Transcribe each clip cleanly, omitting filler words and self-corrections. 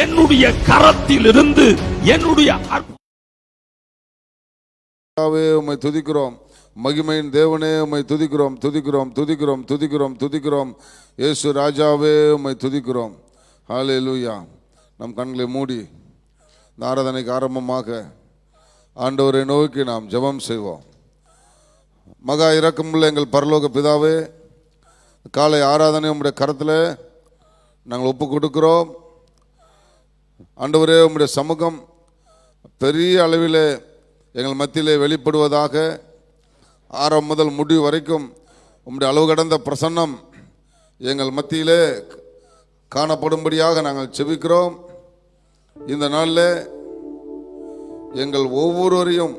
என்னுடைய கரத்தில் இருந்து என்னுடைய உம்மை துதிக்கிறோம். மகிமையின் தேவனே உம்மை துதிக்கிறோம், துதிக்கிறோம், துதிக்கிறோம், துதிக்கிறோம், துதிக்கிறோம். இயேசு ராஜாவே உம்மை துதிக்கிறோம். ஹல்லேலூயா. நம் கண்களை மூடி இந்த ஆராதனைக்கு ஆரம்பமாக ஆண்டவரை நோக்கி நாம் ஜெபம் செய்வோம். மகா இரக்கமுள்ள எங்கள் பரலோக பிதாவே, காலை ஆராதனை உம்முடைய கரத்தில் நாங்கள் ஒப்பு கொடுக்கிறோம். ஆண்டவரே, உம்முடைய சமூகம் பெரிய அளவில் எங்கள் மத்தியிலே வெளிப்படுவதாக. ஆரம்பம் முதல் முடிவு வரைக்கும் உம்முடைய அளவு கடந்த பிரசன்னம் எங்கள் மத்தியிலே காணப்படும்படியாக நாங்கள் செபிக்கிறோம். இந்த நாளில் எங்கள் ஒவ்வொருவரையும்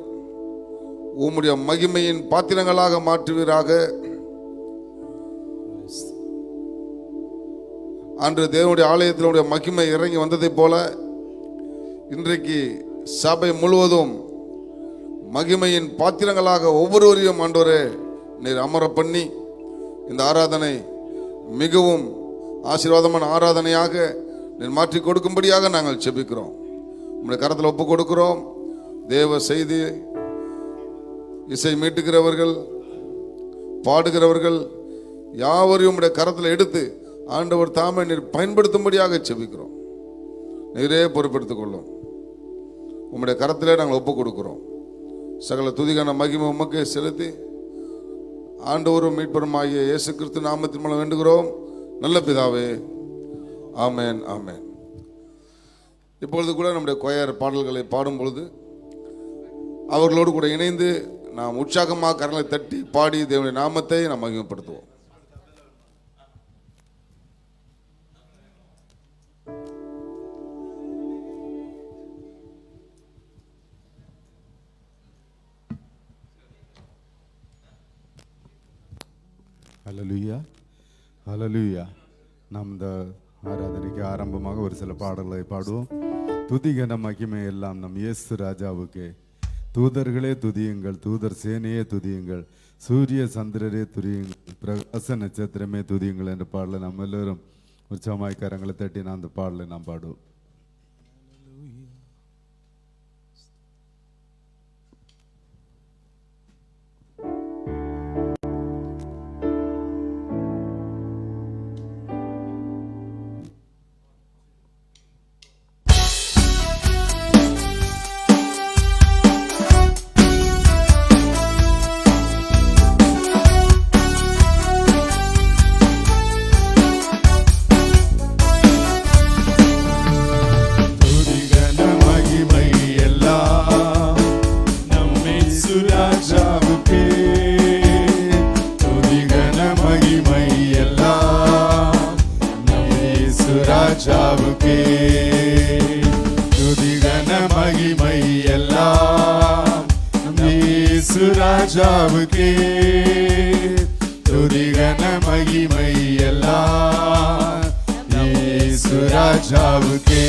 உம்முடைய மகிமையின் பாத்திரங்களாக மாற்றுவீராக. அன்று தேவனுடைய ஆலயத்தில் உடைய மகிமை இறங்கி வந்ததை போல இன்றைக்கு சபை முழுவதும் மகிமையின் பாத்திரங்களாக ஒவ்வொருவரையும் ஆண்டவரே நீர் அமர பண்ணி இந்த ஆராதனை மிகவும் ஆசீர்வாதமான ஆராதனையாக நீர் மாற்றி கொடுக்கும்படியாக நாங்கள் செபிக்கிறோம். உங்களுடைய கரத்தில் ஒப்பு கொடுக்கிறோம். தேவ செய்தி இசை மீட்டுகிறவர்கள், பாடுகிறவர்கள் யாவரையும் உடைய கரத்தில் எடுத்து ஆண்டவர் தாமே நீர் பயன்படுத்தும்படியாக செபிக்கிறோம். நீரே பொறுப்பெடுத்துக் கொள்ளும். உம்முடைய கரத்திலே நாங்கள் ஒப்பு கொடுக்கிறோம். சகல துதிகான மகிமை உமக்கே செலுத்தி ஆண்டவரும் மீட்பருமாகிய இயேசு கிறிஸ்து நாமத்தின் மூலம் வேண்டுகிறோம் நல்ல பிதாவே. ஆமேன், ஆமேன். இப்பொழுது கூட நம்முடைய கொயர் பாடல்களை பாடும் பொழுது அவர்களோடு கூட இணைந்து நாம் உற்சாகமாக கரங்களை தட்டி பாடி தேவனுடைய நாமத்தை நாம் மகிமைப்படுத்துவோம். ஹல்லேலூயா, ஹல்லேலூயா. நாம் இந்த ஆராதனைக்கு ஆரம்பமாக ஒரு சில பாடல்களை பாடுவோம். துதிகன மகிமை எல்லாம் நம் இயேசு ராஜாவுக்கே. தூதர்களே துதியுங்கள், தூதர் சேனையே துதியுங்கள், சூரிய சந்திரரே துதியுங்கள், பிரகாச நட்சத்திரமே துதியுங்கள் என்ற பாடலை நம்ம எல்லோரும் உற்சாகமாய் கரங்களை தட்டி நான் அந்த பாடலை நாம் பாடுவோம். ராஜாவுக்கே துதிகன மகிமை எல்லாம் இயேசு ராஜாவுக்கே.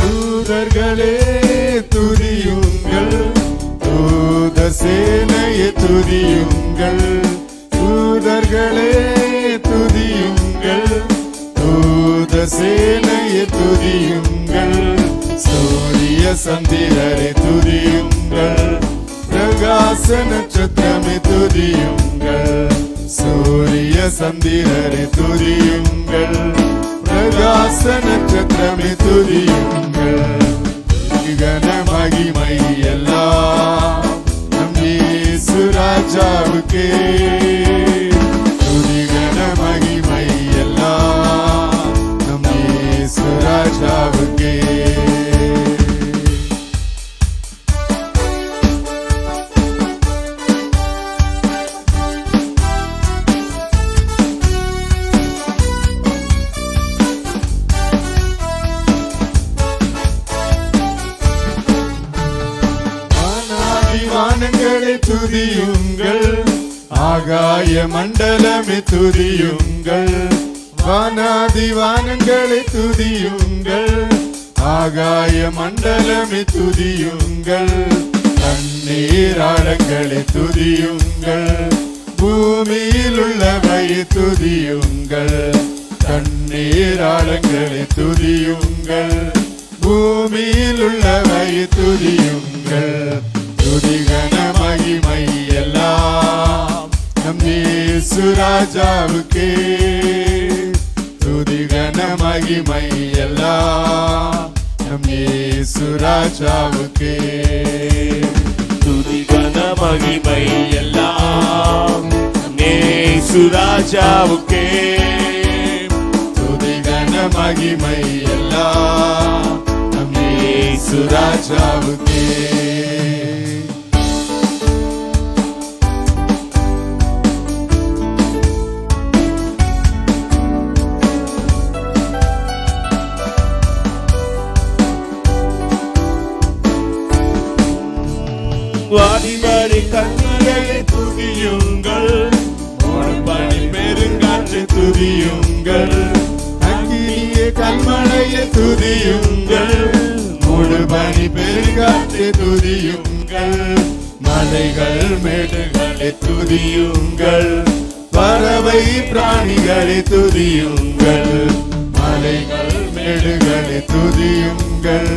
தூதர்களே துதியுங்கள், தூத சேனையை துதியுங்கள், தூதர்களே துதியுங்கள், தூத சேனையை துதியுங்கள், சூரிய சந்திரரை துதியுங்கள், பிரகாச நட்சத்திரமே துதியுங்கள், சூரிய சந்திரரை துதியுங்கள், பிரகாச நட்சத்திரமே துதியுங்கள். கன மகிமை எல்லாம் நம் இயேசு ராஜாவுக்கே. துதிகன மகிமை எல்லாம் நம் இயேசு ராஜாவுக்கே. வானங்களை துதியுங்கள், ஆகாய மண்டலமே துதியுங்கள், வானாதி வானங்களை துதியுங்கள், ஆகாய மண்டலமே துதியுங்கள், தண்ணீர் ஆழங்களை துதியுங்கள், பூமியில் உள்ளவை துதியுங்கள், தண்ணீர் ஆழங்களை துதியுங்கள், பூமியில் உள்ளவை துதியுங்கள். துதிகன மகிமை எல்லாம் நம் இயேசு ராஜாவுக்கே, துதிகன மகிமை எல்லாம் நம் இயேசு ராஜாவுக்கே. துதிகன மகிமை எல்லாம் இயேசு ராஜாவுக்கே, துதிகன மகிமை எல்லாம் நம் இயேசு ராஜாவுக்கே. வாடிவாடி கண்ணியை துதியுங்கள், பணி பெருங்காற்று துதியுங்கள், அங்கினியே கல்மழையை துதியுங்கள், முழு பனி பெருங்காற்று துதியுங்கள், மலைகள் மேடுகளை துதியுங்கள், பறவை பிராணிகளை துதியுங்கள், மலைகள் மேடுகளை துதியுங்கள்,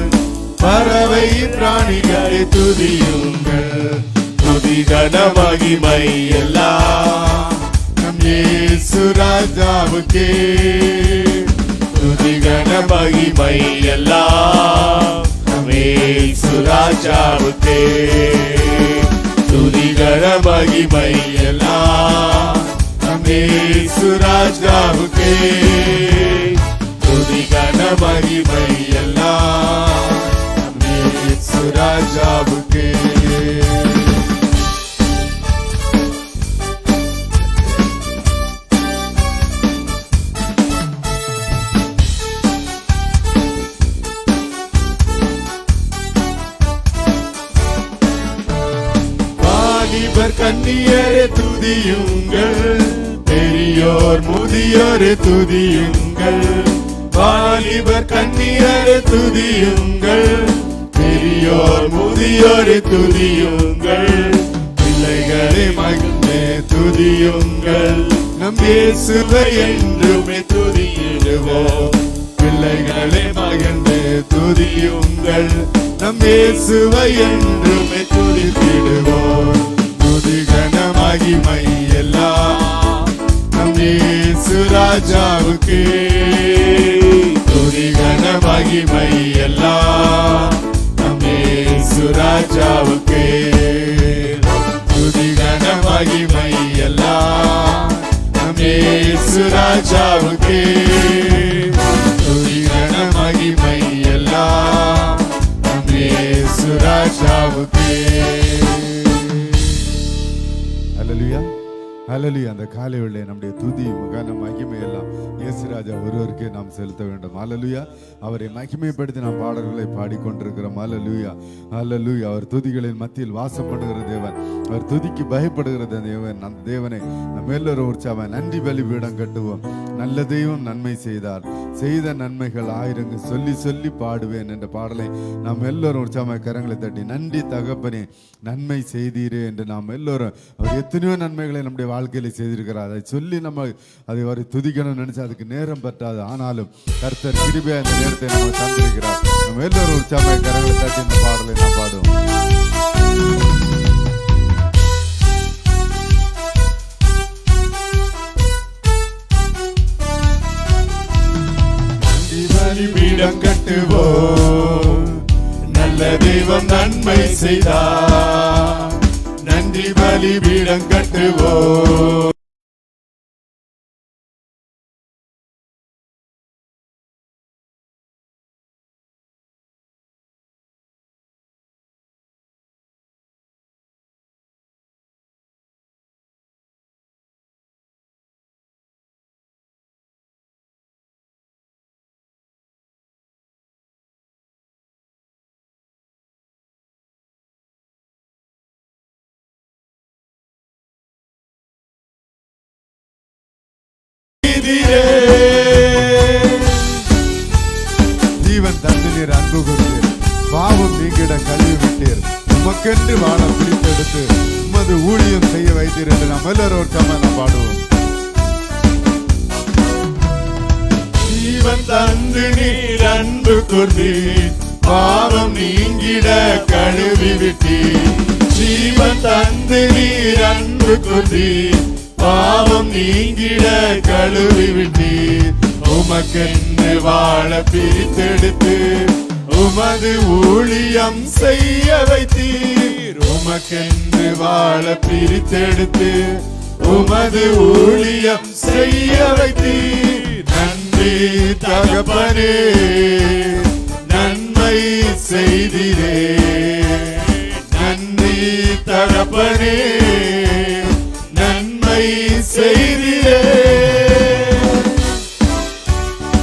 பறவை பிராணிகளை துதியுங்கள். துதிகன மகிமை எல்லாம் நம் இயேசு ராஜாவுக்கே, துதிகன மகிமை எல்லாம் இயேசு ராஜாவுக்கே, துதிகன மகிமை எல்லாம் இயேசு ராஜாவுக்கே, துதிகன மகிமை எல்லாம் இயேசு ராஜாவுக்கே. வாலிபர் கன்னியரே துதியுங்கள், பெரியோர் முதியோரே துதியுங்கள், வாலிபர் கன்னியரே துதியுங்கள், பெரியோர் முதியோரே துதியுங்கள், பிள்ளைகளை மகிழ்ந்தே துதியுங்கள், நம் இயேசுவை என்றுமே துதியிடுவோம், பிள்ளைகளை மகிழ்ந்தே துதியுங்கள், நம் இயேசுவை என்றுமே துதித்திடுவோம். துதிகன மகிமை எல்லாம் நம் இயேசு ராஜாவுக்கே, துதிகன மகிமை எல்லாம் நம் இயேசு ராஜாவுக்கே, துதிகன மகிமை எல்லாம் நம் இயேசு ராஜாவுக்கே, துதிகன மகிமை எல்லாம் நம் இயேசு ராஜாவுக்கே. ஹல்லேலூயா, ஹல்லேலூயா. அந்த காலை வேளை நம்முடைய துதி முகான மகிமை எல்லாம் இயேசு ராஜா ஒருவருக்கே நாம் செலுத்த வேண்டும். ஹல்லேலூயா. அவரை மகிமைப்படுத்தி நாம் பாடல்களை பாடிக்கொண்டிருக்கிறோம். ஹல்லேலூயா, ஹல்லேலூயா. அவர் துதிகளின் மத்தியில் வாசம் பண்ணுகிற தேவன், அவர் துதிக்கு பயப்படுகிற தேவன். அந்த தேவனை நம்ம எல்லோரும் உற்சாக நன்றி பலிபீடம் கட்டுவோம். நல்ல தெய்வம் நன்மை செய்தார், செய்த நன்மைகள் ஆயிரங்க சொல்லி சொல்லி பாடுவேன் என்ற பாடலை நாம் எல்லோரும் உற்சாக கரங்களை தட்டி நன்றி தகப்பனே நன்மை செய்தீரே என்று நாம் எல்லோரும், அவர் எத்தனையோ நன்மைகளை நம்முடைய வாழ்க்கையில செய்திருக்கிறார். அதை சொல்லி நம்ம அதை ஒரு துதிக்கணும்னு நினைச்சா அதுக்கு நேரம் பற்றாது. ஆனாலும் கர்த்தர் கிருபையா அந்த நேரத்தை நம்ம தந்திருக்கிறார். நம்ம எல்லோரும் உற்சாக கரங்களை தட்டி இந்த பாடலை நாம் பாடுவோம். பலிபீடம் கட்டுவோம், நல்ல தெய்வம் நன்மை செய்தார், நன்றி பலிபீடம் கட்டுவோம். செய்தீரே கூர்ந்தீர், பாவம் நீங்கிட கழுவி விட்டீர், உமக்கென்று வாழ பிடித்தெடுத்து உமது ஊழியம் செய்ய வைத்தீர் என்று நாம் எல்லாரும் நாம் பாடுவோம். ஜீவன் தந்து நீர் அன்பு கூர்ந்தீர், பாவம் நீங்கிட கழுவி விட்டீர். ஜீவன் தந்து நீர் அன்பு கூர்ந்தீர், பாவம் நீங்கிட கழுவி விட்டீர். உமக்கென்று வாழ பிரித்தெடுத்து உமது ஊழியம் செய்ய வைத்தீர். உமக்கென்று வாழ பிரித்தெடுத்து உமது ஊழியம் செய்ய வைத்தீர். நன்றி தகப்பனே, நன்மை செய்திரே. நன்றி தகப்பனே, நன்மை செய்திரே.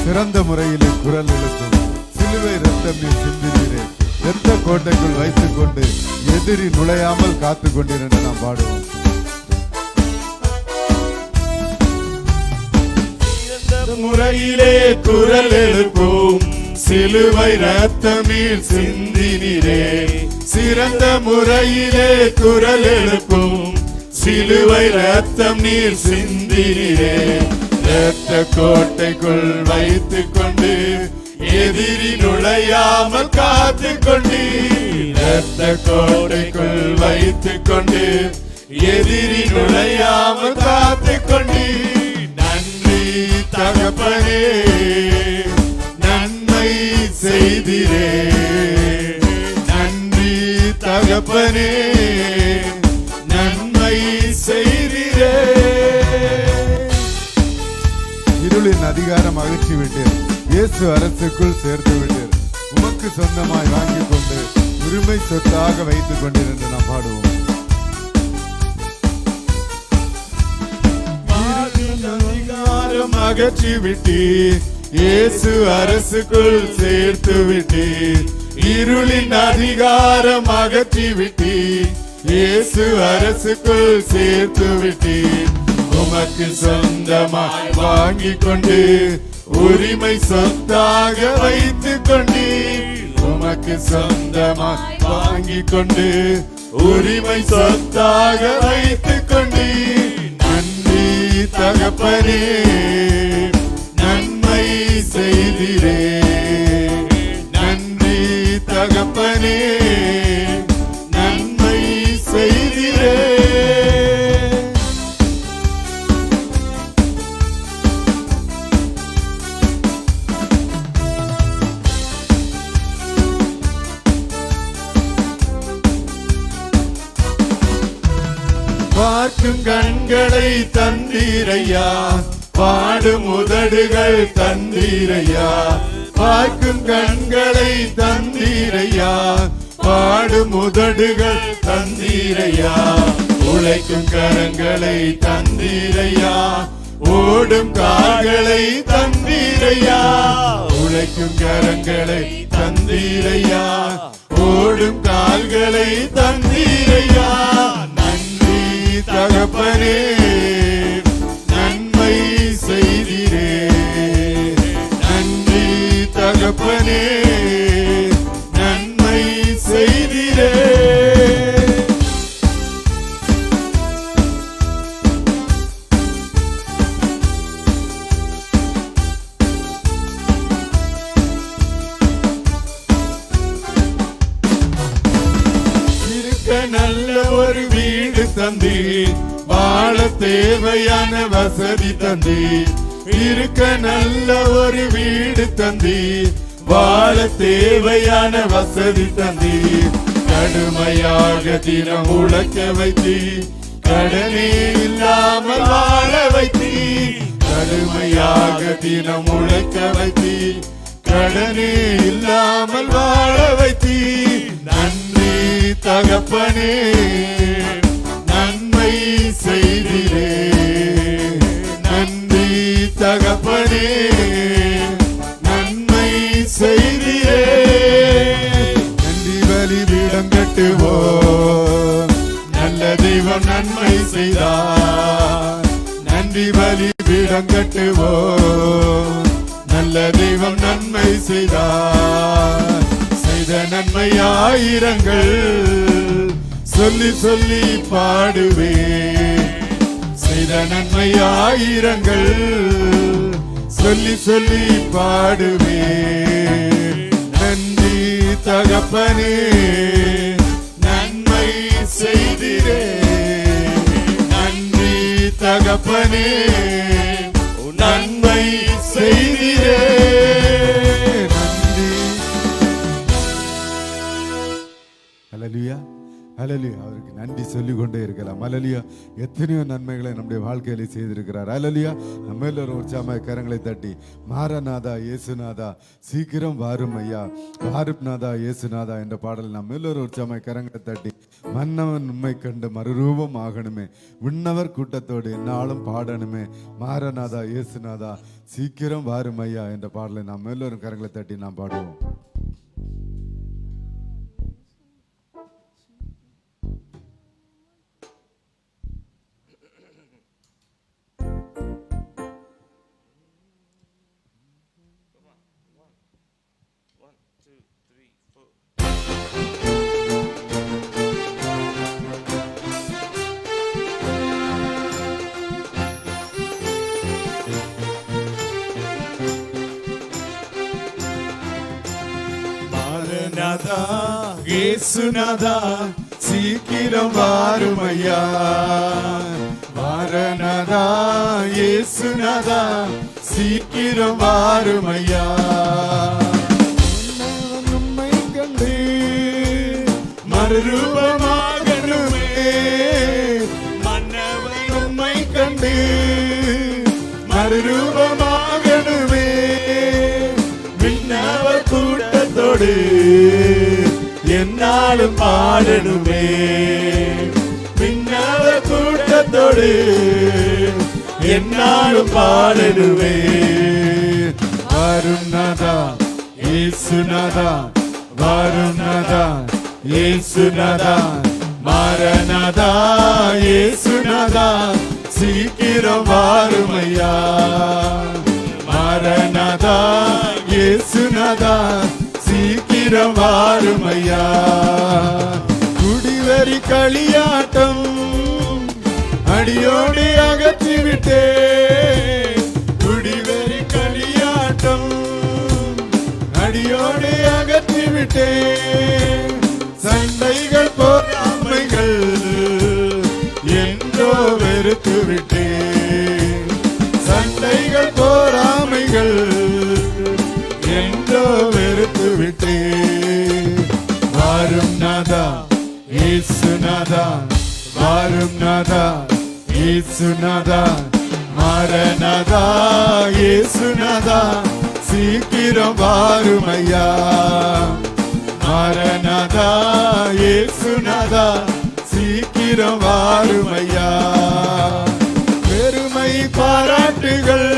சிறந்த முறையிலே குரல் எழுப்பும் சிலுவை ரத்தம் நீர் சிந்தினீரே, இரத்த கோட்டைக்குள் வைத்துக் கொண்டு எதிரி நுழையாமல் காத்துக் கொண்டீர் என்று நாம் பாடுவோம். முறையிலே குரல் எழுப்பும் சிலுவை ரத்தம் நீர் சிந்தினீரே. சிறந்த முறையிலே குரல் எழுப்பும் சிலுவை ரத்தம் நீர் சிந்தினீரே. இரத்த கோட்டைக்குள் வைத்துக் கொண்டு எதிரி நுழையாமல் காத்துக் கொண்டீர். இரத்த கோட்டைக்குள் வைத்துக் கொண்டு எதிரி நுழையாமல் காத்துக் கொண்டீர். நன்றி தகப்பனே, நன்மை செய்திரே. நன்றி தகப்பனே, நன்மை செய்திரே. இருளின் அதிகாரம் அகற்றி விட்டீர், இயேசு அரசுக்குள் சேர்த்து விட்டீர், உமக்கு சொந்தமாய் வாங்கிக் கொண்டு உரிமை சொத்தாக வைத்துக் கொண்டீர் என்று நாம் பாடுவோம். அதிகாரம் அகற்றி விட்டீர், இயேசு அரசுக்குள் சேர்த்து விட்டீர். இருளின் அதிகாரம் அகற்றி விட்டீர், இயேசு அரசுக்குள் சேர்த்து விட்டீர். உமக்கு சொந்தமாய் வாங்கிக் கொண்டு உரிமை சொத்தாக வைத்துக் கொண்டீர். உமக்கு சொந்தமாய் வாங்கிக் கொண்டு உரிமை சொத்தாக வைத்துக் கொண்டீர். நன்றி தகப்பனே, நன்மை செய்திரே. நன்றி தகப்பனே, நன்மை செய்திரே. பார்க்கும் கண்களை தந்தீரையா, பாடும் உதடுகள் தந்தீரையா. பார்க்கும் கண்களை தந்தீரையா, பாடும் உதடுகள் தந்தீரையா. உழைக்கும் கரங்களை தந்தீரையா, ஓடும் கால்களை தந்தீரையா. உழைக்கும் கரங்களை தந்தீரையா, ஓடும் கால்களை தந்தீரையா. நன்றி தகப்பனே, நன்மை செய்திரே. நன்றி தகப்பனே, நன்மை செய்திரே. நல்ல ஒரு வீடு தந்தீர், வாழ தேவையான வசதி தந்தீர். இருக்க நல்ல ஒரு வீடு தந்தீர், வாழ தேவையான வசதி தந்தீர். கடுமையாக தினம் உழைக்க வைத்தீர், கடனே இல்லாமல் வாழ வைத்தீர். கடுமையாக தினம் உழைக்க வைத்தீர், கடனே இல்லாமல் வாழ வைத்தீர். நன்றி தகப்பனே, நன்மை செய்திரே. நன்றி தகப்பனே, நன்மை செய்திரே. நன்றி பலிபீடம் கட்டுவோம், நல்ல தெய்வம் நன்மை செய்தார். நன்றி பலிபீடம் கட்டுவோம், நல்ல தெய்வம் நன்மை செய்தார். நன்மை ஆயிரங்கள் சொல்லி சொல்லி பாடுவேன். செய்த நன்மை ஆயிரங்கள் சொல்லி சொல்லி பாடுவேன். நன்றி தகப்பனே நன்மை செய்திரே. நன்றி தகப்பனே நன்மை செய்திரே. நன்றி. ஹல்லேலூயா, ஹல்லேலூயா. அவருக்கு நன்றி சொல்லிக் கொண்டே இருக்கலாம். ஹல்லேலூயா. எத்தனையோ நன்மைகளை நம்முடைய வாழ்க்கையில செய்திருக்கிறார். ஹல்லேலூயா. நம்ம எல்லோரும் உற்சாகமாக கரங்களை தட்டி மாரநாதா இயேசுநாதா சீக்கிரம் வாரும் ஐயா, வாரும் நாதா இயேசுநாதா என்ற பாடல் நம்ம எல்லோரும் உற்சாகமாக கரங்களை தட்டி மன்னவன் உண்மை கண்டு மறுரூபம் ஆகணுமே, விண்ணவர் கூட்டத்தோடு என்னாலும் பாடணுமே, மாரநாதா இயேசுநாதா சீக்கிரம் வாரும் ஐயா என்ற பாடலை நாம் எல்லோரும் கரங்களை தட்டி நாம் பாடுவோம். மாரநாதா இயேசுநாதா சீக்கிரம் வாரும் ஐயா. மாரநாதா இயேசுநாதா சீக்கிரம் வாரும் ஐயா. மன்னவன் உம்மை கண்டு மறுரூபமாகணுமே. மன்னவன் உம்மை கண்டு மறுரூபமாகணுமே. விண்ணவர் கூட்டத்தோடு என்னாலும் பாடணுமே. விண்ணவர் கூட்டத்தோடு என்னாலும் பாடணுமே. வாரும் நாதா இயேசுநாதா, வாரும் நாதா இயேசுநாதா, மாரநாதா இயேசுநாதா சீக்கிரம் வாரும் ஐயா. மாரநாதா இயேசுநாதா சீக்கிரம் வாரும் ஐயா. குடிவரி களியாட்டம் அடியோடு அகற்றிவிட்டே. குடிவரி களியாட்டம் அடியோடு அகற்றிவிட்டே. சண்டைகள் பொறாமைகள் என்றோ வெறுத்து விட்டே. சண்டைகள் பொறாமைகள் என்றோ வெறுத்து விட்டே. வாரும் நாதா இயேசுநாதா, வாரும் நாதா இயேசுநாதா, மாரநாதா இயேசுநாதா சீக்கிரம் வாரும் ஐயா. மாரநாதா இயேசுநாதா சீக்கிரம் வாரும் ஐயா. பெருமை பாராட்டுகள்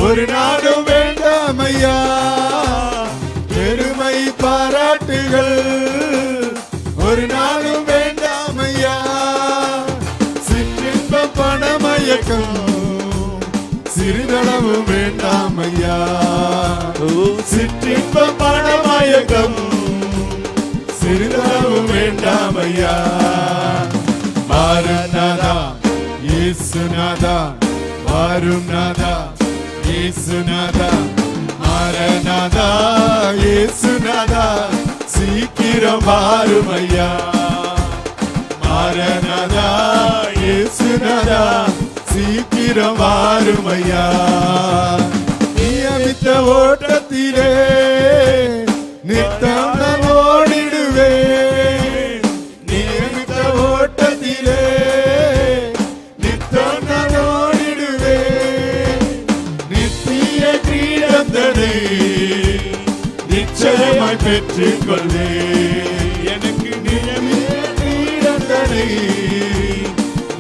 ஒரு நாடும் வேண்டாம் ஐயா. பெருமை பாராட்டுகள் ஒரு நாளும் வேண்டாம் ஐயா. சிற்றின்ப பணமயக்கம் சிறிதளவும் வேண்டாம் ஐயா. சிற்றின்ப பணமயக்கம் சிறிதளவும் வேண்டாம் ஐயா. வாரும் நாதா இயேசுநாதா, வாரும் நாதா இயேசுநாதா, மாரநாதா இயேசுநாதா சீக்கிரம் வாரும் ஐயா. மாரநாதா இயேசுநாதா சீக்கிரம் வாரும் ஐயா. நியமித்த ஓட்டத்திலே நித்தம் நான் ஓடிடுவேன். நியமித்த ஓட்டத்திலே நித்தம் நான் ஓடிடுவேன். நித்திய கிரீடந்தனை நிச்சயமாய் பெற்றுக் கொள்வேன். எனக்கு நியமித்த கிரீடந்தனை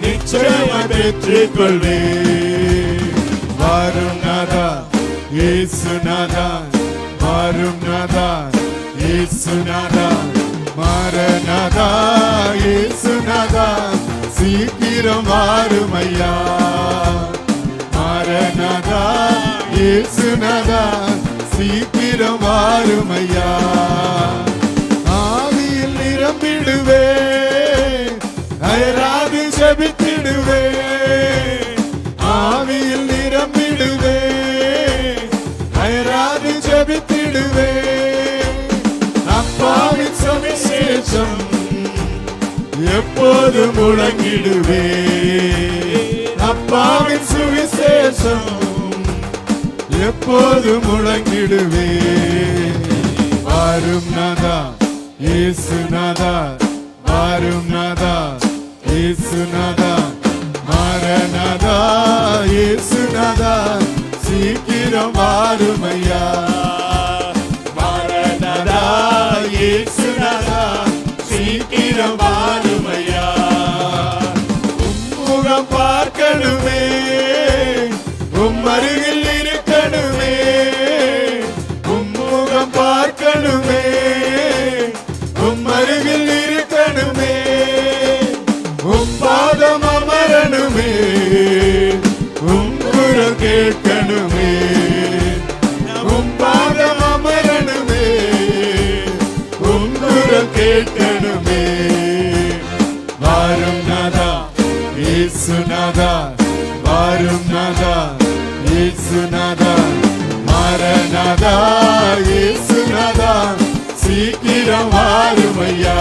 நிச்சயமாய் பெற்றுக் கொள்வேன். வாரும் நாதா இயேசுநாதா, வாரும் நாதா இயேசுநாதா, மாரநாதா இயேசுநாதா சீக்கிரம் வாரும் ஐயா. மாரநாதா இயேசுநாதா சீக்கிரம் சீக்கிரம் வாருமையா. ஆவியில் நிரம்பிடுவே, அயராது ஜெபித்திடுவே. ஆவியில் நிரம்பிடுவே, அயராது ஜெபித்திடுவே. அப்பாவின் சுவிசேஷம் எப்போது முழங்கிடுவே. அப்பாவின் சுவிசேஷம் எப்போது முழங்கிடுவே. வாரும் நாதா இயேசு நாதா, வாரும் நாதா இயேசு நாதா, மாரநாதா இயேசு நாதா, சீக்கிரம் வாருமையா. மாரநாதா இயேசு நாதா, சீக்கிரம் வாருமையா. உம்முகம் பார்க்கணுமே, உம் அருகில் இருக்கணுமே. உம்முகம் பார்க்கணுமே, உம் அருகில் இருக்கணுமே. உம் பாதம் அமரணுமே, உம் குரல் கேட்கணுமே. உம் பாதம் அமரணுமே, உம் குரல் கேட்கணுமே. வாரும் நாதா இயேசு நாதா, வாரும் நாதா இயேசு நாதா, மாரநாதா இயேசு நாதா, சீக்கிரம் வாருமையா.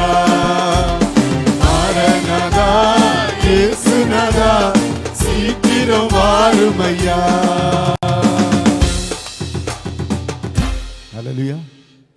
மாரநாதா இயேசு நாதா, சீக்கிரம் வாருமையா. ஹல்லேலூயா,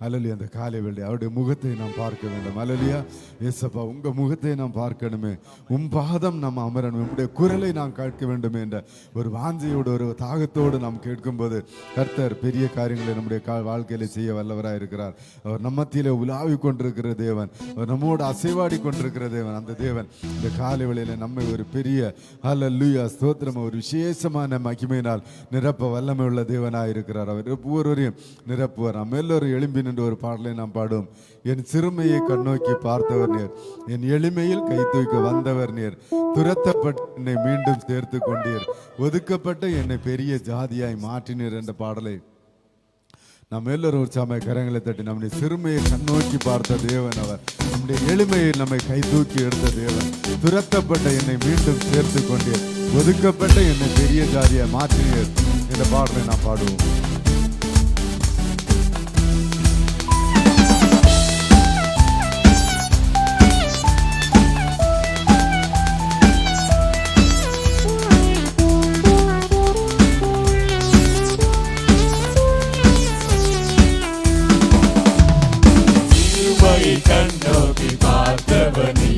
ஹல்லேலூயா. அந்த காலை வேளை அவருடைய முகத்தை நாம் பார்க்க வேண்டும். ஹல்லேலூயா. இயேசப்பா, உங்க முகத்தை நாம் பார்க்கணுமே, உம் பாதம் நாம் அமரணும், உம்முடைய குரலை நாம் கேட்க வேண்டும் என்ற ஒரு வாஞ்சையோடு ஒரு தாகத்தோடு நாம் கேட்கும்போது கர்த்தர் பெரிய காரியங்களை நம்முடைய வாழ்க்கையில செய்ய வல்லவராக இருக்கிறார். அவர் நம்ம மத்தியில உலாவி கொண்டிருக்கிற தேவன், அவர் நம்மோடு அசைவாடி கொண்டிருக்கிற தேவன். அந்த தேவன் இந்த காலை வேளையில நம்மை ஒரு பெரிய ஹல்லேலூயா ஸ்தோத்திரம் ஒரு விசேஷமான மகிமையினால் நிரப்ப வல்லமை உள்ள தேவனாக இருக்கிறார். அவர் ஒவ்வொருவரையும் நிரப்புவார். நம்ம எல்லோரும் எழும்பி நின்று ஒரு பாடலை நாம் பாடும். என் சிறுமையை கண்ணோக்கி பார்த்தவர் நீர், என் எளிமையில் கை தூக்க வந்தவர் நீர். துரத்தப்பட்ட என்னை மீண்டும் சேர்த்து கொண்டீர், ஒதுக்கப்பட்ட என்னை பெரிய ஜாதியாய் மாற்றினீர் என்ற பாடலை நாம் எல்லோரும் உற்சாகமாய் கரங்களை தட்டி நம்முடைய சிறுமையை கண்ணோக்கி பார்த்த தேவன் அவர். நம்முடைய எளிமையில் நம்மை கை தூக்கி எடுத்த தேவன். துரத்தப்பட்ட என்னை மீண்டும் சேர்த்து கொண்டீர், ஒதுக்கப்பட்ட என்னை பெரிய ஜாதியாய் மாற்றினீர் என்ற பாடலை நாம் பாடுவோம். கண்ணோக்கி பார்த்தவனே,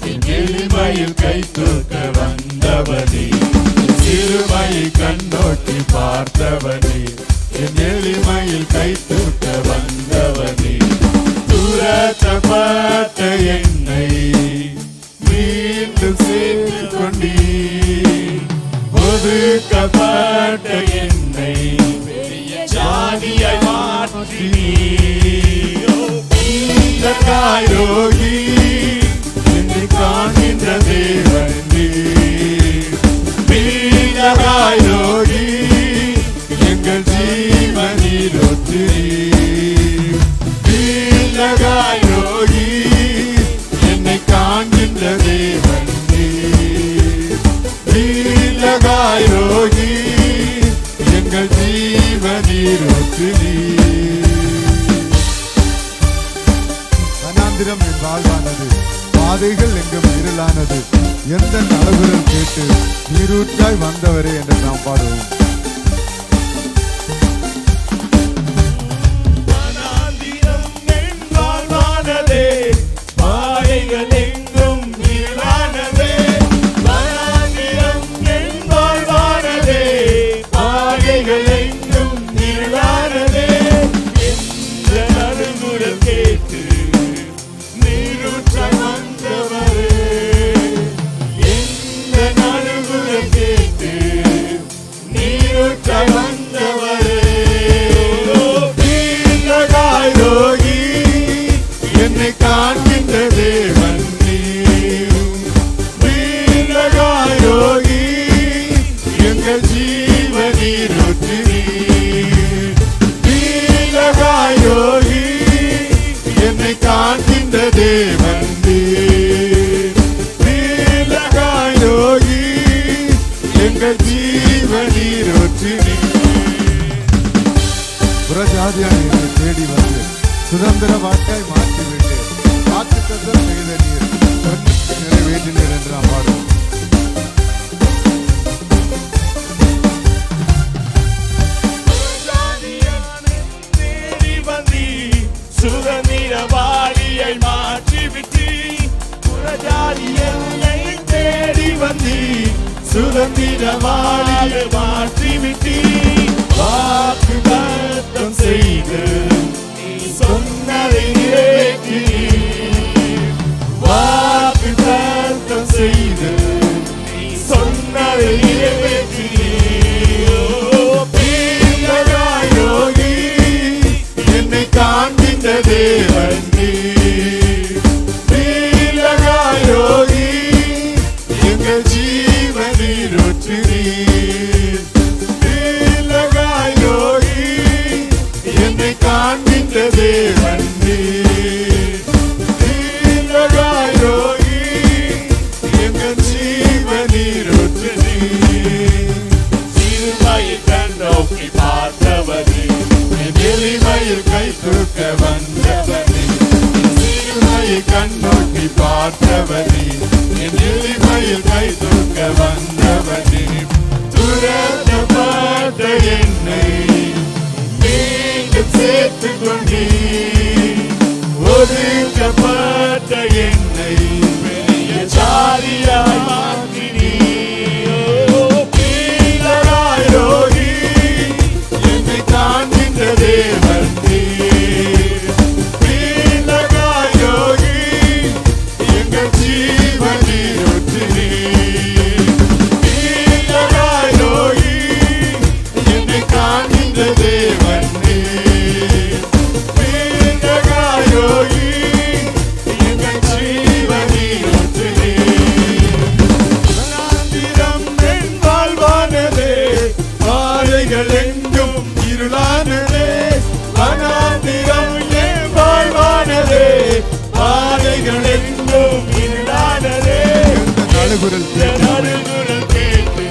என் எளிமையில் கை தூக்க வந்தவனே. சிறுமையை கண்ணோக்கி பார்த்தவனே, என் எளிமையில் கை தூக்க வந்தவனே. துரத்தப்பட்ட என்னை மீண்டும் சேர்த்து கொண்டீர், ஒதுக்கப்பட்ட என்னை பெரிய ஜாதியாய் மாற்றினீர். ரோகி என்னை காண்கின்ற தேவன் நீர். ரோகி எங்கள் ஜீவனில் ஒத்திரீர். ரோகி என்னை காண்கின்ற தேவன் நீர். ரோகி எங்கள் ஜீவனில் ஒத்திரீர். என் வாழ்வானது, பாதைகள் எங்கும் இருளானது, எந்த அளவுகள் கேட்டு நீரூற்றாய் வந்தவரே என்று நாம் பாடுவோம். பாதைகள் எங்கும் இருளானதே, பாதைகள் எங்கும் இருளானதே. எந்த நறுங்குரல் கேட்டு நீரூற்றாய் வந்தவரே, எந்த நறுங்குரல் கேட்டு நீரூற்றாய் வந்தவரே. ரோகி என்னை காண்கின்ற தேவன் நீர். ரோகி எங்கள் ஜீவனீர் ஒத்திரீர். புறஜாதியான என்னை தேடி வந்து சுதந்திர வாக்காய் மாற்றி விட்டேன். வாக்குத்தத்தம் செய்த நீர் சொன்னதை நிறைவேற்றினீர் என்று நாம் பாடுவோம். தேடி வந்தி சுதந்திரவாளியை மாற்றிவிட்டி. புறஜாதி என்னை தேடி வந்தி சுதந்திரவாளியை மாற்றிவிட்டி. வாக்குத்தத்தம் செய்து நீ சொன்னதை நிறைவேற்றி. வாக்குத்தத்தம் செய்து நீ சொன்னதை நிறைவேற்றி. யோகி என்னை காண்கின்ற தேவன் யோகி எங்கள் ஜீவனில் ஒற்றுவீர். யோகி என்னை காண்கின்ற தேவன் யோகி எங்கள் ஜீவனில் ஒற்றுவீர். சிறுமையில் கண்ணோக்கி பார்த்தவரே, எளிமையில் கை தூக்க வந்தவரே. சிறுமையில் கண்ணோக்கி பார்த்தவரே, எளிமையில் கை தூக்க வந்தவரே. துரத்தப்பட்ட என்னை மீண்டும் சேர்த்துக் கொண்டீர். ஒதுக்கப்பட்ட என்னை பெரிய ஜாதியாய் மாற்றினீர். யோகி என்னை காண்கின்ற தேவன் யோகி எங்கள் ஜீவனில் ஒற்றுவீர். யோகி என்னை காண்கின்ற தேவன் யோகி எங்கள் ஜீவனில் ஒற்றுவீர். வனாந்திரம் என் வாழ்வானதே, பாதைகள் எங்கும் இருளானதே. வனாந்திரம் என் வாழ்வானதே, பாதைகள் எங்கும் இருளானதே. நடுகுரல் நடுகுரல் கேட்டு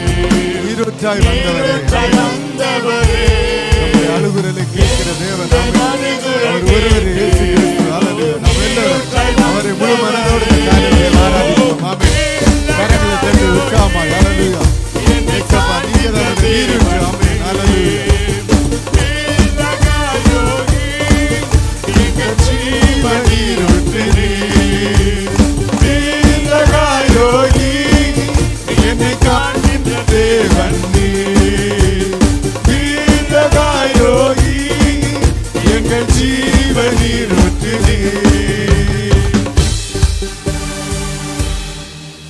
ஈரோட்டாய் வந்தவரே, வந்தவரே. நம்முடைய அழுகுரலை கேட்கிற தேவன் அவர் ஒருவரே இயேசு கிறிஸ்து. ஹல்லேலூயா. நாம் எல்லாரும் அவரை முழு மனதோடு இந்த காலையில் ஆராதிப்போம். ஆமென். கரங்களை தட்டி உற்சாகமாய் ஹல்லேலூயா. ஏசப்பா நீங்க தான் அந்த ஈரோட்டு. ஆமென். ஹல்லேலூயா. என்னை காண்கின்ற தேவன் யோகி எங்கள் ஜீவனில்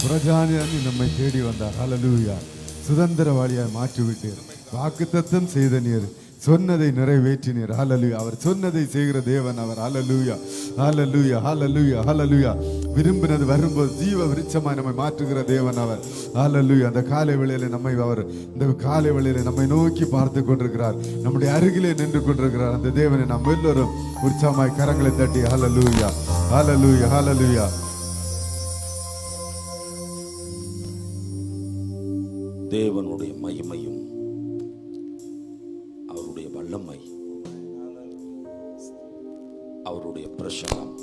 புறஜாதியானி நம்மை தேடி வந்தார். ஹல்லேலூயா. சுதந்திரவாளியாய் மாற்றிவிட்டீர். வாக்குத்தத்தம் செய்த நீர் சொன்னதை நிறைவேற்றினீர். ஹல்லேலூயா. அவர் சொன்னதை செய்கிற தேவன் அவர். ஹல்லேலூயா. ஹல்லேலூயா. ஹல்லேலூயா. ஹல்லேலூயா. விரும்பினது வரும்போது ஜீவ விருட்சமாய் நம்மை மாற்றுகிற தேவன் அவர். ஹல்லேலூயா. அந்த காலை வேளையில நம்மை அவர் இந்த காலை வேளையில நம்மை நோக்கி பார்த்து கொண்டிருக்கிறார். நம்முடைய அருகிலே நின்று கொண்டிருக்கிறார். அந்த தேவனை நாம் எல்லோரும் உற்சாகமாய் கரங்களை தட்டி ஹல்லேலூயா. ஹல்லேலூயா. ஹல்லேலூயா. தேவனுடைய மகிமையும் அவருடைய வல்லமை, அவருடைய பிரசன்னம்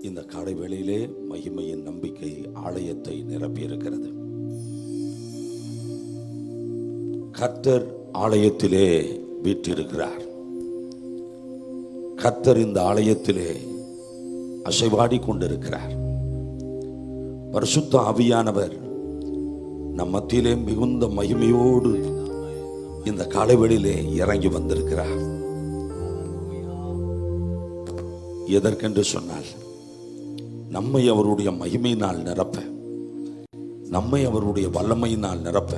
இந்த காலை வேளையிலே மகிமையின் நம்பிக்கை ஆலயத்தை நிரப்பியிருக்கிறது. கர்த்தர் ஆலயத்திலே வீற்றிருக்கிறார். கர்த்தர் இந்த ஆலயத்திலே அசைவாடி கொண்டிருக்கிறார். பரிசுத்த ஆவியானவர் நம் மத்தியிலே மிகுந்த மகிமையோடு இந்த காலைவெளியிலே இறங்கி வந்திருக்கிறார். எதற்கென்று சொன்னால் நம்மை அவருடைய மகிமையினால் நிரப்ப, நம்மை அவருடைய வல்லமையினால் நிரப்ப,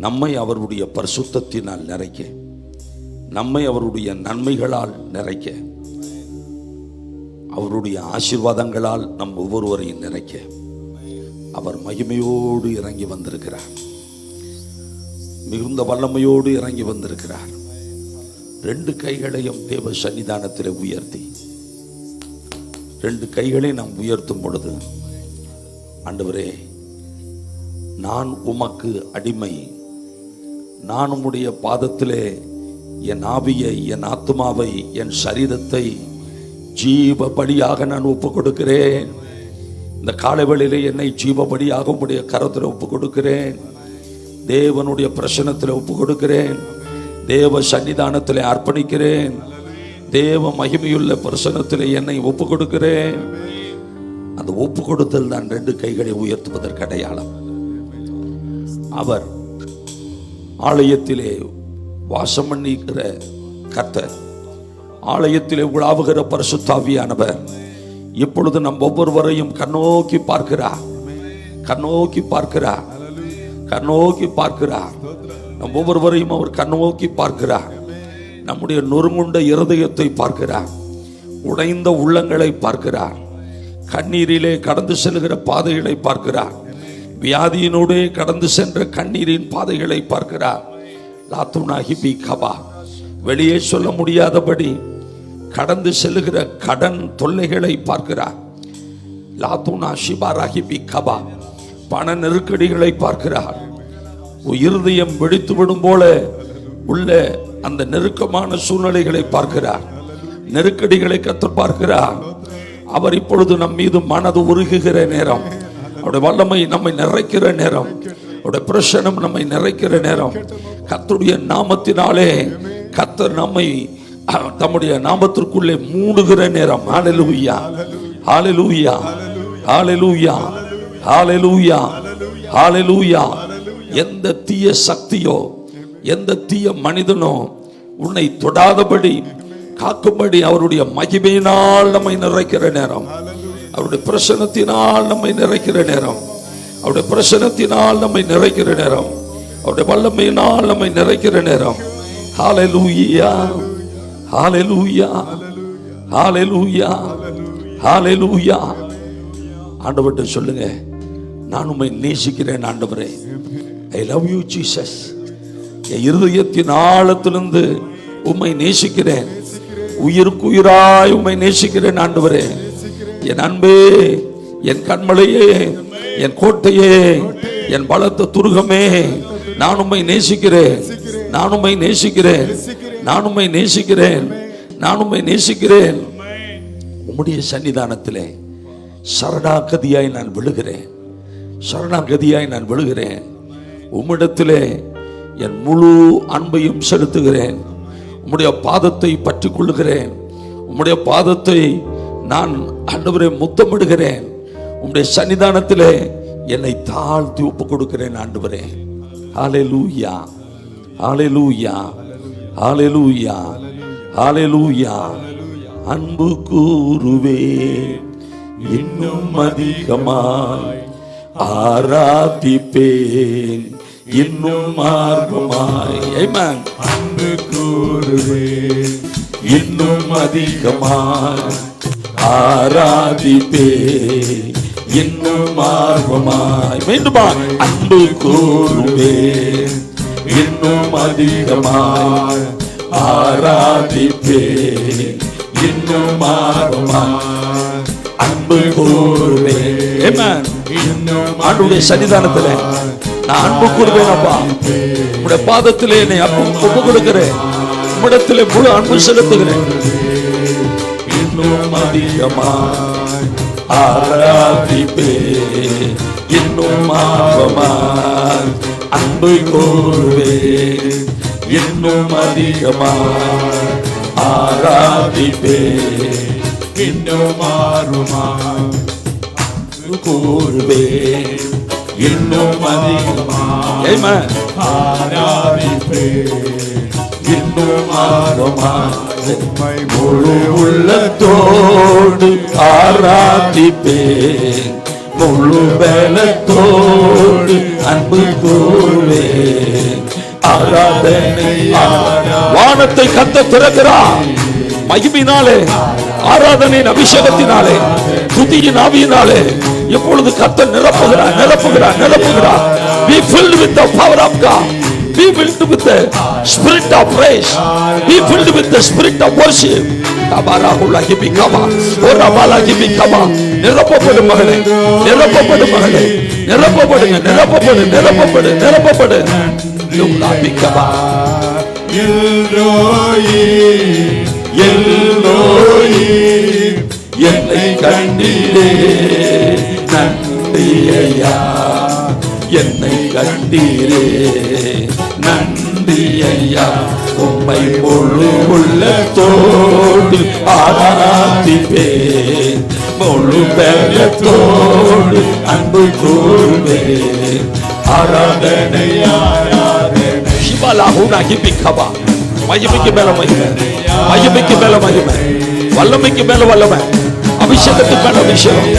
நம்மை அவருடைய பரிசுத்தத்தினால் நிறைக்க, நம்மை அவருடைய நன்மைகளால் நிறைக்க, அவருடைய ஆசீர்வாதங்களால் நம் ஒவ்வொருவரையும் நிறைக்க அவர் மகிமையோடு இறங்கி வந்திருக்கிறார். மிகுந்த வல்லமையோடு இறங்கி வந்திருக்கிறார். 2 கைகளையும் தேவ சன்னிதானத்தில் உயர்த்தி, 2 கைகளை நாம் உயர்த்தும் பொழுது, ஆண்டவரே, நான் உமக்கு அடிமை, நான் உம்முடைய பாதத்திலே என் ஆவியை, என் ஆத்துமாவை, என் சரீரத்தை ஜீவபலியாக நான் ஒப்பு கொடுக்கிறேன். இந்த காலைவேளையிலே என்னை ஜீவபலியாக உம்முடைய கரத்தில் ஒப்பு கொடுக்கிறேன். தேவனுடைய பிரசன்னத்தில் ஒப்பு கொடுக்கிறேன். தேவ சன்னிதானத்தில் அர்ப்பணிக்கிறேன். தேவ மகிமையுள்ள பிரசன்னத்தில் என்னை ஒப்பு கொடுக்கிறேன். அந்த ஒப்பு கொடுத்தல் தான் 2 கைகளை உயர்த்துவதற்கு அடையாளம். அவர் ஆலயத்திலே வாசம் பண்ணிக்கிற கர்த்தர், ஆலயத்திலே உலாவுகிற பரிசுத்தாவியானவர் இப்பொழுது நம் ஒவ்வொருவரையும் கண்ணோக்கி பார்க்கிறார். கண்ணோக்கி பார்க்கிறார். கண்ணோக்கி பார்க்கிறார். நம் ஒவ்வொருவரையும் அவர் கண்ணோக்கி பார்க்கிறார். நம்முடைய நொறுங்குண்ட இருதயத்தை பார்க்கிறார். உடைந்த உள்ளங்களை பார்க்கிறார். கண்ணீரிலே கடந்து செல்கிற பாதைகளை பார்க்கிறார். வியாதியினோடு கடந்து சென்ற கண்ணீரின் பாதைகளை பார்க்கிறார். லாத்துனாஹிபி கபா, வெளியே சொல்ல முடியாதபடி கடந்து செல்லுகிற கடன் தொல்லைகளை பார்க்கிறார். லாத்துனா ஷிபாராஹிபி கபா, பண நெருக்கடிகளை பார்க்கிறார். இருதயம் வெடித்து விடும் போல உள்ள அந்த நெருக்கமான சூழ்நிலைகளை பார்க்கிறார். நெருக்கடிகளை கர்த்தர் பார்க்கிறார். அவர் இப்பொழுது நம் மீது மனது உருகுகிற நேரம், அவருடைய வல்லமை நம்மை நிறைக்கிற நேரம், அவருடைய பிரசன்னம் நம்மை நிறைக்கிற நேரம், கர்த்தருடைய நாமத்தினாலே கர்த்தர் நம்மை தம்முடைய நாமத்திற்குள்ளே மூடுகிற நேரம். ஹல்லேலூயா, ஹல்லேலூயா, ஹல்லேலூயா, ஹல்லேலூயா, ஹல்லேலூயா. எந்த தீய சக்தியோ, எந்த தீய மனிதனோ உன்னை தொடாதபடி காக்கும்படி அவருடைய மகிமையினால் நம்மை நிறைக்கிற நேரம், அவருடைய பிரசன்னத்தினால் நம்மை நிறைக்கிற நேரம், அவருடைய பிரசன்னத்தினால் நம்மை நிறைக்கிற நேரம், அவருடைய வல்லமையினால் நம்மை நிறைக்கிற நேரம். ஹல்லேலூயா, ஹல்லேலூயா, ஹல்லேலூயா, ஹல்லேலூயா. ஆண்டவர்கிட்ட சொல்லுங்க, நான் உம்மை நேசிக்கிறேன் ஆண்டவரே. I love you Jesus. என் இருதயத்தின் ஆழத்திலிருந்து உம்மை நேசிக்கிறேன். உயிருக்கு உயிராய் உம்மை நேசிக்கிறேன் ஆண்டவரே. என் அன்பே, என் கண்மலையே, என் கோட்டையே, என் பலத்த துருகமே, நான் உம்மை நேசிக்கிறேன். நான் உம்மை நேசிக்கிறேன். நான் உம்மை நேசிக்கிறேன். நான் உம்மை நேசிக்கிறேன். உம்முடைய சன்னிதானத்திலே சரணாகதியாய் நான் விழுகிறேன். சரணாகதியாய் நான் விழுகிறேன். உம்மிடத்திலே என் முழு அன்பையும் செலுத்துகிறேன். உம்முடைய பாதத்தை பற்றி கொள்ளுகிறேன். உம்முடைய பாதத்தை நான் ஆண்டவரே முத்தமிடுகிறேன். உம்முடைய சன்னிதானத்திலே என்னை தாழ்த்தி ஒப்பு கொடுக்கிறேன் ஆண்டவரே. ஹல்லேலூயா, ஹல்லேலூயா, ஹல்லேலூயா, ஹல்லேலூயா. அன்பு கூறுவேன், இன்னும் அதிகமாய் ஆராதிப்பேன், இன்னும் ஆர்வமாய். ஆமென். அன்பு கூறுவேன், இன்னும் அதிகமாய் ஆராதிப்பேன், இன்னும் ஆர்வமாய். மீண்டுமா, அன்பு கூறுவேன், இன்னும் அதிகமாய் ஆராதிப்பேன், இன்னும் ஆர்வமாய். அன்பு கூறுவேன். ஆமென். ஆண்டவருடைய சன்னிதானத்திலே நான் அன்பு கூறுவேன். அப்பா, உம்முடைய பாதத்திலே என்னை ஒப்பு கொடுக்கிறேன். உம்மிடத்திலே முழு அன்பு செலுத்துகிறேன். இன்னும் அதிகமாய் ஆராதிப்பேன், இன்னும் ஆர்வமாய் அன்பு கூறுவேன், இன்னும் அதிகமாய் ஆராதிப்பேன், இன்னும் ஆர்வமாய் கூறுவேன், இன்னும் அதிகமாய் ஆராதிப்பேன், இன்னும் ஆர்வமாய் உம்மை முழு உள்ளத்தோடு ஆராதிப்பேன், முழு பலத்தோடு அன்பு கூறுவேன். ஆராதனை வானத்தை கர்த்தர் திறக்கிறார். மகிமையினாலே, ஆராதனையின் அபிஷேகத்தினாலே, துதியின் ஆவியினாலே எப்பொழுது கர்த்தர் நிரப்புகிறார், நிரப்புகிறார், நிரப்புகிறார். Be filled with the power of God. Be filled with the spirit of praise. Be filled with the spirit of worship. நிரப்பப்படும் மகளே, நிரப்பப்படும் மகளே, நிரப்பப்படுங்க, நிரப்பப்படு, நிரப்பப்படு, நிரப்பப்படு. எல்ரோயி எல்ரோயி என்னை கண்டீரே நன்றி ஐயா, என்னை கண்டீரே நன்றி ஐயா. உம்மை முழு உள்ளத்தோடு ஆராதிப்பேன், முழு பெயத்தோடு அன்பு கூறுவேன். ஆராதனை ஆராதனை சிவலாகுனா கிபிக்கபா. மகிமைக்கு மேல மகிமை, மகிமைக்கு மேல மகிமை, வல்லமைக்கு மேல வல்லமை, அபிஷேகத்துக்கு மேல அபிஷேகம்,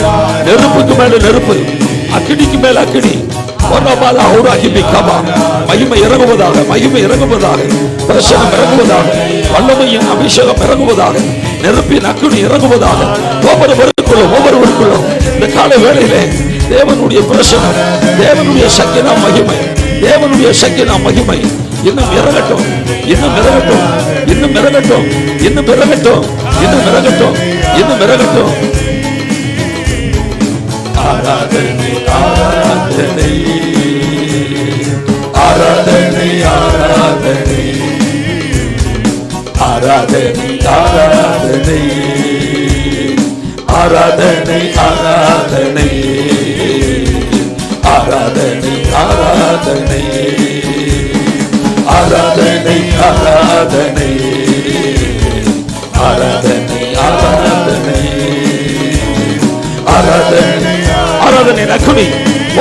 நெருப்புக்கு மேல நெருப்பு, அக்கினிக்கு மேல அக்கினி. மகிமை இறங்குவதாக, மகிமை இறங்குவதாக, பிரசனம் இறங்குவதாக, வல்லமையின் அபிஷேகம் இறங்குவதாக, நெருப்பின் அக்கினி இறங்குவதாக. ஒவ்வொருவருக்குள்ளும் இந்த கால வேளையிலே தேவனுடைய பிரசனம், தேவனுடைய சக்கினா மகிமை, தேவனுடைய சக்கினா மகிமை இன்னும் இறங்கட்டும், இன்னும் இறங்கட்டும், இன்னும் இறங்கட்டும், இன்னும் இறங்கட்டும், இன்னும் இறங்கட்டும், இன்னும் இறங்கட்டும். ஆராதனை ஆராதனை ஆராதனை ஆராதனை ஆராதனை ஆராதனை ஆராதனை ஆராதனை ஆராதனை ஆராதனை ஆராதனை ஆராதனை ஆராதனை ஆராதனை ஆராதனை ஆராதனை நக்குனி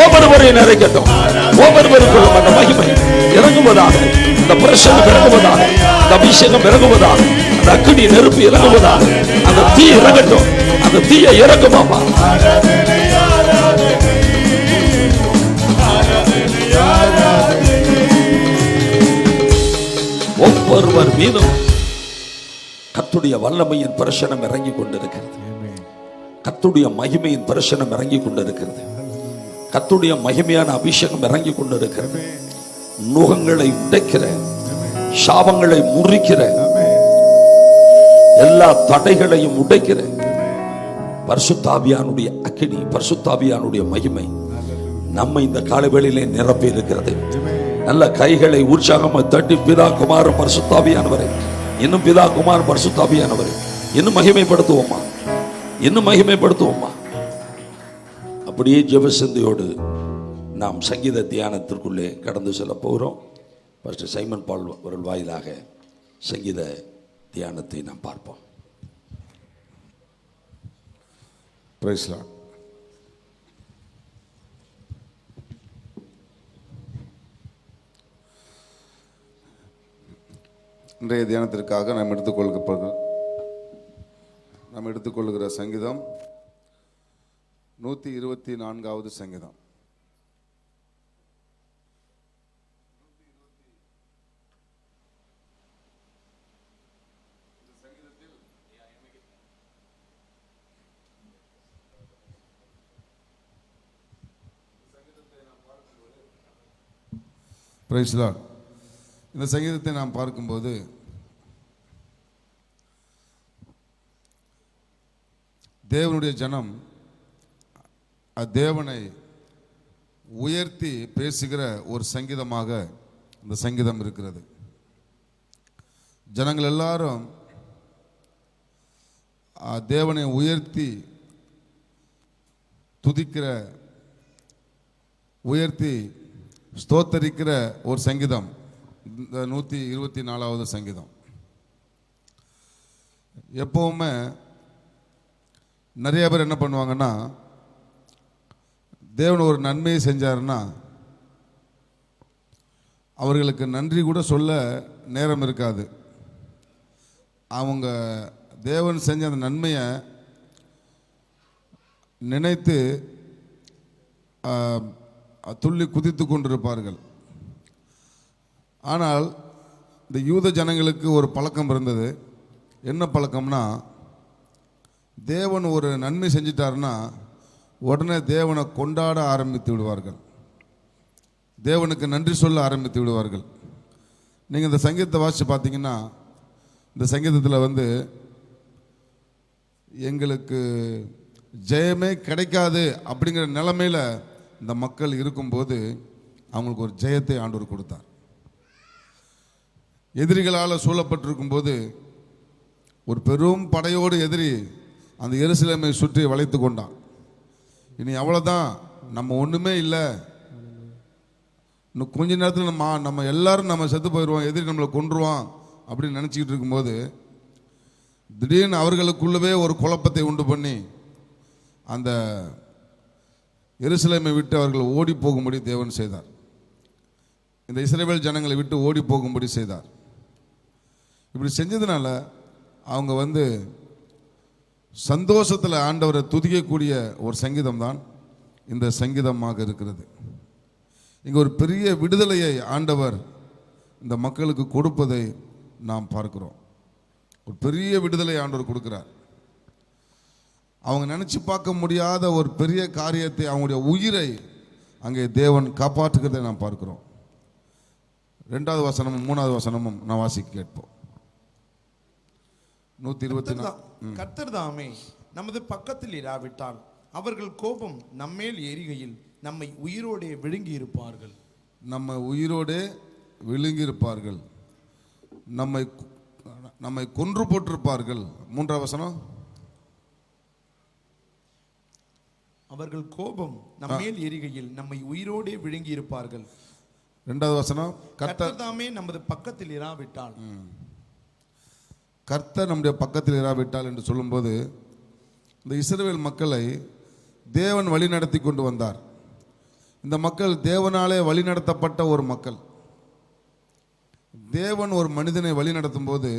ஒவ்வொருவரையும் நிறைக்கட்டும். ஒவ்வொருவருக்குள்ளும் அந்த மகிமை இறங்குவதாக, அந்த பிரசனம் இறங்குவதாக, அந்த அபிஷேகம் இறங்குவதாக, அந்த அக்கினி நெருப்பு இறங்குவதாக, அந்த தீ இறங்கட்டும், அந்த தீயை இறங்குமாமா. ஒவ்வொருவர் மீதும் கர்த்தருடைய வல்லமையின் பிரசனம் இறங்கி கொண்டிருக்கிறது, கர்த்தருடைய மகிமையின் பிரசனம் இறங்கி கொண்டிருக்கிறது, கர்த்தருடைய மகிமையான அபிஷேகம் இறங்கி கொண்டிருக்கிறது. நுகங்களை உடைக்கிற, சாபங்களை முறிக்கிற, எல்லா தடைகளையும் உடைக்கிற பரிசுத்த ஆவியானுடைய அக்கினி, பரிசுத்த ஆவியானுடைய மகிமை நம்மை இந்த காலவேளையிலே நிரப்பி இருக்கிறது. நல்ல கைகளை உற்சாகமாக தட்டி, பிதா குமாரன் பரிசுத்த ஆவியானவரே, இன்னும் பிதா குமாரன் பரிசுத்த ஆவியானவரே, இன்னும் மகிமைப்படுத்துவோமா, இன்னும் மகிமைப்படுத்துவோமா. அப்படியே ஜெபசிந்தையோடு நாம் சங்கீத தியானத்திற்குள்ளே கடந்து செல்ல போகிறோம். ஃபர்ஸ்ட் சைமன் பால் அவர்கள் வாயிலாக சங்கீத தியானத்தை நாம் பார்ப்போம். Praise Lord. இன்றைய தியானத்திற்காக நாம் எடுத்துக்கொள்கிற சங்கீதம் 124வது சங்கீதம். Praise Lord. இந்த சங்கீதத்தை நாம் பார்க்கும்போது தேவனுடைய ஜனம் தேவனை உயர்த்தி பேசுகிற ஒரு சங்கீதமாக இந்த சங்கீதம் இருக்கிறது. ஜனங்கள் எல்லாரும் தேவனை உயர்த்தி துதிக்கிற, உயர்த்தி ஸ்தோத்தரிக்கிற ஒரு சங்கீதம் இந்த 124வது சங்கீதம். எப்பவுமே நிறைய பேர் என்ன பண்ணுவாங்கன்னா, தேவன் ஒரு நன்மையை செஞ்சாருன்னா அவர்களுக்கு நன்றி கூட சொல்ல நேரம் இருக்காது. அவங்க தேவன் செஞ்ச அந்த நன்மையை நினைத்து துள்ளி குதித்து கொண்டிருப்பார்கள். ஆனால் இந்த யூத ஜனங்களுக்கு ஒரு பழக்கம் இருந்தது. என்ன பழக்கம்னா, தேவன் ஒரு நன்மை செஞ்சிட்டாருன்னா உடனே தேவனை கொண்டாட ஆரம்பித்து விடுவார்கள், தேவனுக்கு நன்றி சொல்ல ஆரம்பித்து விடுவார்கள். நீங்கள் இந்த சங்கீதத்தை வாசித்து பார்த்தீங்கன்னா, இந்த சங்கீதத்தில் எங்களுக்கு ஜெயமே கிடைக்காது அப்படிங்கிற நிலைமையில் இந்த மக்கள் இருக்கும்போது அவங்களுக்கு ஒரு ஜெயத்தை ஆண்டவர் கொடுத்தார். எதிரிகளால் சூழப்பட்டிருக்கும் போது ஒரு பெரும் படையோடு எதிரி அந்த எருசலேமை சுற்றி வளைத்து கொண்டான். இனி அவ்வளோதான், நம்ம ஒன்றுமே இல்லை, இன்னும் கொஞ்ச நேரத்தில் நம்ம எல்லாரும் நம்ம செத்து போயிடுவோம், எதிரி நம்மளை கொன்றுவான் அப்படின்னு நினச்சிக்கிட்டு இருக்கும்போது திடீர்னு அவர்களுக்குள்ளவே ஒரு குழப்பத்தை உண்டு பண்ணி அந்த எருசலேமை விட்டு அவர்கள் ஓடி போகும்படி தேவன் செய்தார். இந்த இஸ்ரவேல் ஜனங்களை விட்டு ஓடி போகும்படி செய்தார். இப்படி செஞ்சதுனால அவங்க சந்தோஷத்தில் ஆண்டவரை துதிக்கக்கூடிய ஒரு சங்கீதம் தான் இந்த சங்கீதமாக இருக்கிறது. இங்கே ஒரு பெரிய விடுதலையை ஆண்டவர் இந்த மக்களுக்கு கொடுப்பதை நாம் பார்க்கிறோம். ஒரு பெரிய விடுதலை ஆண்டவர் கொடுக்கிறார். அவங்க நினச்சி பார்க்க முடியாத ஒரு பெரிய காரியத்தை, அவங்களுடைய உயிரை அங்கே தேவன் காப்பாற்றுகிறதை நாம் பார்க்கிறோம். 2வது வசனமும் 3வது வசனமும் நான் வாசிக்க கேட்போம். 124. கர்த்தர் தாமே நமது பக்கத்தில் இராவிட்டால் அவர்கள் கோபம் நம்மேல் எரிகையில் நம்மை உயிரோடே விழுங்கி இருப்பார்கள். நம்ம உயிரோடே விழுங்கி இருப்பார்கள், நம்மை கொன்று போட்டிருப்பார்கள். 3வது வசனம், அவர்கள் கோபம் நம்மேல் எரிகையில் நம்மை உயிரோடே விழுங்கி இருப்பார்கள். 2வது வசனம், கர்த்தர் தாமே நமது பக்கத்தில் இராவிட்டால். கர்த்தர் நம்முடைய பக்கத்தில் இராவிட்டால் என்று சொல்லும்போது இந்த இஸ்ரவேல் மக்களை தேவன் வழி நடத்தி கொண்டு வந்தார். இந்த மக்கள் தேவனாலே வழி நடத்தப்பட்ட ஒரு மக்கள். தேவன் ஒரு மனிதனை வழி நடத்தும் போது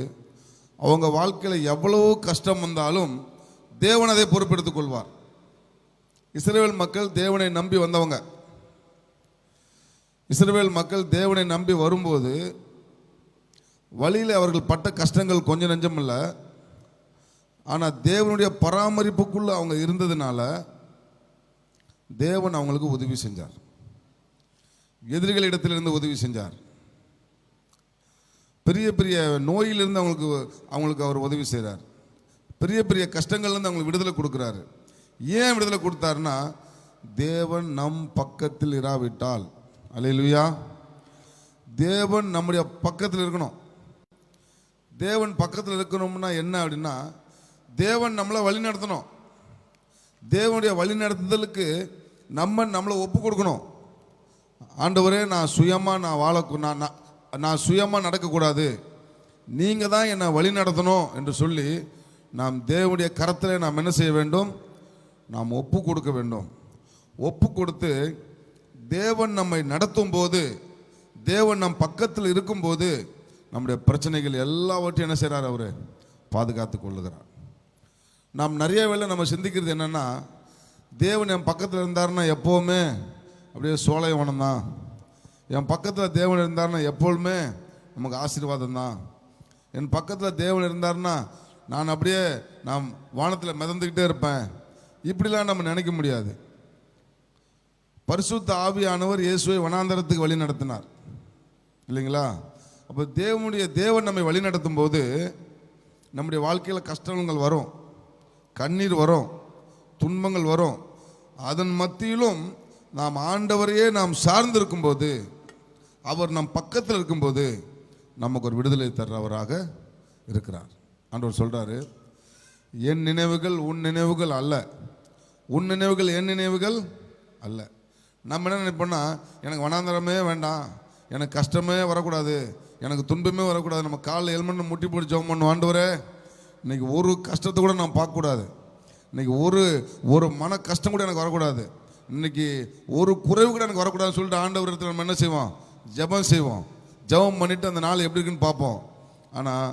அவங்க வாழ்க்கையில் எவ்வளவு கஷ்டம் வந்தாலும் தேவன் அதை பொறுப்பெடுத்துக் கொள்வார். இஸ்ரவேல் மக்கள் தேவனை நம்பி வந்தவங்க. இஸ்ரவேல் மக்கள் தேவனை நம்பி வரும்போது வழியில் அவர்கள் பட்ட கஷ்டங்கள் கொஞ்சம் நெஞ்சம் இல்லை. ஆனால் தேவனுடைய பராமரிப்புக்குள்ள அவங்க இருந்ததுனால தேவன் அவங்களுக்கு உதவி செஞ்சார். எதிரிகளிடத்திலிருந்து உதவி செஞ்சார். பெரிய பெரிய நோயிலிருந்து அவங்களுக்கு அவர் உதவி செய்கிறார். பெரிய பெரிய கஷ்டங்கள்லேருந்து அவங்களுக்கு விடுதலை கொடுக்குறாரு. ஏன் விடுதலை கொடுத்தாருன்னா, தேவன் நம் பக்கத்தில் இராவிட்டால், அல்லேலூயா, தேவன் நம்முடைய பக்கத்தில் இருக்கணும். தேவன் பக்கத்தில் இருக்கணும்னா என்ன அப்படின்னா, தேவன் நம்மளை வழி நடத்தணும். தேவனுடைய வழி நடத்துதலுக்கு நம்மளை ஒப்பு கொடுக்கணும். ஆண்டவரே, நான் சுயமாக நடக்கக்கூடாது, நீங்கள் தான் என்னை வழி நடத்தணும் என்று சொல்லி நாம் தேவனுடைய கரத்தில் நாம் என்ன செய்ய வேண்டும்? நாம் ஒப்பு கொடுக்க வேண்டும். ஒப்பு கொடுத்து தேவன் நம்மை நடத்தும் போது, தேவன் நம் பக்கத்தில் இருக்கும்போது நம்முடைய பிரச்சனைகள் எல்லாவற்றையும் என்ன செய்கிறார்? அவர் பாதுகாத்து கொள்ளுகிறார். நாம் நிறைய வேளை நம்ம சிந்திக்கிறது என்னென்னா, தேவன் என் பக்கத்தில் இருந்தாருன்னா எப்போவுமே அப்படியே சோலைவனம் தான், என் பக்கத்தில் தேவன் இருந்தாருன்னா எப்பொழுதுமே நமக்கு ஆசீர்வாதம் தான், என் பக்கத்தில் தேவன் இருந்தாருன்னா நான் வானத்தில் மிதந்துக்கிட்டே இருப்பேன், இப்படிலாம் நம்ம நினைக்க முடியாது. பரிசுத்த ஆவியானவர் இயேசுவை வனாந்தரத்துக்கு வழி நடத்தினார் இல்லைங்களா? அப்போ தேவன் நம்மை வழி நடத்தும் போது நம்முடைய வாழ்க்கையில் கஷ்டங்கள் வரும், கண்ணீர் வரும், துன்பங்கள் வரும். அதன் மத்தியிலும் நாம் ஆண்டவரையே நாம் சார்ந்திருக்கும் போது, அவர் நம் பக்கத்தில் இருக்கும்போது நமக்கு ஒரு விடுதலை தர்றவராக இருக்கிறார். ஆண்டவர் சொல்றாரு, என் நினைவுகள் உன் நினைவுகள் அல்ல, உன் நினைவுகள் என் நினைவுகள் அல்ல. நம்ம என்ன நினைப்போம்னா, எனக்கு வனாந்தரமே வேண்டாம், எனக்கு கஷ்டமே வரக்கூடாது, எனக்கு துன்பமே வரக்கூடாது. நம்ம காலில் எல்மெண்ட் முட்டி போட்டு ஜெபம் பண்ணுவோம், ஆண்டவரே இன்னைக்கு ஒரு கஷ்டத்தை கூட நான் பார்க்கக்கூடாது, இன்னைக்கு ஒரு மன கஷ்டம் கூட எனக்கு வரக்கூடாது, இன்னைக்கு ஒரு குறைவு கூட எனக்கு வரக்கூடாதுன்னு சொல்லிட்டு ஆண்டவர் இடத்துல நம்ம என்ன செய்வோம்? ஜெபம் செய்வோம். ஜெபம் பண்ணிவிட்டு அந்த நாள் எப்படி இருக்குன்னு பார்ப்போம். ஆனால்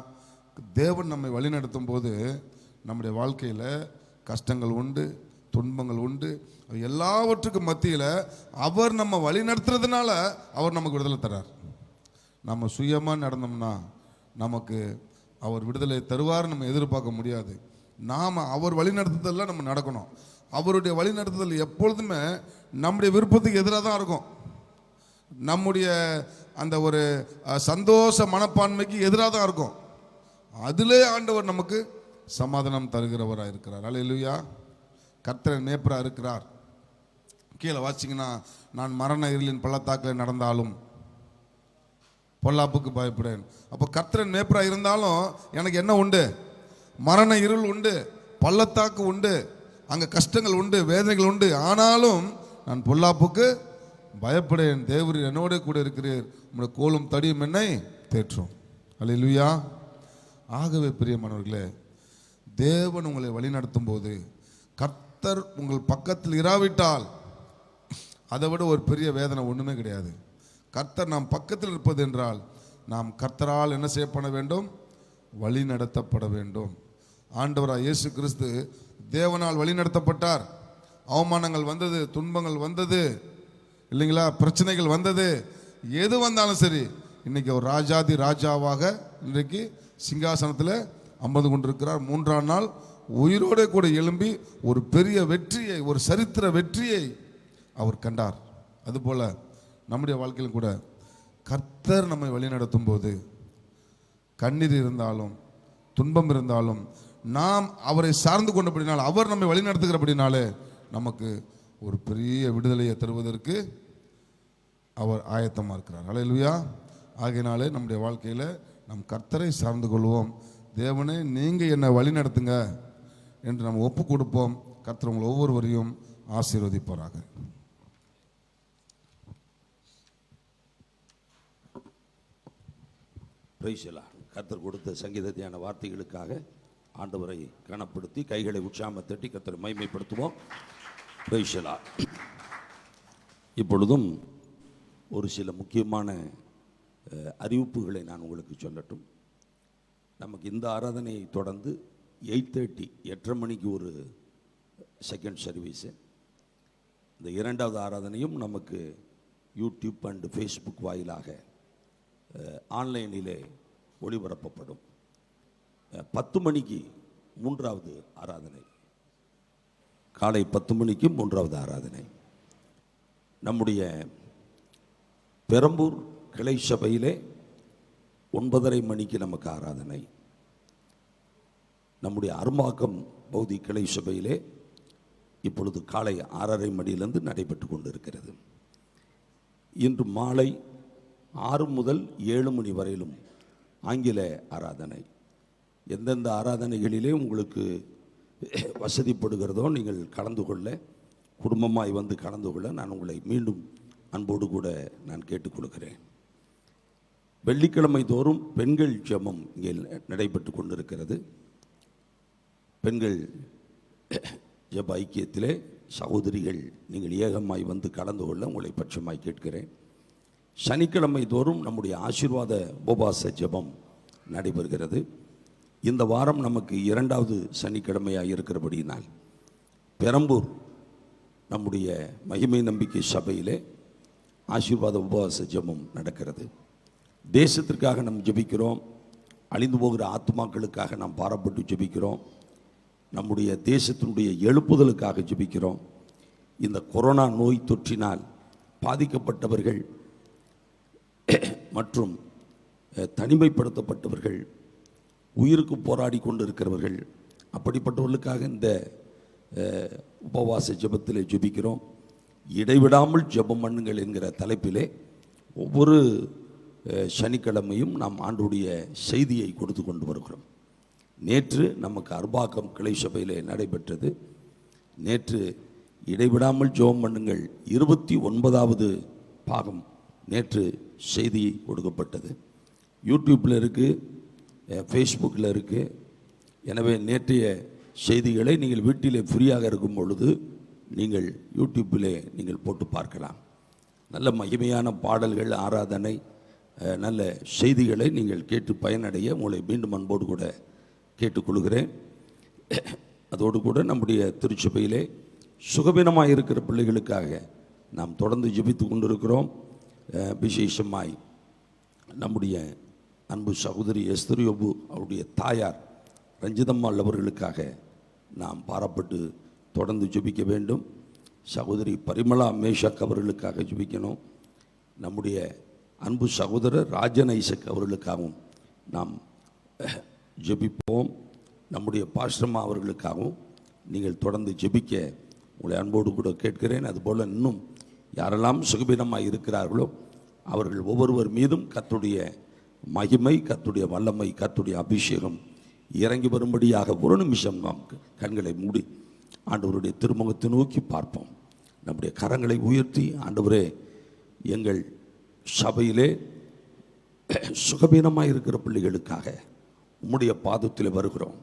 தேவன் நம்மை வழி நடத்தும் போது நம்முடைய வாழ்க்கையில் கஷ்டங்கள் உண்டு, துன்பங்கள் உண்டு. எல்லாவற்றுக்கும் மத்தியில் அவர் நம்ம வழி நடத்துறதுனால அவர் நமக்கு விடுதலை தர்றார். நம்ம சுயமாக நடந்தோம்னா நமக்கு அவர் விடுதலை தருவார் நம்ம எதிர்பார்க்க முடியாது. நாம் அவர் வழி நடத்துதலில் நம்ம நடக்கணும். அவருடைய வழி நடத்துதல் எப்பொழுதுமே நம்முடைய விருப்பத்துக்கு எதிராக தான் இருக்கும், நம்முடைய அந்த ஒரு சந்தோஷ மனப்பான்மைக்கு எதிராக தான் இருக்கும். அதிலே ஆண்டவர் நமக்கு சமாதானம் தருகிறவராக இருக்கிறார். அல்லேலூயா. கர்த்தர் மேய்ப்பராக இருக்கிறார். கீழே வாசிங்கன்னா, நான் மரண இருளின் பள்ளத்தாக்கில் நடந்தாலும் பொல்லாப்புக்கு பயப்படேன். அப்போ கர்த்தரின் மேய்ப்பராக இருந்தாலும் எனக்கு என்ன உண்டு? மரண இருள் உண்டு, பள்ளத்தாக்கு உண்டு, அங்கே கஷ்டங்கள் உண்டு, வேதனைகள் உண்டு. ஆனாலும் நான் பொல்லாப்புக்கு பயப்படேன். தேவரீர் என்னோட கூட இருக்கிறீர், உங்களுடைய கோலும் தடியும் என்னை தேற்றும். அல்லேலூயா. ஆகவே பிரியமானவர்களே, தேவன் உங்களை வழிநடத்தும் போது, கர்த்தர் உங்கள் பக்கத்தில் இராவிட்டால் அதை விட ஒரு பெரிய வேதனை ஒன்றுமே கிடையாது. கர்த்தர் நாம் பக்கத்தில் இருப்பது என்றால் நாம் கர்த்தரால் என்ன செய்யப்பட வேண்டும்? வழி நடத்தப்பட வேண்டும். ஆண்டவராக இயேசு கிறிஸ்து தேவனால் வழி நடத்தப்பட்டார். அவமானங்கள் வந்தது, துன்பங்கள் வந்தது இல்லைங்களா, பிரச்சனைகள் வந்தது. எது வந்தாலும் சரி, இன்னைக்கு ஒரு ராஜாதி ராஜாவாக இன்றைக்கு சிங்காசனத்தில் அமர்ந்து கொண்டிருக்கிறார். 3ஆம் நாள் உயிரோடு கூட எழும்பி ஒரு பெரிய வெற்றியை, ஒரு சரித்திர வெற்றியை அவர் கண்டார். அதுபோல நம்முடைய வாழ்க்கையில் கூட கர்த்தர் நம்மை வழிநடத்தும் போது, கண்ணீர் இருந்தாலும் துன்பம் இருந்தாலும் நாம் அவரை சார்ந்து கொண்டபடினால், அவர் நம்மை வழிநடத்துகிறபடினாலே நமக்கு ஒரு பெரிய விடுதலையை தருவதற்கு அவர் ஆயத்தமாக இருக்கிறார். அல்லேலூயா. ஆகையினாலே நம்முடைய வாழ்க்கையில் நம் கர்த்தரை சார்ந்து கொள்வோம். தேவனே, நீங்கள் என்னை வழி நடத்துங்க என்று நம்ம ஒப்பு கொடுப்போம். கர்த்தர் உங்கள் ஒவ்வொருவரையும் ஆசீர்வதிப்பாராக. கர்த்தர் கொடுத்த சங்கீதத்தியான வார்த்தைகளுக்காக ஆண்டவரை கனப்படுத்தி கைகளை உற்சாகமாக தட்டி கர்த்தரை மகிமைப்படுத்துவோம். Praise the Lord. இப்பொழுதும் ஒரு சில முக்கியமான அறிவிப்புகளை நான் உங்களுக்கு சொல்லட்டும். நமக்கு இந்த ஆராதனையை தொடர்ந்து 8:30 8:30 மணிக்கு ஒரு செகண்ட் சர்வீஸு. இந்த 2வது ஆராதனையும் நமக்கு யூடியூப் அண்ட் ஃபேஸ்புக் வாயிலாக ஆன்லைனிலே ஒளிபரப்பப்படும். 10 மணிக்கு 3வது ஆராதனை, காலை 10 மணிக்கு 3வது ஆராதனை. நம்முடைய பெரம்பூர் கிளை சபையிலே 9:30 மணிக்கு நமக்கு ஆராதனை. நம்முடைய அரும்பாக்கம் பகுதி கிளை சபையிலே இப்பொழுது காலை 6:30 மணியிலிருந்து நடைபெற்று கொண்டிருக்கிறது. இன்று மாலை 6 முதல் 7 மணி வரையிலும் ஆங்கில ஆராதனை. எந்தெந்த ஆராதனைகளிலே உங்களுக்கு வசதிப்படுகிறதோ நீங்கள் கலந்து கொள்ள, குடும்பமாய் வந்து கலந்து கொள்ள நான் உங்களை மீண்டும் அன்போடு கூட நான் கேட்டுக்கொள்கிறேன். வெள்ளிக்கிழமை தோறும் பெண்கள் ஜெபம் இங்கே நடைபெற்று கொண்டிருக்கிறது. பெண்கள் ஜெப ஐக்கியத்திலே சகோதரிகள் நீங்கள் ஏகமாய் வந்து கலந்து கொள்ள உங்களை பட்சமாய் கேட்கிறேன். சனிக்கிழமை தோறும் நம்முடைய ஆசீர்வாத உபவாச ஜெபம் நடைபெறுகிறது. இந்த வாரம் நமக்கு 2வது சனிக்கிழமையாக இருக்கிறபடியினால் பெரம்பூர் நம்முடைய மகிமை நம்பிக்கை சபையிலே ஆசீர்வாத உபவாச ஜெபம் நடக்கிறது. தேசத்திற்காக நாம் ஜெபிக்கிறோம். அழிந்து போகிற ஆத்மாக்களுக்காக நாம் பாரப்பட்டு ஜெபிக்கிறோம். நம்முடைய தேசத்தினுடைய எழுப்புதலுக்காக ஜெபிக்கிறோம். இந்த கொரோனா நோய் தொற்றினால் பாதிக்கப்பட்டவர்கள் மற்றும் தனிமைப்படுத்தப்பட்டவர்கள், உயிருக்கு போராடி கொண்டிருக்கிறவர்கள், அப்படிப்பட்டவர்களுக்காக இந்த உபவாச ஜெபத்திலே ஜெபிக்கிறோம். இடைவிடாமல் ஜெபம் பண்ணுங்கள் என்கிற தலைப்பிலே ஒவ்வொரு சனிக்கிழமையும் நாம் ஆண்டுடைய செய்தியை கொடுத்து கொண்டு வருகிறோம். நேற்று நமக்கு அரும்பாக்கம் கிளை சபையிலே நடைபெற்றது. நேற்று இடைவிடாமல் ஜெபம் பண்ணுங்கள் 29வது பாகம் நேற்று செய்தி கொடுக்கப்பட்டது. யூடியூப்பில் இருக்குது, ஃபேஸ்புக்கில் இருக்குது. எனவே நேற்றைய செய்திகளை நீங்கள் வீட்டிலே ஃப்ரீயாக இருக்கும் பொழுது நீங்கள் யூடியூப்பிலே நீங்கள் போட்டு பார்க்கலாம். நல்ல மகிமையான பாடல்கள், ஆராதனை, நல்ல செய்திகளை நீங்கள் கேட்டு பயனடைய உங்களை மீண்டும் அன்போடு கூட கேட்டுக்கொள்கிறேன். அதோடு கூட நம்முடைய திருச்சபையிலே சுகவீனமாக இருக்கிற பிள்ளைகளுக்காக நாம் தொடர்ந்து ஜெபித்து கொண்டிருக்கிறோம். விசேஷமாய் நம்முடைய அன்பு சகோதரி எஸ்தரியோபு அவருடைய தாயார் ரஞ்சிதம்மாள் அவர்களுக்காக நாம் பாராப்பட்டு தொடர்ந்து ஜெபிக்க வேண்டும். சகோதரி பரிமளா மேஷக் அவர்களுக்காக ஜெபிக்கணும். நம்முடைய அன்பு சகோதரர் ராஜன் ஐசக் அவர்களுக்காகவும் நாம் ஜெபிப்போம். நம்முடைய பாஸ்டர்மா அவர்களுக்காகவும் நீங்கள் தொடர்ந்து ஜெபிக்க உங்களை அன்போடு கூட கேட்கிறேன். அதுபோல் இன்னும் யாரெல்லாம் சுகபீனமாக இருக்கிறார்களோ அவர்கள் ஒவ்வொருவர் மீதும் கர்த்தருடைய மகிமை, கர்த்தருடைய வல்லமை, கர்த்தருடைய அபிஷேகம் இறங்கி வரும்படியாக ஒரு நிமிஷம் நாம் கண்களை மூடி ஆண்டவருடைய திருமுகத்தை நோக்கி பார்ப்போம். நம்முடைய கரங்களை உயர்த்தி, ஆண்டவரே, எங்கள் சபையிலே சுகபீனமாக இருக்கிற பிள்ளைகளுக்காக உம்முடைய பாதத்தில் வருகிறோம்.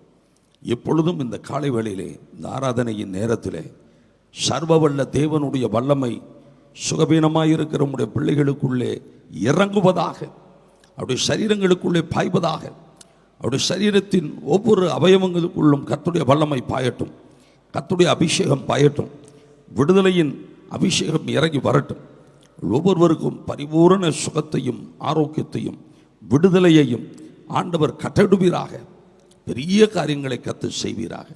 எப்பொழுதும் இந்த காலை வேளையிலே, இந்த ஆராதனையின் நேரத்திலே சர்வவல்ல தேவனுடைய வல்லமை சுகபீனமாக இருக்கிற உம்முடைய பிள்ளைகளுக்குள்ளே இறங்குவதாக, அவருடைய சரீரங்களுக்குள்ளே பாய்வதாக, அவருடைய சரீரத்தின் ஒவ்வொரு அவயவங்களுக்குள்ளும் கர்த்தருடைய வல்லமை பாயட்டும், கர்த்தருடைய அபிஷேகம் பாயட்டும், விடுதலையின் அபிஷேகம் இறங்கி வரட்டும். ஒவ்வொருவருக்கும் பரிபூரண சுகத்தையும் ஆரோக்கியத்தையும் விடுதலையையும் ஆண்டவர் கட்டடுவீராக. பெரிய காரியங்களை கர்த்தர் செய்வீராக.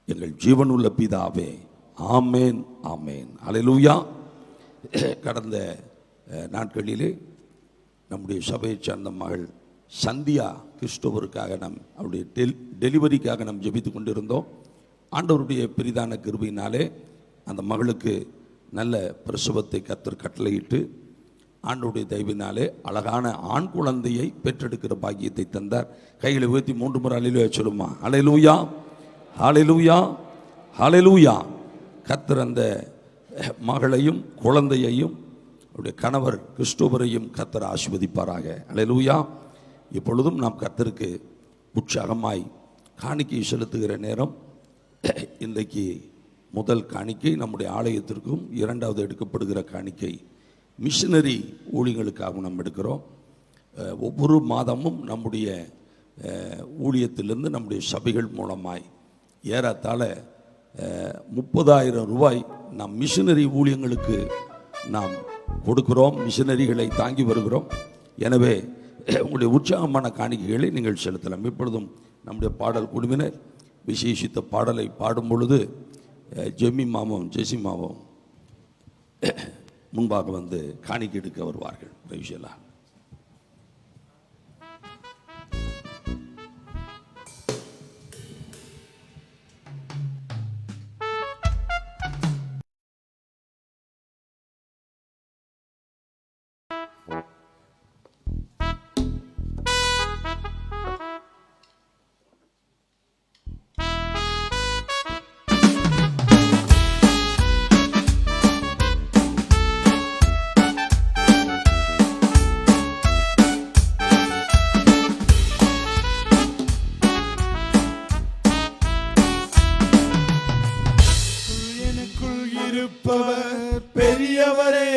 எங்கள் ஜீவனுள்ள பிதாவே, ஆமேன், ஆமேன், அல்லேலூயா. கடந்த நாட்களிலே நம்முடைய சபையை சார்ந்த மகள் சந்தியா கிறிஸ்டோவருக்காக அவருடைய டெலிவரிக்காக நாம் ஜெபித்து கொண்டிருந்தோம். ஆண்டவருடைய பெரிதான கிருபையினாலே அந்த மகளுக்கு நல்ல பிரசவத்தை கர்த்தர் கட்டளையிட்டு ஆண்டவருடைய தயவினாலே அழகான ஆண் குழந்தையை பெற்றெடுக்கிற பாக்கியத்தை தந்தார். கைகளை உயர்த்தி 3 முறை அல்லேலூயா சொல்லுமா. அல்லேலூயா, அல்லேலூயா, அல்லேலூயா. கர்த்தர் அந்த மகளையும் குழந்தையையும் அவருடைய கணவர் கிறிஸ்டோபரையும் கர்த்தர் ஆசீர்வதிப்பாராக. அல்லேலூயா. இப்பொழுதும் நாம் கர்த்தருக்கு உற்சாகமாய் காணிக்கை செலுத்துகிற நேரம். இன்றைக்கு முதல் காணிக்கை நம்முடைய ஆலயத்திற்கும், 2வது எடுக்கப்படுகிற காணிக்கை மிஷனரி ஊழியர்களுக்காக நாம் எடுக்கிறோம். ஒவ்வொரு மாதமும் நம்முடைய ஊழியத்திலிருந்து நம்முடைய சபைகள் மூலமாய் ஏறத்தாழ 30,000 ரூபாய் நாம் மிஷனரி ஊழியங்களுக்கு நாம் கொடுக்கிறோம், மிஷனரிகளை தாங்கி வருகிறோம். எனவே உங்களுடைய உற்சாகமான காணிக்கைகளை நீங்கள் செலுத்தலாம். இப்பொழுதும் நம்முடைய பாடல் குழுவினர் விசேஷித்த பாடலை பாடும் பொழுது ஜெசி மாவும் முன்பாக வந்து காணிக்கை எடுக்க வருவார்கள். விஷயலா பெரியவரே,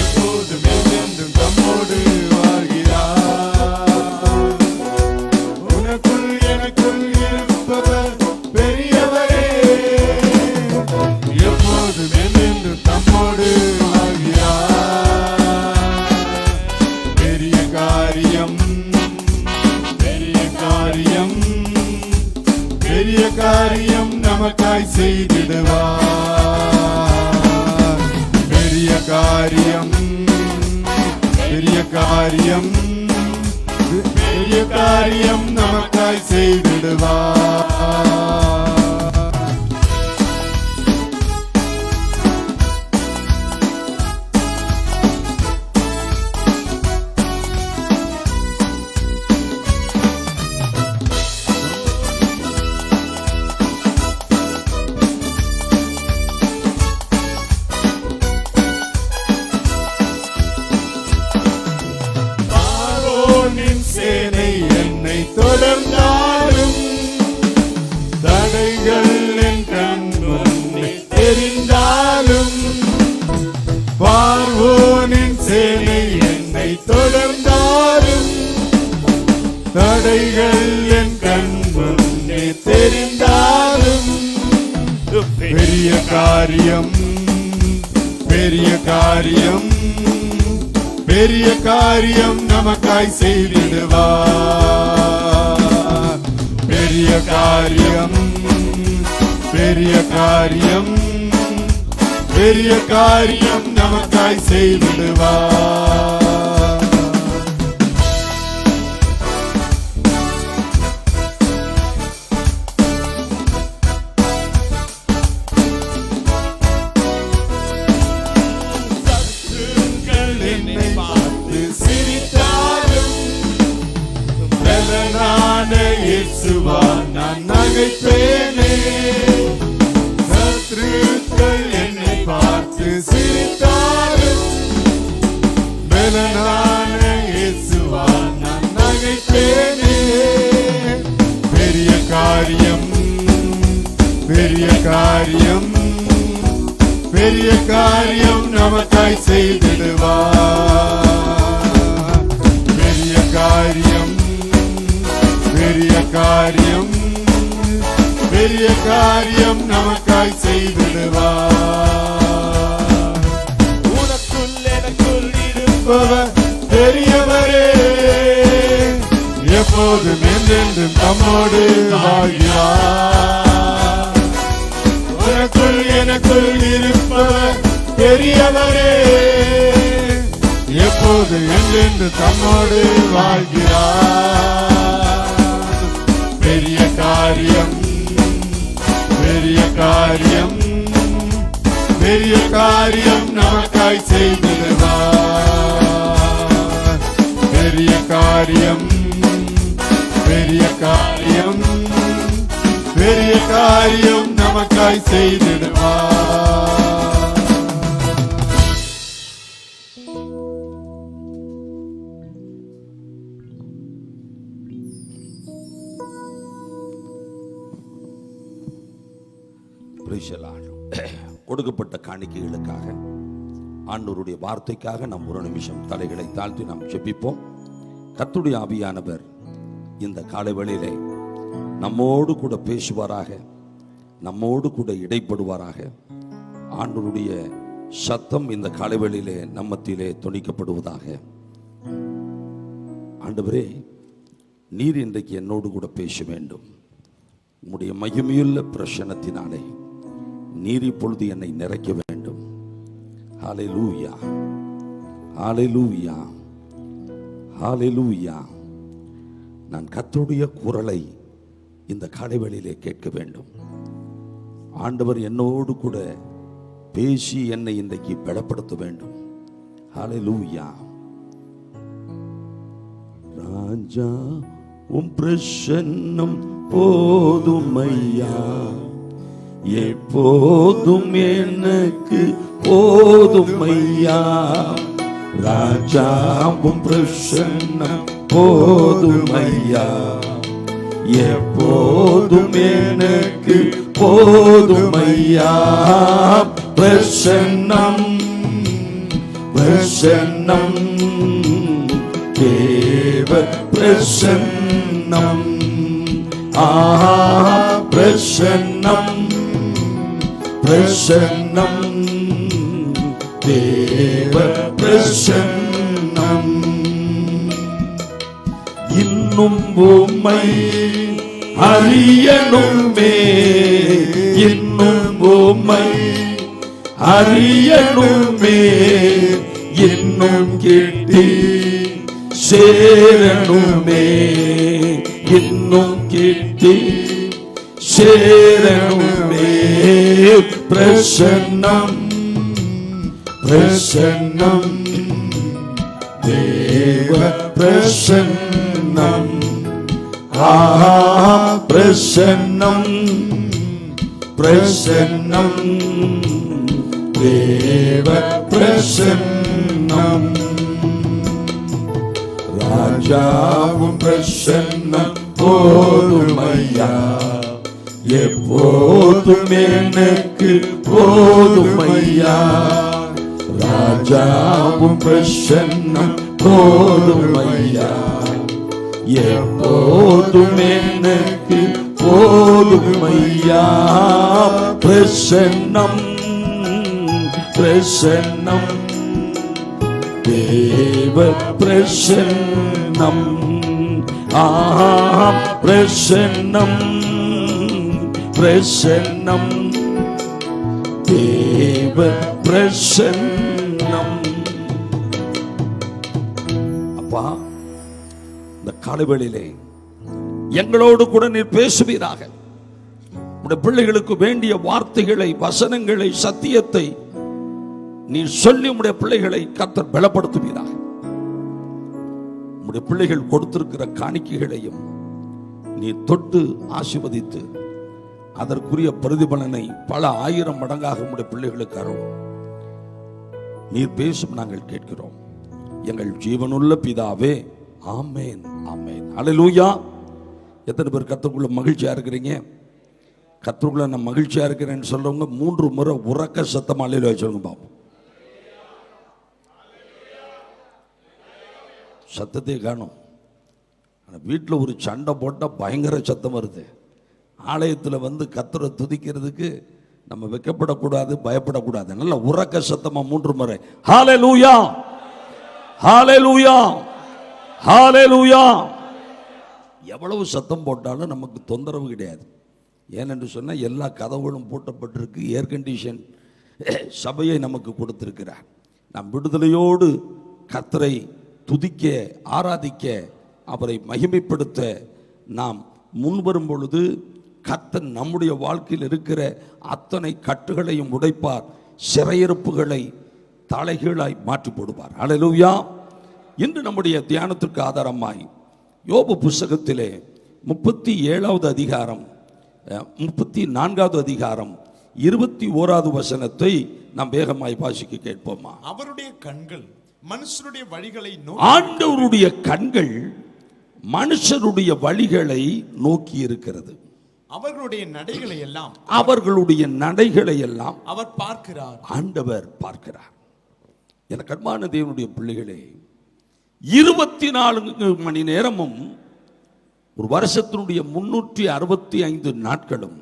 எப்போதும் என்றென்றும் தம்மோடு வாழ்கிறார். உனக்குள் எனக்குள் இருப்பவர் பெரியவரே, எப்போதும் என்றென்றும் தம்மோடு வாழ்கிறார். பெரிய காரியம், பெரிய காரியம், பெரிய காரியம் நமக்காய் செய்திடுவார். பெரிய காரியம், பெரிய காரியம், பெரிய காரியம் நமக்காய் செய்திடுவார். சேனை என்னை தொடர்ந்தாலும், தடைகள் என் கண் முன்னே தெரிந்தாலும், பார்வோனின் சேனை என்னை தொடர்ந்தாலும், தடைகள் என் கண் முன்னே தெரிந்தாலும், பெரிய காரியம், பெரிய காரியம், பெரிய காரியம் நமக்காய் செய்திடுவார். பெரிய காரியம், பெரிய காரியம், பெரிய காரியம் நமக்காய் செய்திடுவார். இயேசுவால் நான் நகைப்பேனே. சத்துருக்கள் என்னை பார்த்து சிரித்தாலும் பலனான இயேசுவால் நான் நகைப்பேனே. பெரிய காரியம், பெரிய காரியம், பெரிய காரியம் நமக்காய் செய்திடுவார். பெரிய காரியம், பெரிய காரியம், பெரிய காரியம் நமக்காய் செய்திடுவார். உனக்குள் எனக்குள் இருப்பவர் பெரியவரே, எப்போதும் என்றென்றும் நம்மோடு வாழ்கிறார். உனக்குள் எனக்குள் இருப்பவர் பெரியவரே, எப்போது என்றென்று தம்மோடு வாழ்கிறார். பெரிய காரியம், பெரிய காரியம், பெரிய காரியம் நமக்காய் செய்திடுவார். பெரிய காரியம், பெரிய காரியம், பெரிய காரியம் நமக்காய் செய்திடுவார். கொடுக்கப்பட்ட காணிக்கைகளுக்காக, ஆண்டவருடைய வார்த்தைக்காக நாம் ஒரு நிமிஷம் தலைகளை தாழ்த்தி நாம் ஜெபிப்போம். கர்த்தருடைய ஆவியானவர் இந்த காலை வேளையிலே நம்மோடு கூட பேசுவாராக, நம்மோடு கூட இடைப்படுவாராக. ஆண்டவருடைய சத்தம் இந்த காலை வேளையிலே நம்மத்திலே தொனிக்கப்படுவதாக. ஆண்டவரே, நீர் இன்றைக்கு என்னோடு கூட பேச வேண்டும். உம்முடைய மகிமையுள்ள பிரசன்னத்தினாலே நீர் இப்பொழுது என்னை நிறைக்க வேண்டும். ஹல்லேலூயா, ஹல்லேலூயா, ஹல்லேலூயா. நான் கர்த்தருடைய குரலை இந்த காலைவேளையிலே கேட்க வேண்டும். ஆண்டவர் என்னோடு கூட பேசி என்னை இன்றைக்கு பலப்படுத்த வேண்டும். ஹல்லேலூயா. ராஜா உம் பிரசன்னம் போதுமையா, எப்போதும் எனக்கு போதுமையா. ராஜா உம் பிரசன்னம் போதுமையா, எப்போதும் எனக்கு போதுமையா. பிரசன்னம், பிரசன்னம், தேவ பிரசன்னம். ஆஹா, பிரசன்னம், பிரசன்னம், தேவ பிரசன்னம். இன்னும் உம்மை அறியணுமே, இன்னும் உம்மை அறியணுமே, இன்னும் கிட்டி சேரணுமே, இன்னும் கிட்டி சேரணுமே. பிரசன்னம், பிரசன்னம், தேவ பிரசன்னம். ஆஹா, பிரசன்னம், பிரசன்னம், தேவ பிரசன்னம். ராஜாவும் பிரசன்னம் போதுமையா, எப்போதும் எனக்கு போதுமையா. ராஜாவும் பிரசன்னம் போதுமையா, எப்போதும் எனக்கு போதுமையா. பிரசன்னம், பிரசன்னம், தேவ பிரசன்னம். ஆஹா, பிரசன்னம், பிரசன்னம், தேவ பிரசன்னம். அப்பா, இந்த காலவேளையிலே எங்களோடு கூட நீர் பேசுவீராக. உடைய பிள்ளைகளுக்கு வேண்டிய வார்த்தைகளை, வசனங்களை, சத்தியத்தை நீர் சொல்லி உடைய பிள்ளைகளை கர்த்தர் பலப்படுத்துவீராக. உடைய பிள்ளைகள் கொடுத்திருக்கிற காணிக்கைகளையும் நீ தொட்டு ஆசீர்வதித்து அதற்குரிய பிரதிபலனை பல ஆயிரம் மடங்காக உடைய பிள்ளைகளுக்கு அருளும். நீர் பேசும் நாங்கள் கேட்கிறோம். எங்கள் ஜீவனுள்ள பிதாவே, ஆமேன் ஆமேன். அல்லேலூயா. எத்தனை பேர் கர்த்தருக்குள்ள மகிழ்ச்சியா இருக்கிறீங்க? கர்த்தருக்குள்ள நான் மகிழ்ச்சியா இருக்கிறேன்னு சொல்றவங்க 3 முறை உறக்க சத்தமா அல்லேலூயா சொல்லுங்க பாப்போம். சத்தத்தை காணும். ஆனால் வீட்டில் ஒரு சண்டை போட்டால் பயங்கர சத்தம் வருது. ஆலயத்தில் வந்து கர்த்தரை துதிக்கிறதுக்கு நம்ம வெக்கப்படக்கூடாது, பயப்படக்கூடாது. நல்ல உறக்க சத்தமா 3 முறை ஹல்லேலூயா, ஹல்லேலூயா, ஹல்லேலூயா. எவ்வளவு சத்தம் போட்டாலும் நமக்கு தொந்தரவு கிடையாது. ஏனென்று சொன்னால் எல்லா கதவுகளும் பூட்டப்பட்டிருக்கு. ஏர் கண்டிஷன் சபையை நமக்கு கொடுத்திருக்கிறார். நாம் விடுதலையோடு கர்த்தரை துதிக்க, ஆராதிக்க, அவரை மகிமைப்படுத்த நாம் முன்வரும் பொழுது கர்த்தர் நம்முடைய வாழ்க்கையில் இருக்கிற அத்தனை கட்டுகளையும் உடைப்பார். சிறையிருப்புகளை தலைகீழாய் மாற்றி போடுவார். அல்லேலூயா. இன்று நம்முடைய தியானத்திற்கு ஆதாரமாய் யோபு புஸ்தகத்திலே 37வது அதிகாரம் 34வது அதிகாரம் 21வது வசனத்தை நாம் வேகமாய் வாசிக்க கேட்போமா? அவருடைய கண்கள் மனுஷருடைய வழிகளை ஆண்டவருடைய கண்கள் மனுஷருடைய வழிகளை நோக்கி இருக்கிறது. அவர்களுடைய நடைகளை எல்லாம் அவர் பார்க்கிறார். ஆண்டவர் பார்க்கிறார். என கர்மான தேவனுடைய பிள்ளைகளே, 24 மணி நேரமும் ஒரு வருஷத்தினுடைய 365 நாட்களும்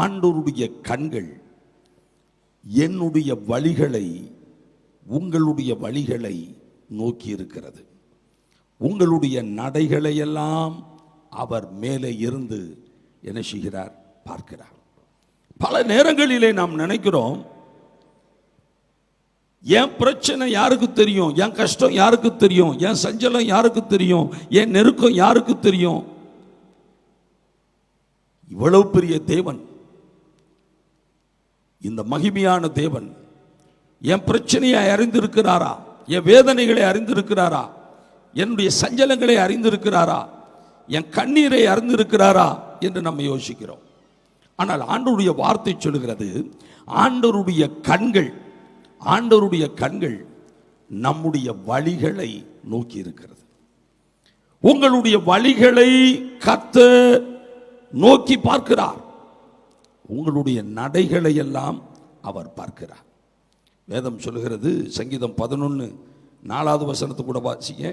ஆண்டவருடைய கண்கள் என்னுடைய வழிகளை, உங்களுடைய வழிகளை நோக்கி இருக்கிறது. உங்களுடைய நடைகளை எல்லாம் அவர் மேலே இருந்து என்ன செய்கிறார்? பார்க்கிறார். பல நேரங்களிலே நாம் நினைக்கிறோம், என் பிரச்சனை யாருக்கு தெரியும், என் கஷ்டம் யாருக்கு தெரியும், என் சஞ்சலம் யாருக்கு தெரியும், என் நெருக்கம் யாருக்கு தெரியும்? இவ்வளவு பெரிய தேவன், இந்த மகிமையான தேவன் என் பிரச்சனையை அறிந்திருக்கிறாரா? என் வேதனைகளை அறிந்திருக்கிறாரா? என்னுடைய சஞ்சலங்களை அறிந்திருக்கிறாரா? என் கண்ணீரை அறிந்திருக்கிறாரா என்று நம்ம யோசிக்கிறோம். ஆனால் ஆண்டவருடைய வார்த்தை சொல்லுகிறது, ஆண்டவருடைய கண்கள் நம்முடைய வழிகளை நோக்கி இருக்கிறது. உங்களுடைய வழிகளை கர்த்தர் நோக்கி பார்க்கிறார். உங்களுடைய நடைகளை எல்லாம் அவர் பார்க்கிறார். வேதம் சொல்லுகிறது, சங்கீதம் 11:4வது வசனத்தை கூட வாசிங்க.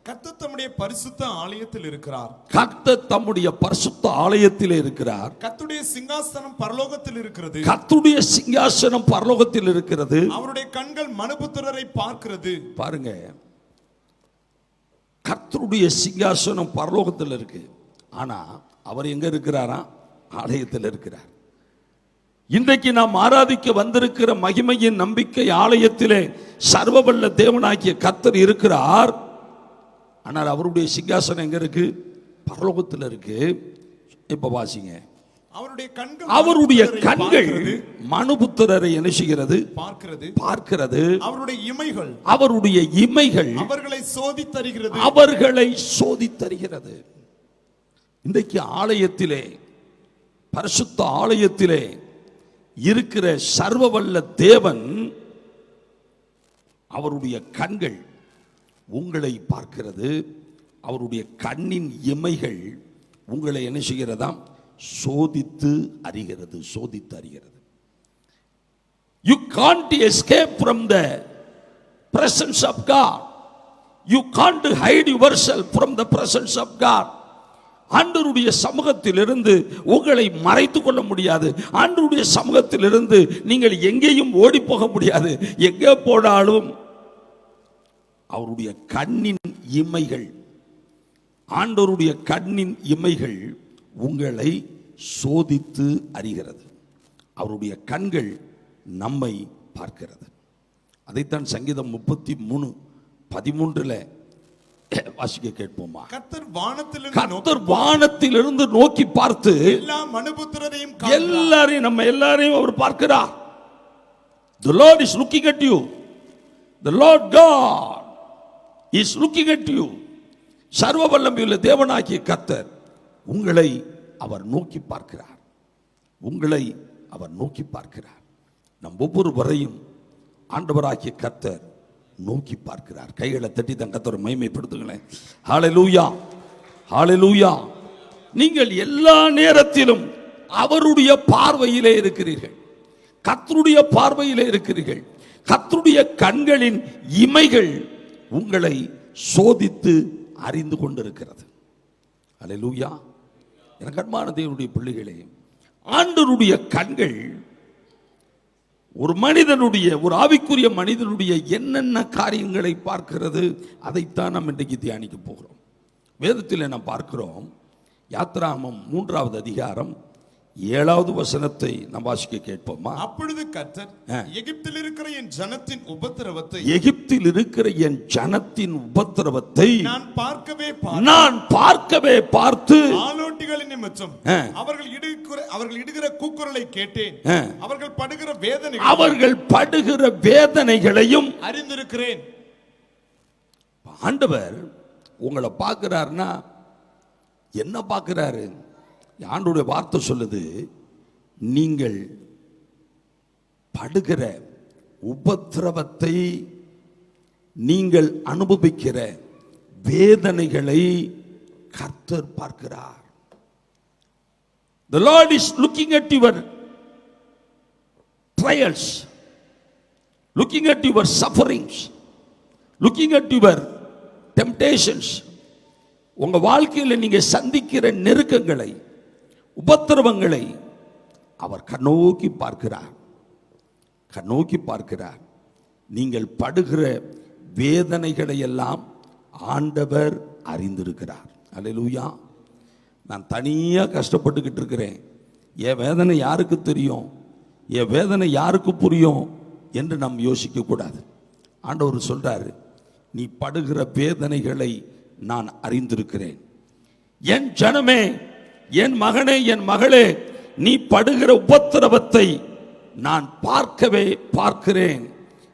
கர்த்தர் தம்முடைய பரிசுத்த ஆலயத்தில் இருக்கிறார். கர்த்தர் தம்முடைய பரிசுத்த ஆலயத்தில் இருக்கிறார். கர்த்தருடைய சிங்காசனம் பரலோகத்தில் இருக்கிறது. கர்த்தருடைய சிங்காசனம் பரலோகத்தில் இருக்கிறது. அவருடைய கண்கள் மனுபுத்திரரை பார்க்கிறது. பாருங்க, கர்த்தருடைய சிங்காசனம் பரலோகத்தில் இருக்கு. ஆனா அவர் எங்க இருக்கிறாரா? ஆலயத்தில் இருக்கிறார். இன்றைக்கு நாம் ஆராதிக்க வந்திருக்கிற மகிமையின் நம்பிக்கை ஆலயத்திலே சர்வவல்ல தேவனாகிய கர்த்தர் இருக்கிறார். ஆனால் அவருடைய சிங்காசனம் எங்க இருக்கு? பரலோகத்தில் இருக்கு. இப்ப வாசிங்க. அவருடைய கண்கள் மனுபுத்திரரை என்ன செய்கிறது? பார்க்கிறது. அவருடைய இமைகள் அவர்களை சோதித்தருகிறது. இன்றைக்கு ஆலயத்திலே, பரிசுத்த ஆலயத்திலே இருக்கிற சர்வவல்ல தேவன், அவருடைய கண்கள் உங்களை பார்க்கிறது. அவருடைய கண்ணின் இமைகள் உங்களை என்ன செய்கிறதாம்? சோதித்து அறிகிறது. You can't escape from the presence of God. You can't hide yourself from the presence of God. ஆண்டவருடைய சமூகத்திலிருந்து உங்களை மறைத்துக் கொள்ள முடியாது. ஆண்டவருடைய சமூகத்திலிருந்து நீங்கள் எங்கேயும் ஓடி போக முடியாது. எங்கே போனாலும் அவருடைய கண்ணின் இமைகள், ஆண்டவருடைய கண்ணின் இமைகள் உங்களை சோதித்து அறிகிறது. அவருடைய கண்கள் நம்மை பார்க்கிறது. அதைத்தான் சங்கீதம் 33:13 வாசிக்க கேட்போமா? கர்த்தர் வானத்திலிருந்து நோக்கி பார்த்து எல்லாரையும், நம்ம எல்லாரையும் அவர் பார்க்கிறார். The Lord is looking at you. The Lord God is looking at you. சர்வ வல்லமையுள்ள தேவனாகிய கர்த்தர் உங்களை அவர் நோக்கி பார்க்கிறார். உங்களை அவர் நோக்கி பார்க்கிறார். நம் ஒவ்வொருவரையும் ஆண்டவராகிய கர்த்தர் நோக்கி பார்க்கிறார். கைகளை தட்டி தன் கர்த்தரை மகிமைப்படுத்துங்களேன். ஹல்லேலூயா, ஹல்லேலூயா. நீங்கள் எல்லா நேரத்திலும் அவருடைய பார்வையிலே இருக்கிறீர்கள். கர்த்தருடைய பார்வையிலே இருக்கிறீர்கள். கர்த்தருடைய கண்களின் இமைகள் உங்களை சோதித்து அறிந்து கொண்டிருக்கிறது. ஹல்லேலூயா. எனக்கு அன்பான தேவனுடைய பிள்ளைகளே, ஆண்டவருடைய கண்கள் ஒரு மனிதனுடைய, ஒரு ஆவிக்குரிய மனிதனுடைய என்னென்ன காரியங்களை பார்க்கிறது, அதைத்தான் நாம் இன்றைக்கு தியானிக்க போகிறோம். வேதத்தில் நாம் பார்க்கிறோம். யாத்ராகமம் 3வது அதிகாரம் 7வது வசனத்தை நாம் வாசிக்க கேட்போமா? அப்பொழுது கர்த்தர் எகிப்தில் இருக்கிற என் ஜனத்தின் உபத்திரவத்தை நான் பார்க்கவே பார்த்து ஆலோட்டிகளின் நிமித்தம் அவர்கள் இடுகிற கூக்குரலை கேட்டேன். அவர்கள் படுகிற வேதனைகளையும் அறிந்திருக்கிறேன். ஆண்டவர் உங்களை பார்க்கிறார்னா என்ன பார்க்கிறாரு? ஆண்டவருடைய வார்த்தை சொல்லுது, நீங்கள் படுகிற உபத்திரவத்தை, நீங்கள் அனுபவிக்கிற வேதனைகளை கர்த்தர் பார்க்கிறார். The Lord is looking at your trials, looking at your sufferings, looking at your temptations. உங்க வாழ்க்கையில் நீங்க சந்திக்கிற நெருக்கங்களை, உபத்திரவங்களை அவர் கண்ணோக்கி பார்க்கிறார். கண்ணோக்கி பார்க்கிறார். நீங்கள் படுகிற வேதனைகளை எல்லாம் ஆண்டவர் அறிந்திருக்கிறார். அல்லேலூயா. நான் தனியா கஷ்டப்பட்டுக்கிட்டு இருக்கிறேன், என் வேதனை யாருக்கு தெரியும், என் வேதனை யாருக்கு புரியும் என்று நாம் யோசிக்க கூடாது. ஆண்டவர் சொல்றாரு, நீ படுகிற வேதனைகளை நான் அறிந்திருக்கிறேன். என் ஜனமே, என் மகனே, என் மகளே, நீ படுகிற உபத்திரவத்தை நான் பார்க்கிறேன்.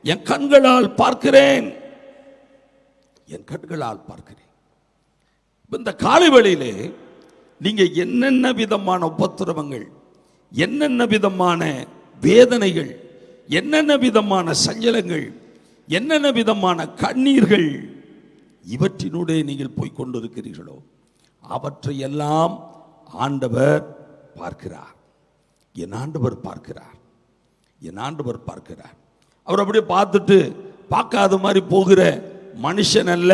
என் கண்களால் பார்க்கிறேன், என் கண்களால் பார்க்கிறேன். இந்த காலை வேளையிலே நீங்க என்னென்ன விதமான உபத்திரவங்கள், என்னென்ன விதமான வேதனைகள், என்னென்ன விதமான சஞ்சலங்கள், என்னென்ன விதமான கண்ணீர்கள் இவற்றினூடே நீங்கள் போய் கொண்டிருக்கிறீர்களோ அவற்றையெல்லாம் ஆண்டவர் பார்க்கிறார். என் ஆண்டவர் பார்க்கிறார். என் ஆண்டவர் பார்க்கிறார். அவர் அப்படியே பார்த்துட்டு பார்க்காத மாதிரி போகிற மனுஷன் அல்ல.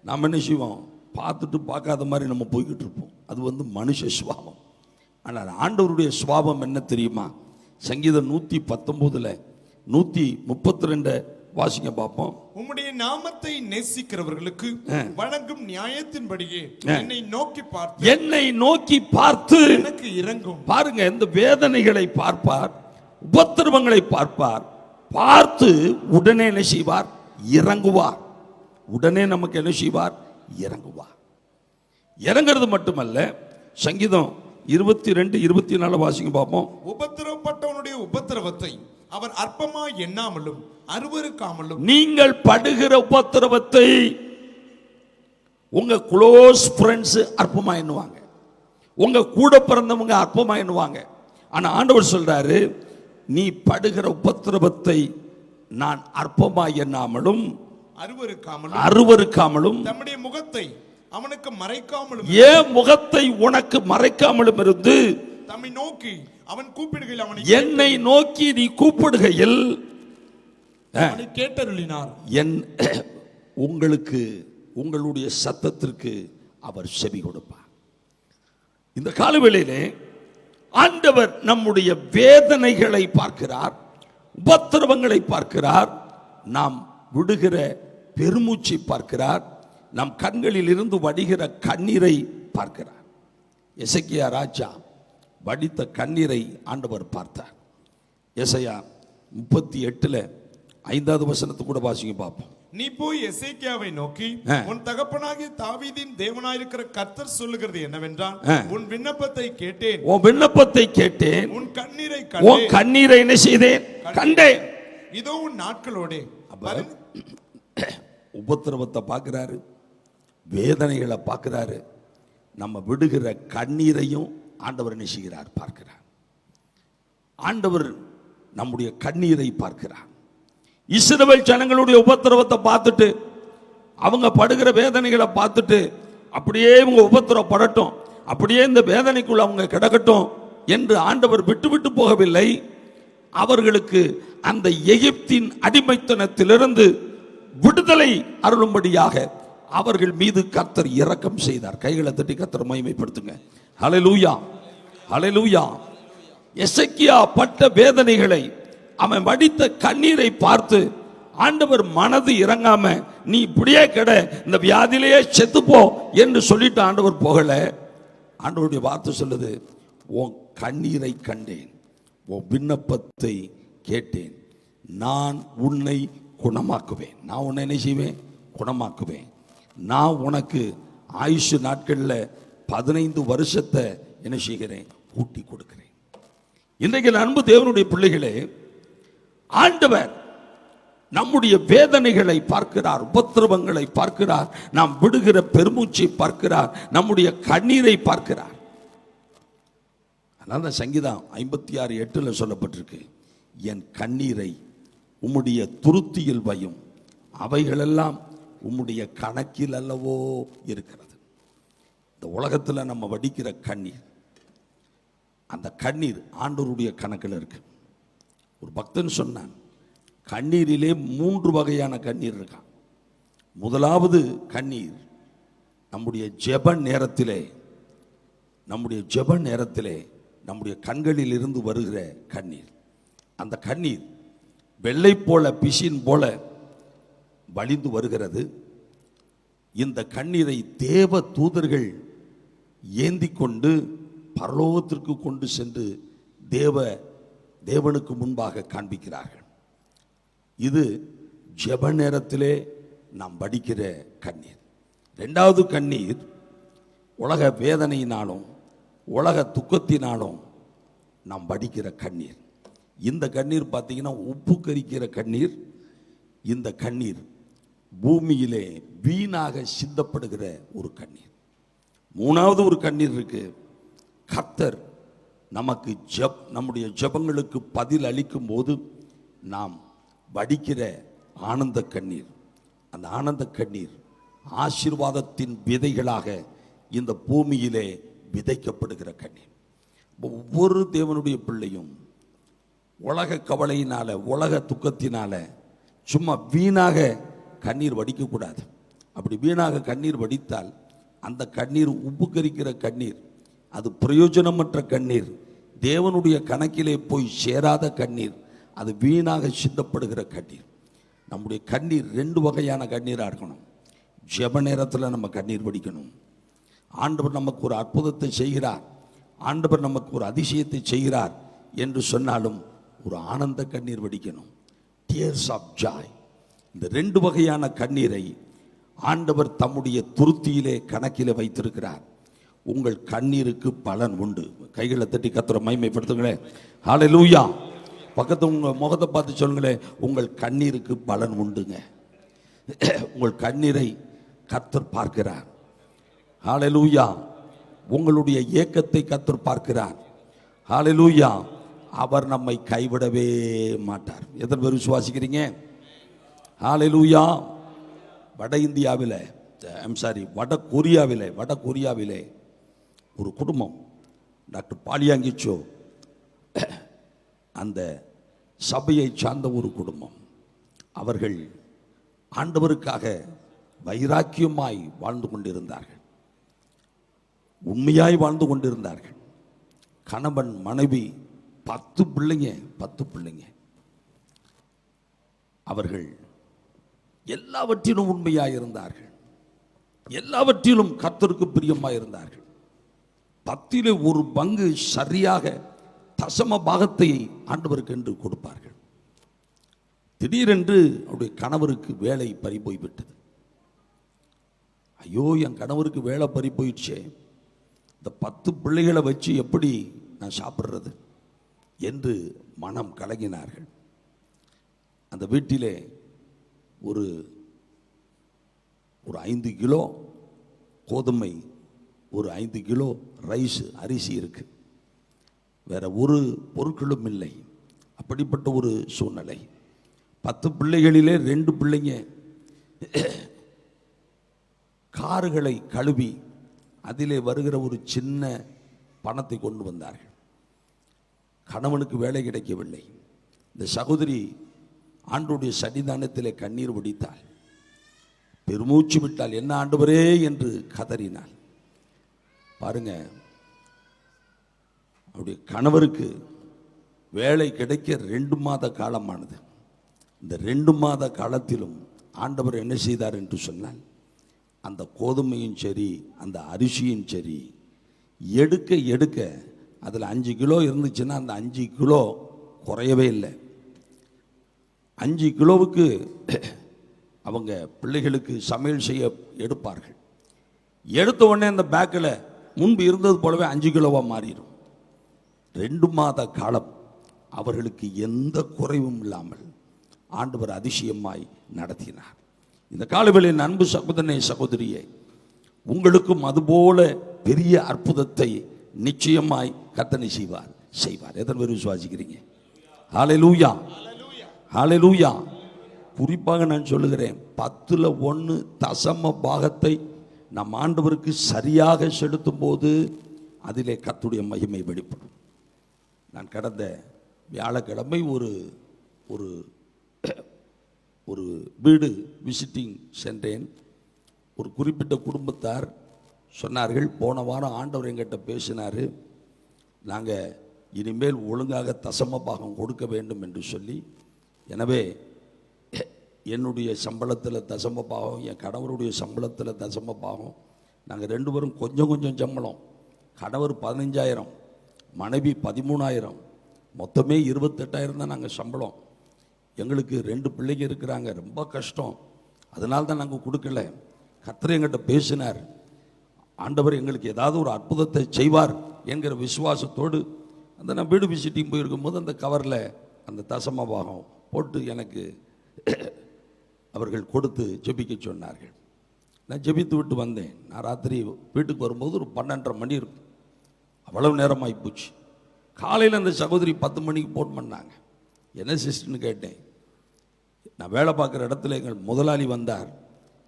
நாம் என்ன செய்வோம்? பார்த்துட்டு பார்க்காத மாதிரி நம்ம போய்கிட்டு இருப்போம். அது மனுஷ சுபாவம். ஆனால் ஆண்டவருடைய சுபாவம் என்ன தெரியுமா? சங்கீதம் 119 132 வாசிங்க பார்ப்போம். உம்முடைய நாமத்தை நேசிக்கிறவர்களுக்கு வழங்கும் நியாயத்தின்படியே என்னை நோக்கி பார்த்து எனக்கு இரங்கும். பாருங்க, இந்த வேதனைகளை பார்ப்பார், உபத்திரவங்களை பார்ப்பார், பார்த்து உடனே என்ன செய்வார்? இறங்குவார். உடனே நமக்கு என்ன செய்வார்? இறங்குவார். இறங்கிறது மட்டுமல்ல, சங்கீதம் 22-24 வாசிங்க பார்ப்போம். உபத்திரவப்பட்டவனுடைய உபத்திரவத்தை அவர் அற்பமாய் எண்ணாமலும் அருவருக்காமலும். நீங்கள் படுகிற உபத்திரவத்தை உங்க க்ளோஸ் ஃப்ரெண்ட்ஸ் அற்பமா எண்ணுவாங்க, உங்க கூட பிறந்தவங்க அற்பமா எண்ணுவாங்க. ஆனா ஆண்டவர் சொல்றாரு, நீ படுகிற உபத்திரவத்தை நான் அற்பமா எண்ணாமலும் அருவருக்காமலும் தம்முடைய முகத்தை அவனுக்கு மறைக்காமலும், ஏன் முகத்தை உனக்கு மறைக்காமலும் இருந்து தம்மை நோக்கி அவன் கூப்பிடுகையில், அவனை என்னை நோக்கி நீ கூப்பிடுகையில் கேட்டருளினார். உங்களுக்கு உங்களுடைய சத்தத்திற்கு அவர் செவி கொடுப்பார். இந்த காலவேளையிலே ஆண்டவர் நம்முடைய வேதனைகளை பார்க்கிறார், உபத்திரவங்களை பார்க்கிறார், நாம் விடுகிற பெருமூச்சை பார்க்கிறார், நம் கண்களில் இருந்து வடிகிற கண்ணீரை பார்க்கிறார். எசேக்கியா ராஜா வடித்த கண்ணீரை ஆண்டவர் பார்த்தார். எசையா 38:5வது வசனத்தை கூட வாசிங்க பார்ப்போம். நீ போய் எசேக்கியாவை நோக்கி, உன் தகப்பனாகிய தாவீதின் தேவனாயிருக்கிற கர்த்தர் சொல்லுகிறது என்னவென்றால், உன் விண்ணப்பத்தை கேட்டேன், உன் கண்ணீரை என்ன செய்தேன்? கண்டேன். இதோ உன் நாட்களோடே. உபத்திரவத்தை பார்க்கிறாரு, வேதனைகளை பார்க்கிறாரு, நம்ம விடுகிற கண்ணீரையும் ஆண்டவர் என்ன செய்கிறார்? பார்க்கிறார். ஆண்டவர் நம்முடைய கண்ணீரை பார்க்கிறார். இஸ்ரவேல் ஜனங்களுடைய உபத்திரவத்தை பார்த்துட்டு, அவங்க படுகிற வேதனைகளை பார்த்துட்டு, அப்படியே இவங்க உபத்திரப்படட்டும், அப்படியே இந்த வேதனைக்குள்ள அவங்க கிடக்கட்டும் என்று ஆண்டவர் விட்டு விட்டு போகவில்லை. அவர்களுக்கு அந்த எகிப்தின் அடிமைத்தனத்திலிருந்து விடுதலை அருளும்படியாக அவர்கள் மீது கர்த்தர் இரக்கம் செய்தார். கைகளை தட்டி கர்த்தர் மகிமைப்படுத்துங்க. ஹல்லேலூயா, ஹல்லேலூயா. எசேக்கியா பட்ட வேதனைகளை, அவன் வடித்த கண்ணீரை பார்த்து ஆண்டவர் மனது இறங்காம, நீ இப்படியே கிட, இந்த வியாதியிலேயே செத்துப்போ என்று சொல்லிட்டு ஆண்டவர் போகல. ஆண்டவருடைய வார்த்தை சொல்லுது, உன் கண்ணீரை கண்டேன், உன் விண்ணப்பத்தை கேட்டேன், நான் உன்னை குணமாக்குவேன். நான் உன்னை என்ன செய்வேன்? குணமாக்குவேன். நான் உனக்கு ஆயுஷ் நாட்களில் 15 வருஷத்தை என்ன செய்கிறேன்? கூட்டி கொடுக்கிறேன். இன்றைக்கு அன்பு தேவனுடைய பிள்ளைகளே, ஆண்டவர் நம்முடைய வேதனைகளை பார்க்கிறார், உபத்திரவங்களை பார்க்கிறார், நாம் விடுகிற பெருமூச்சை பார்க்கிறார், நம்முடைய கண்ணீரை பார்க்கிறார். அதனால சங்கீதம் 56:8 சொல்லப்பட்டிருக்கு, என் கண்ணீரை உம்முடைய துருத்தியில் வையும், அவைகளெல்லாம் உம்முடைய கணக்கில் அல்லவோ இருக்கிறது. இந்த உலகத்தில் நம்ம வடிக்கிற கண்ணீர், அந்த கண்ணீர் ஆண்டவருடைய கணக்கில் இருக்கு. ஒரு பக்தன் சொன்னான், கண்ணீரிலே 3 வகையான கண்ணீர் இருக்கான். முதலாவது கண்ணீர் நம்முடைய ஜெப நேரத்திலே, நம்முடைய கண்களில் இருந்து வருகிற கண்ணீர். அந்த கண்ணீர் வெள்ளை போல, பிசின் போல வழிந்து வருகிறது. இந்த கண்ணீரை தேவ தூதர்கள் ஏந்தி கொண்டு பரலோகத்திற்கு கொண்டு சென்று தேவனுக்கு முன்பாக காண்பிக்கிறார்கள். இது ஜெப நேரத்திலே நாம் வடிக்கிற கண்ணீர். 2வது கண்ணீர் உலக வேதனையினாலும் உலக துக்கத்தினாலும் நாம் வடிக்கிற கண்ணீர். இந்த கண்ணீர் பார்த்தீங்கன்னா உப்பு கரிக்கிற கண்ணீர். இந்த கண்ணீர் பூமியிலே வீணாக சிந்தப்படுகிற ஒரு கண்ணீர். 3வது ஒரு கண்ணீர் இருக்கு, கர்த்தர் நமக்கு நம்முடைய ஜெபங்களுக்கு பதில் அளிக்கும் போது நாம் வடிக்கிற ஆனந்த கண்ணீர். அந்த ஆனந்த கண்ணீர் ஆசீர்வாதத்தின் விதைகளாக இந்த பூமியிலே விதைக்கப்படுகிற கண்ணீர். ஒவ்வொரு தேவனுடைய பிள்ளையும் உலக கவலையினால, உலக துக்கத்தினால சும்மா வீணாக கண்ணீர் வடிக்கக்கூடாது. அப்படி வீணாக கண்ணீர் வடித்தால் அந்த கண்ணீர் உப்பு கரிக்கிற கண்ணீர், அது பிரயோஜனமற்ற கண்ணீர், தேவனுடைய கணக்கிலே போய் சேராத கண்ணீர், அது வீணாக சிந்தப்படுகிற கண்ணீர். நம்முடைய கண்ணீர் 2 வகையான கண்ணீராக இருக்கணும். ஜெப நேரத்தில் நம்ம கண்ணீர் வடிக்கணும். ஆண்டவர் நமக்கு ஒரு அற்புதத்தை செய்கிறார், ஆண்டவர் நமக்கு ஒரு அதிசயத்தை செய்கிறார் என்று சொன்னாலும் ஒரு ஆனந்த கண்ணீர் வடிக்கணும். Tears of Joy. இந்த 2 வகையான கண்ணீரை ஆண்டவர் தம்முடைய துருத்தியிலே கணக்கிலே வைத்திருக்கிறார். உங்கள் கண்ணீருக்கு பலன் உண்டு. கைகளை தட்டி கர்த்தரை மகிமைப்படுத்துங்களேன். ஹல்லேலூயா. பக்கத்து உங்கள் முகத்தை பார்த்து சொல்லுங்களேன், உங்கள் கண்ணீருக்கு பலன் உண்டுங்க. உங்கள் கண்ணீரை கர்த்தர் பார்க்கிறார். ஹல்லேலூயா. உங்களுடைய ஏக்கத்தை கர்த்தர் பார்க்கிறார். ஹல்லேலூயா. அவர் நம்மை கைவிடவே மாட்டார். எத்தனை பேர் விசுவாசிக்கிறீங்க? ஹல்லேலூயா. வட கொரியாவிலே ஒரு குடும்பம், டாக்டர் பாலியாங்கிச்சோ, அந்த சபையை சார்ந்த ஒரு குடும்பம். அவர்கள் ஆண்டவருக்காக வைராக்கியமாய் வாழ்ந்து கொண்டிருந்தார்கள், உண்மையாய் வாழ்ந்து கொண்டிருந்தார்கள். கணவன் மனைவி 10 பிள்ளைங்க. அவர்கள் எல்லாவற்றிலும் உண்மையாக இருந்தார்கள், எல்லாவற்றிலும் கர்த்தருக்கு பிரியமாக இருந்தார்கள். 10 ஒரு பங்கு சரியாக தசம பாகத்தை ஆண்டவருக்கு என்று கொடுப்பார்கள். திடீரென்று அவருடைய கணவருக்கு வேலை பறி போய்விட்டது. ஐயோ, என் கணவருக்கு வேலை பறி போயிடுச்சே, இந்த 10 பிள்ளைகளை வச்சு எப்படி நான் சாப்பிட்றது என்று மனம் கலங்கினார்கள். அந்த வீட்டிலே ஒரு 5 கிலோ கோதுமை, ஒரு 5 கிலோ ரைஸ் அரிசி இருக்கு, வேற ஒரு பொருட்களும் இல்லை. அப்படிப்பட்ட ஒரு சூழ்நிலை. 10 பிள்ளைகளிலே 2 பிள்ளைங்க கார்களை கழுவி அதிலே வருகிற ஒரு சின்ன பணத்தை கொண்டு வந்தார்கள். கணவனுக்கு வேலை கிடைக்கவில்லை. இந்த சகோதரி ஆண்டவருடைய சன்னிதானத்திலே கண்ணீர் வடித்தாள், பெருமூச்சு விட்டாள், என்ன ஆண்டவரே என்று கதறினாள். பாருங்க, அவருடைய கணவருக்கு வேலை கிடைக்க 2 மாத காலமானது. இந்த 2 மாத காலத்திலும் ஆண்டவர் என்ன செய்தார் என்று சொன்னால், அந்த கோதுமையும் சரி அந்த அரிசியும் சரி எடுக்க எடுக்க அதில் 5 கிலோ இருந்துச்சுன்னா அந்த 5 கிலோ குறையவே இல்லை. 5 கிலோவுக்கு அவங்க பிள்ளைகளுக்கு சமையல் செய்ய எடுப்பார்கள். எடுத்த உடனே அந்த பேக்கில் முன்பு இருந்தது போலவே 5 கிலோவாக மாறிடும். 2 மாத காலம் அவர்களுக்கு எந்த குறைவும் இல்லாமல் ஆண்டவர் அதிசயமாய் நடத்தினார். இந்த காலவேளையில் அன்பு சகோதரனே சகோதரியே, உங்களுக்கும் அதுபோல பெரிய அற்புதத்தை நிச்சயமாய் கர்த்தர் செய்வார். எத்தனை பேர் விசுவாசிக்கிறீங்க? ஹல்லேலூயா, ஹல்லேலூயா. குறிப்பாக நான் சொல்லுகிறேன், 10ல் 1 தசம பாகத்தை நம் ஆண்டவருக்கு சரியாக செலுத்தும் போது அதிலே கர்த்தருடைய மகிமை வெளிப்படும். நான் கடந்த வியாழக்கிழமை ஒரு வீடு விசிட்டிங் சென்றேன். ஒரு குறிப்பிட்ட குடும்பத்தார் சொன்னார்கள், போன வாரம் ஆண்டவர் எங்கிட்ட பேசினார், நாங்கள் இனிமேல் ஒழுங்காக தசம பாகம் கொடுக்க வேண்டும் என்று சொல்லி. எனவே என்னுடைய சம்பளத்தில் தசம பாகம், என் கணவருடைய சம்பளத்தில் தசம பாகம், நாங்கள் 2 பேரும் கொஞ்சம் கொஞ்சம் சம்பளம். கணவர் 15,000, மனைவி 13,000, மொத்தமே 28,000 தான் நாங்கள் சம்பளம். எங்களுக்கு 2 பிள்ளைங்க இருக்கிறாங்க, ரொம்ப கஷ்டம். அதனால தான் நாங்கள் கொடுக்கல. கர்த்தர் எங்கிட்ட பேசினார், ஆண்டவர் எங்களுக்கு ஏதாவது ஒரு அற்புதத்தை செய்வார் என்கிற விசுவாசத்தோடு அந்த நான் வீடு விசிட்டிங் போயிருக்கும்போது அந்த கவரில் அந்த தசம பாகம் போட்டு எனக்கு அவர்கள் கொடுத்து ஜெபிக்க சொன்னார்கள். நான் ஜெபித்து விட்டு வந்தேன். நான் ராத்திரி வீட்டுக்கு வரும்போது ஒரு 12:30 மணி இருக்கும். அவ்வளவு நேரமாகி போச்சு. காலையில் அந்த சகோதரி 10 மணிக்கு ஃபோன் பண்ணாங்க. என்ன சிஸ்டர்னு கேட்டேன். நான் வேலை பார்க்குற இடத்துல எங்கள் முதலாளி வந்தார்.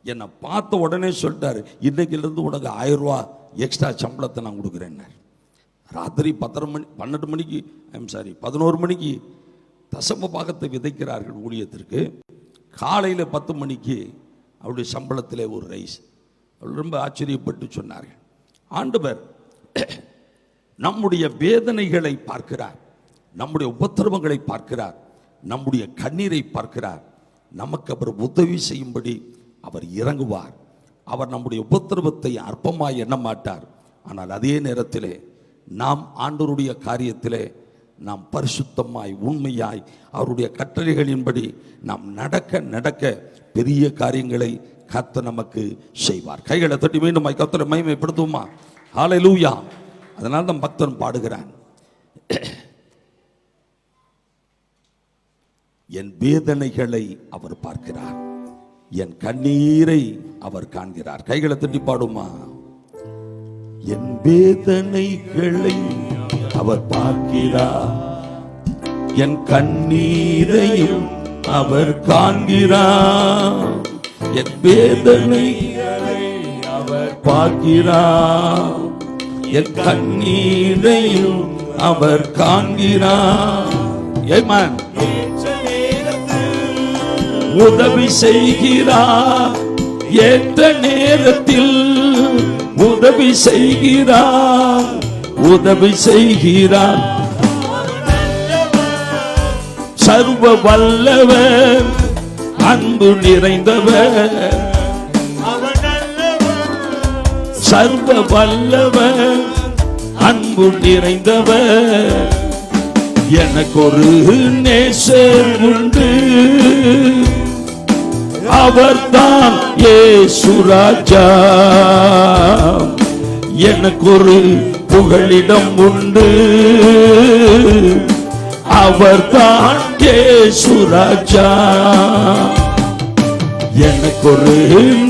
என்னை பார்த்த உடனே சொல்லிட்டார், இன்றைக்கிலிருந்து உனக்கு 1000 ரூபா எக்ஸ்ட்ரா சம்பளத்தை நான் கொடுக்குறேன்னார். ராத்திரி 12 மணிக்கு 11 மணிக்கு தசம பாகத்தை விதைக்கிறார்கள் ஊழியத்திற்கு. காலையில் 10 மணிக்கு அவருடைய சம்பளத்திலே ஒரு ரைஸ். அவள் ரொம்ப ஆச்சரியப்பட்டு சொன்னார்கள், ஆண்டவர் நம்முடைய வேதனைகளை பார்க்கிறார், நம்முடைய உபத்திரவங்களை பார்க்கிறார், நம்முடைய கண்ணீரை பார்க்கிறார். நமக்கு அவர் உதவி செய்யும்படி அவர் இறங்குவார். அவர் நம்முடைய உபத்திரவத்தை அற்பமாய் எண்ண மாட்டார். ஆனால் அதே நேரத்திலே நாம் ஆண்டவருடைய காரியத்திலே நாம் பரிசுத்தமாய் உண்மையாய் அவருடைய கட்டளைகளின்படி நாம் நடக்க நடக்க பெரிய காரியங்களை கர்த்தர் நமக்கு செய்வார். கைகளை தட்டி மீண்டும் கர்த்தரை மகிமைப்படுத்துவோமா? ஹல்லேலூயா. அதனால தான் பக்தன் பாடுகிறான், என் வேதனைகளை அவர் பார்க்கிறார், என் கண்ணீரை அவர் காண்கிறார். கைகளை தட்டி பாடுமா? என் வேதனைகளை அவர் பார்க்கிறார், என் கண்ணீரையும் அவர் காண்கிறார். என் வேதனைகளை அவர் பார்க்கிறார், என் கண்ணீரையும் அவர் காண்கிறார். ஆமென். உதவி செய்கிறார், ஏற்ற நேரத்தில் உதவி செய்கிறார், உதவி செய்கிறார். சர்வ வல்லவர், அன்பு நிறைந்தவர், சர்வ வல்லவர், அன்பு நிறைந்தவர். எனக்கு ஒரு நேசர் உண்டு, அவர்தான் இயேசு ராஜா. எனக்கு ஒரு புகலிடம் உண்டு, அவர்தான் இயேசு ராஜா. எனக்கு ஒரு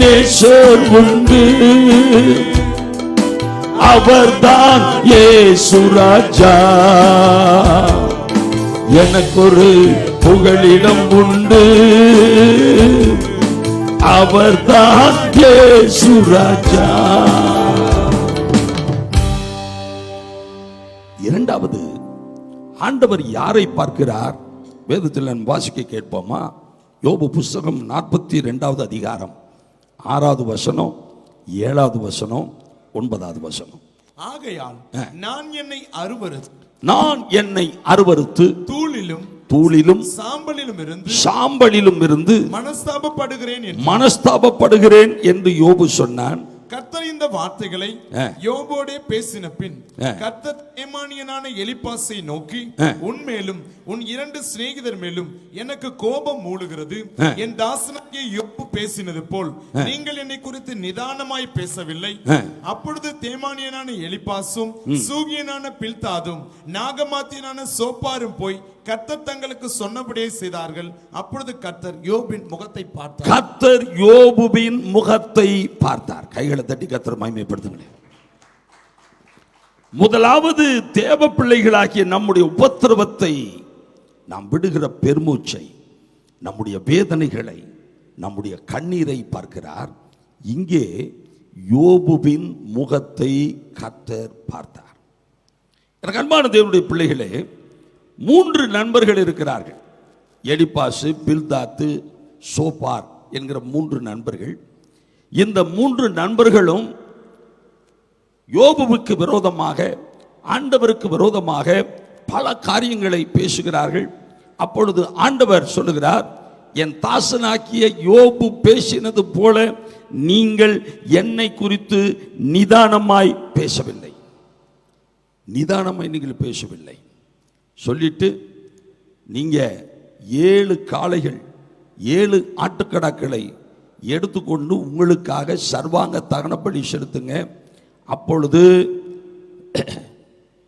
நேசர் உண்டு, அவர்தான் இயேசு ராஜா. எனக்கொரு புகலிடம் உண்டு, அவர்தான் இயேசு ராஜா. இரண்டாவது, ஆண்டவர் யாரை பார்க்கிறார்? வேதத்தில் நான் வாசிக்க கேட்போமா? யோபு புஸ்தகம் 42வது அதிகாரம் 6வது வசனம், 7வது வசனம், 9வது வசனம். ஆகையால் நான் என்னை அருவருத்து தூளிலும் சாம்பலிலும் இருந்து மனஸ்தாபப்படுகிறேன் என்று யோபு சொன்னான். கர்த்தர் இந்த வார்த்தைகளை யோபோடே பேசின பின் கர்த்தர் தேமானியனான எலிப்பாசை நோக்கி, உன்மேலும் உன் 2 சிநேகிதர் மேலும் எனக்கு கோபம் மூளுகிறது. என் தாசனாகிய யோபு பேசினது போல் நீங்கள் என்னை குறித்து நிதானமாய் பேசவில்லை. அப்பொழுது தேமானியனான எலிப்பாசும் சூகியனான பில்தாதும் நாகமாத்தியனான சோப்பாரும் போய் கர்த்தர் தங்களுக்கு சொன்னபடியே செய்தார்கள். அப்பொழுது கர்த்தர் யோபின் முகத்தை பார்த்தார். கர்த்தர் யோபுவின் முகத்தை பார்த்தார். கைகளை தட்டி கர்த்தர் மகிமைப்படுத்துங்களேன். முதலாவது, தேவ பிள்ளைகளாகிய நம்முடைய உபத்திரவத்தை, நாம் விடுகிற பெருமூச்சை, நம்முடைய வேதனைகளை, நம்முடைய கண்ணீரை பார்க்கிறார். இங்கே யோபுவின் முகத்தை கர்த்தர் பார்த்தார். எனக்கு அன்பான தேவனுடைய பிள்ளைகளே, 3 நண்பர்கள் இருக்கிறார்கள். எலிப்பாசு, பில்தாத்து, சோப்பார் என்கிற 3 நண்பர்கள். இந்த 3 நண்பர்களும் யோபுவுக்கு விரோதமாக, ஆண்டவருக்கு விரோதமாக பல காரியங்களை பேசுகிறார்கள். அப்பொழுது ஆண்டவர் சொல்லுகிறார், என் தாசனாக்கிய யோபு பேசினது போல நீங்கள் என்னை குறித்து நிதானமாய் பேசவில்லை. நிதானமாய் நீங்கள் பேசவில்லை சொல்லிட்டு, நீங்க 7 காளைகள் 7 ஆட்டுக்கடாக்களை எடுத்துக்கொண்டு உங்களுக்காக சர்வாங்க தகனப்படி செலுத்துங்க. அப்பொழுது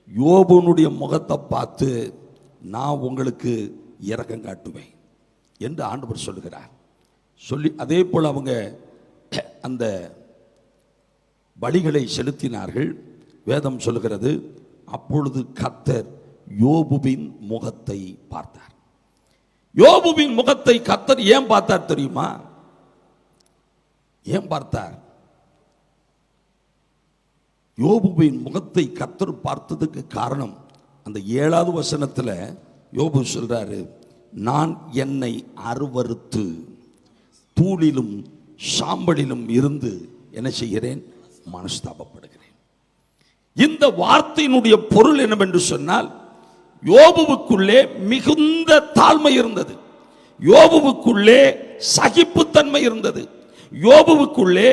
யோபுனுடைய முகத்தை பார்த்து நான் உங்களுக்கு இரக்கம் காட்டுவேன் என்று ஆண்டவர் சொல்லுகிறார். சொல்லி அதே போல் அவங்க அந்த பலிகளை செலுத்தினார்கள். வேதம் சொல்லுகிறது, அப்பொழுது கர்த்தர் யோபுவின் முகத்தை பார்த்தார். யோபுவின் முகத்தை கர்த்தர் ஏன் பார்த்தார் தெரியுமா? ஏன் பார்த்தார்? யோபுவின் முகத்தை கர்த்தர் பார்த்ததுக்கு காரணம், அந்த 7வது வசனத்தில் யோபு சொல்றாரு, நான் என்னை அருவருத்து தூளிலும் சாம்பலிலும் இருந்து என்ன செய்கிறேன்? மனஸ்தாபப்படுகிறேன். இந்த வார்த்தையினுடைய பொருள் என்னவென்று சொன்னால், யோபுவுக்குள்ளே மிகுந்த தாழ்மை இருந்தது, யோபுவுக்குள்ளே சகிப்புத்தன்மை இருந்தது, யோபுவுக்குள்ளே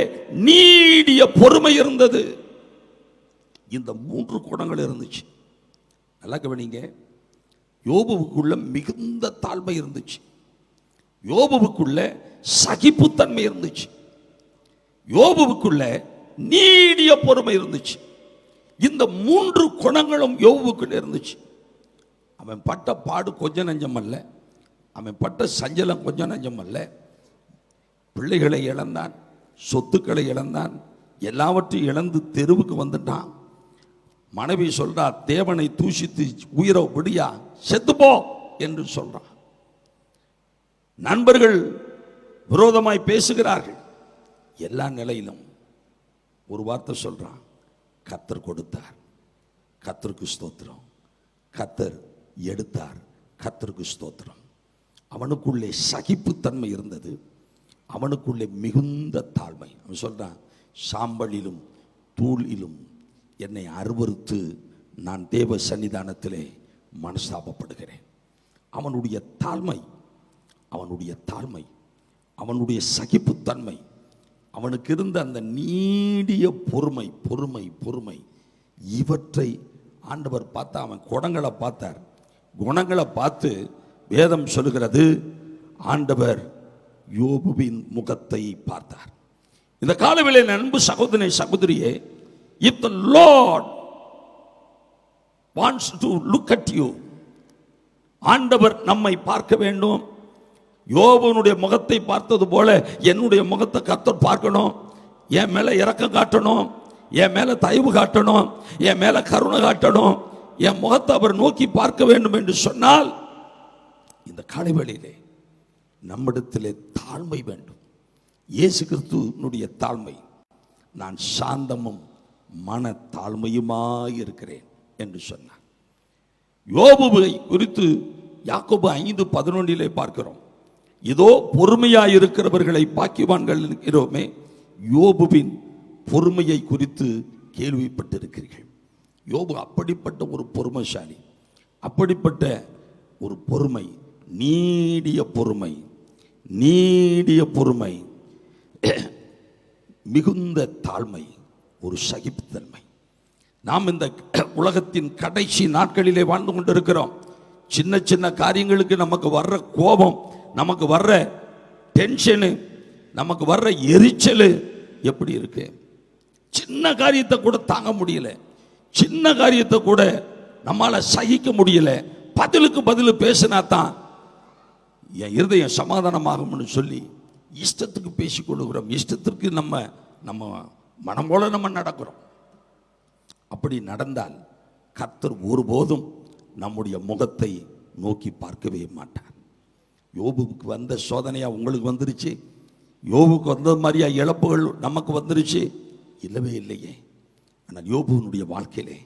நீடிய பொறுமை இருந்தது. இந்த 3 குணங்கள் இருந்துச்சு. நல்லா கவனிங்க. யோபுவுக்குள்ள மிகுந்த தாழ்மை இருந்துச்சு, யோபுவுக்குள்ள சகிப்புத்தன்மை இருந்துச்சு, யோபுவுக்குள்ள நீடிய பொறுமை இருந்துச்சு. இந்த 3 குணங்களும் யோபுவுக்குள்ள இருந்துச்சு. அவன் பட்ட பாடு கொஞ்சம் நஞ்சம் அல்ல, அவன் பட்ட சஞ்சலம் கொஞ்சம் நஞ்சம் அல்ல. பிள்ளைகளை இழந்தான், சொத்துக்களை இழந்தான், எல்லாவற்றையும் இழந்து தெருவுக்கு வந்துட்டான். மனைவி சொல்றா, தேவனை தூஷித்து உயிரை விடியா, செத்துப்போ என்று சொல்றான். நண்பர்கள் விரோதமாய் பேசுகிறார்கள். எல்லா நிலையிலும் ஒரு வார்த்தை சொல்றான், கர்த்தர் கொடுத்தார், கர்த்தருக்கு ஸ்தோத்திரம், கர்த்தர் எடுத்தார், கர்த்தருக்கு ஸ்தோத்திரம். அவனுக்குள்ளே சகிப்புத்தன்மை இருந்தது, அவனுக்குள்ளே மிகுந்த தாழ்மை. அவன் சொல்றான், சாம்பலிலும் தூளிலும் என்னை அருவருத்து நான் தேவ சன்னிதானத்திலே மனஸ்தாபப்படுகிறேன். அவனுடைய தாழ்மை, அவனுடைய தாழ்மை, அவனுடைய சகிப்புத்தன்மை, அவனுக்கு இருந்த அந்த நீடிய பொறுமை பொறுமை பொறுமை, இவற்றை ஆண்டவர் பார்த்தா. அவன் குணங்களை பார்த்தார். குணங்களை பார்த்து வேதம் சொல்லுகிறது, ஆண்டவர் யோபுவின் முகத்தை பார்த்தார். இந்த காலவேளையில் அன்பு சகோதரனே சகோதரியே, if the Lord wants to look at you, ஆண்டவர் நம்மை பார்க்க வேண்டும். யோபுனுடைய முகத்தை பார்த்தது போல என்னுடைய முகத்தை கர்த்தர் பார்க்கணும், என் மேல இரக்கம் காட்டணும், என் மேல தயவு காட்டணும், என் மேல கருணை காட்டணும், என் முகத்தை அவர் நோக்கி பார்க்க வேண்டும் என்று சொன்னால் இந்த காலை வேளையிலே நம்மிடத்திலே தாழ்மை வேண்டும். இயேசு கிறிஸ்துவினுடைய தாழ்மை, நான் சாந்தமும் மன தாழ்மையுமாய் இருக்கிறேன் என்று சொன்னார். யோபுவை குறித்து யாக்கோபு 5:11 பார்க்கிறோம். இதோ பொறுமையாய் இருக்கிறவர்களை பாக்கியவான்கள் இருக்கிறோமே, யோபுவின் பொறுமையை குறித்து கேள்விப்பட்டிருக்கிறீர்கள். யோபு அப்படிப்பட்ட ஒரு பொறுமைசாலி, அப்படிப்பட்ட ஒரு பொறுமை, நீடிய பொறுமை, நீடிய பொறுமை, மிகுந்த தாழ்மை, ஒரு சகிப்புத்தன்மை. நாம் இந்த உலகத்தின் கடைசி நாட்களிலே வாழ்ந்து கொண்டிருக்கிறோம். சின்ன சின்ன காரியங்களுக்கு நமக்கு வர்ற கோபம், நமக்கு வர்ற டென்ஷனு, நமக்கு வர்ற எரிச்சல் எப்படி இருக்கு? சின்ன காரியத்தை கூட தாங்க முடியல, சின்ன காரியத்தை கூட நம்மால சகிக்க முடியல. பதிலுக்கு பதில் பேசினா தான் என் இருதயம் சமாதானமாகும்னு சொல்லி இஷ்டத்துக்கு பேசிக்கொள்ளுகிறோம். இஷ்டத்திற்கு நம்ம மனம் போல நம்ம நடக்கிறோம். அப்படி நடந்தால் கர்த்தர் ஒருபோதும் நம்முடைய முகத்தை நோக்கி பார்க்கவே மாட்டார். யோபுக்கு வந்த சோதனையா உங்களுக்கு வந்துருச்சு? யோபுக்கு வந்த மாதிரியா இழப்புகள் நமக்கு வந்துருச்சு? இல்லவே இல்லையே. ஆனால் யோபுவினுடைய வாழ்க்கையிலே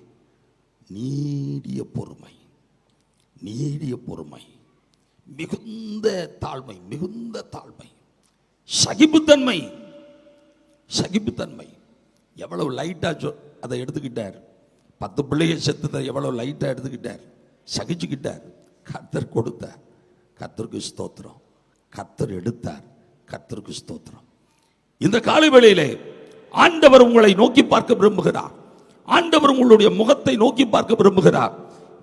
நீடிய பொறுமை, நீடிய பொறுமை, மிகுந்த தாழ்மை, மிகுந்த தாழ்மை, சகிப்புத்தன்மை. சகிப்புத்தன்மை எவ்வளவு லைட்டா அதை எடுத்துக்கிட்டார். 10 பிள்ளைகள் செத்துதை எவ்வளவு லைட்டா எடுத்துக்கிட்டார், சகிச்சுக்கிட்டார். கர்த்தர் கொடுத்தார், கர்த்தருக்கு ஸ்தோத்திரம். கர்த்தர் எடுத்தார், கர்த்தருக்கு ஸ்தோத்திரம். இந்த காலை வேளையிலே ஆண்டவர் உங்களை நோக்கி பார்க்க விரும்புகிறார். ஆண்டவர் உங்களுடைய முகத்தை நோக்கி பார்க்க விரும்புகிறார்.